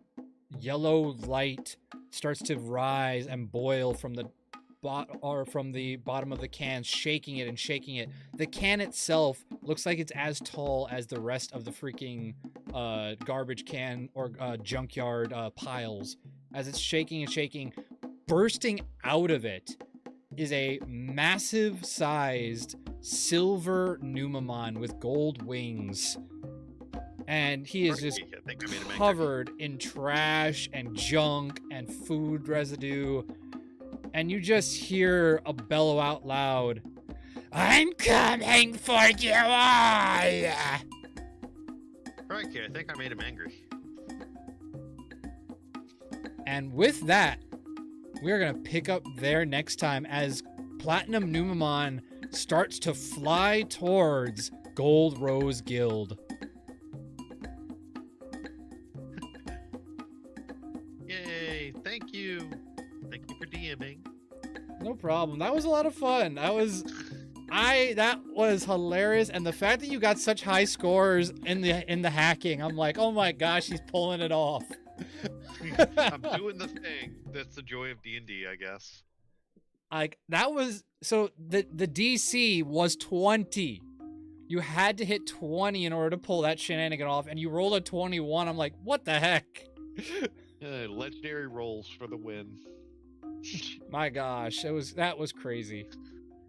yellow light starts to rise and boil from the bottom of the can, shaking it and shaking it. The can itself looks like it's as tall as the rest of the freaking garbage can or junkyard piles. As it's shaking and shaking, bursting out of it is a massive sized silver Numamon with gold wings. And he is just I think I made him angry. covered in trash and junk and food residue. And you just hear a bellow out loud, I'm coming for you all! Crikey, I think I made him angry. and with that, we're going to pick up there next time as Platinum Numamon starts to fly towards Gold Rose Guild. Yay! Thank you. Thank you for DMing. No problem. That was a lot of fun. That was hilarious, and the fact that you got such high scores in the hacking, I'm like, oh my gosh, he's pulling it off. I'm doing the thing. That's the joy of D&D, I guess. Like that was so the DC was 20. You had to hit 20 in order to pull that shenanigan off, and you rolled a 21. I'm like, what the heck? Legendary rolls for the win. My gosh, that was crazy.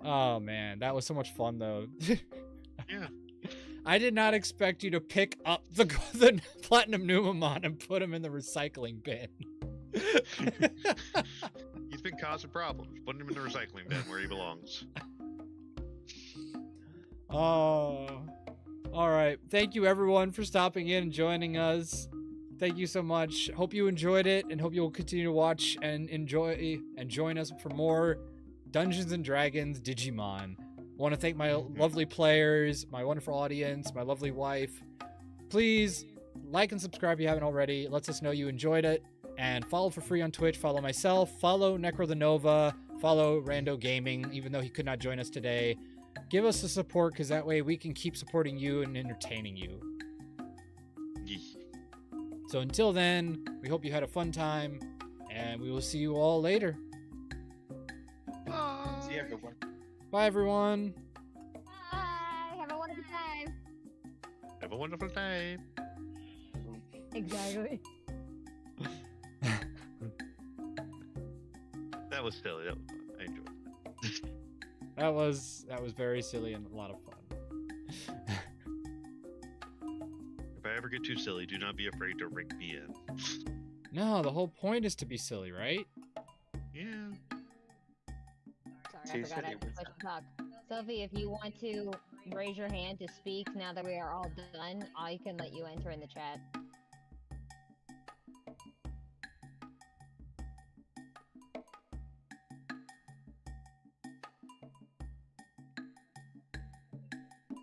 Oh man, that was so much fun though. Yeah. I did not expect you to pick up the Platinum Numamon and put him in the recycling bin. He's been causing problems. Put him in the recycling bin where he belongs. Oh. All right. Thank you, everyone, for stopping in and joining us. Thank you so much. Hope you enjoyed it, and hope you will continue to watch and enjoy and join us for more Dungeons and Dragons Digimon. I want to thank my lovely players, my wonderful audience, my lovely wife. Please like and subscribe if you haven't already. It lets us know you enjoyed it. And follow for free on Twitch. Follow myself. Follow Necro the Nova. Follow Rando Gaming, even though he could not join us today. Give us the support, because that way we can keep supporting you and entertaining you. Yee. So until then, we hope you had a fun time, and we will see you all later. See everyone. Bye, everyone. Bye. Have a wonderful time. Have a wonderful time. Exactly. That was silly. That was fun. I enjoyed it. That was very silly and a lot of fun. If I ever get too silly, do not be afraid to ring me in. No, the whole point is to be silly, right? Yeah. Sorry, I Too forgot I silly had to with push the talk. Sophie, if you want to raise your hand to speak now that we are all done, I can let you enter in the chat.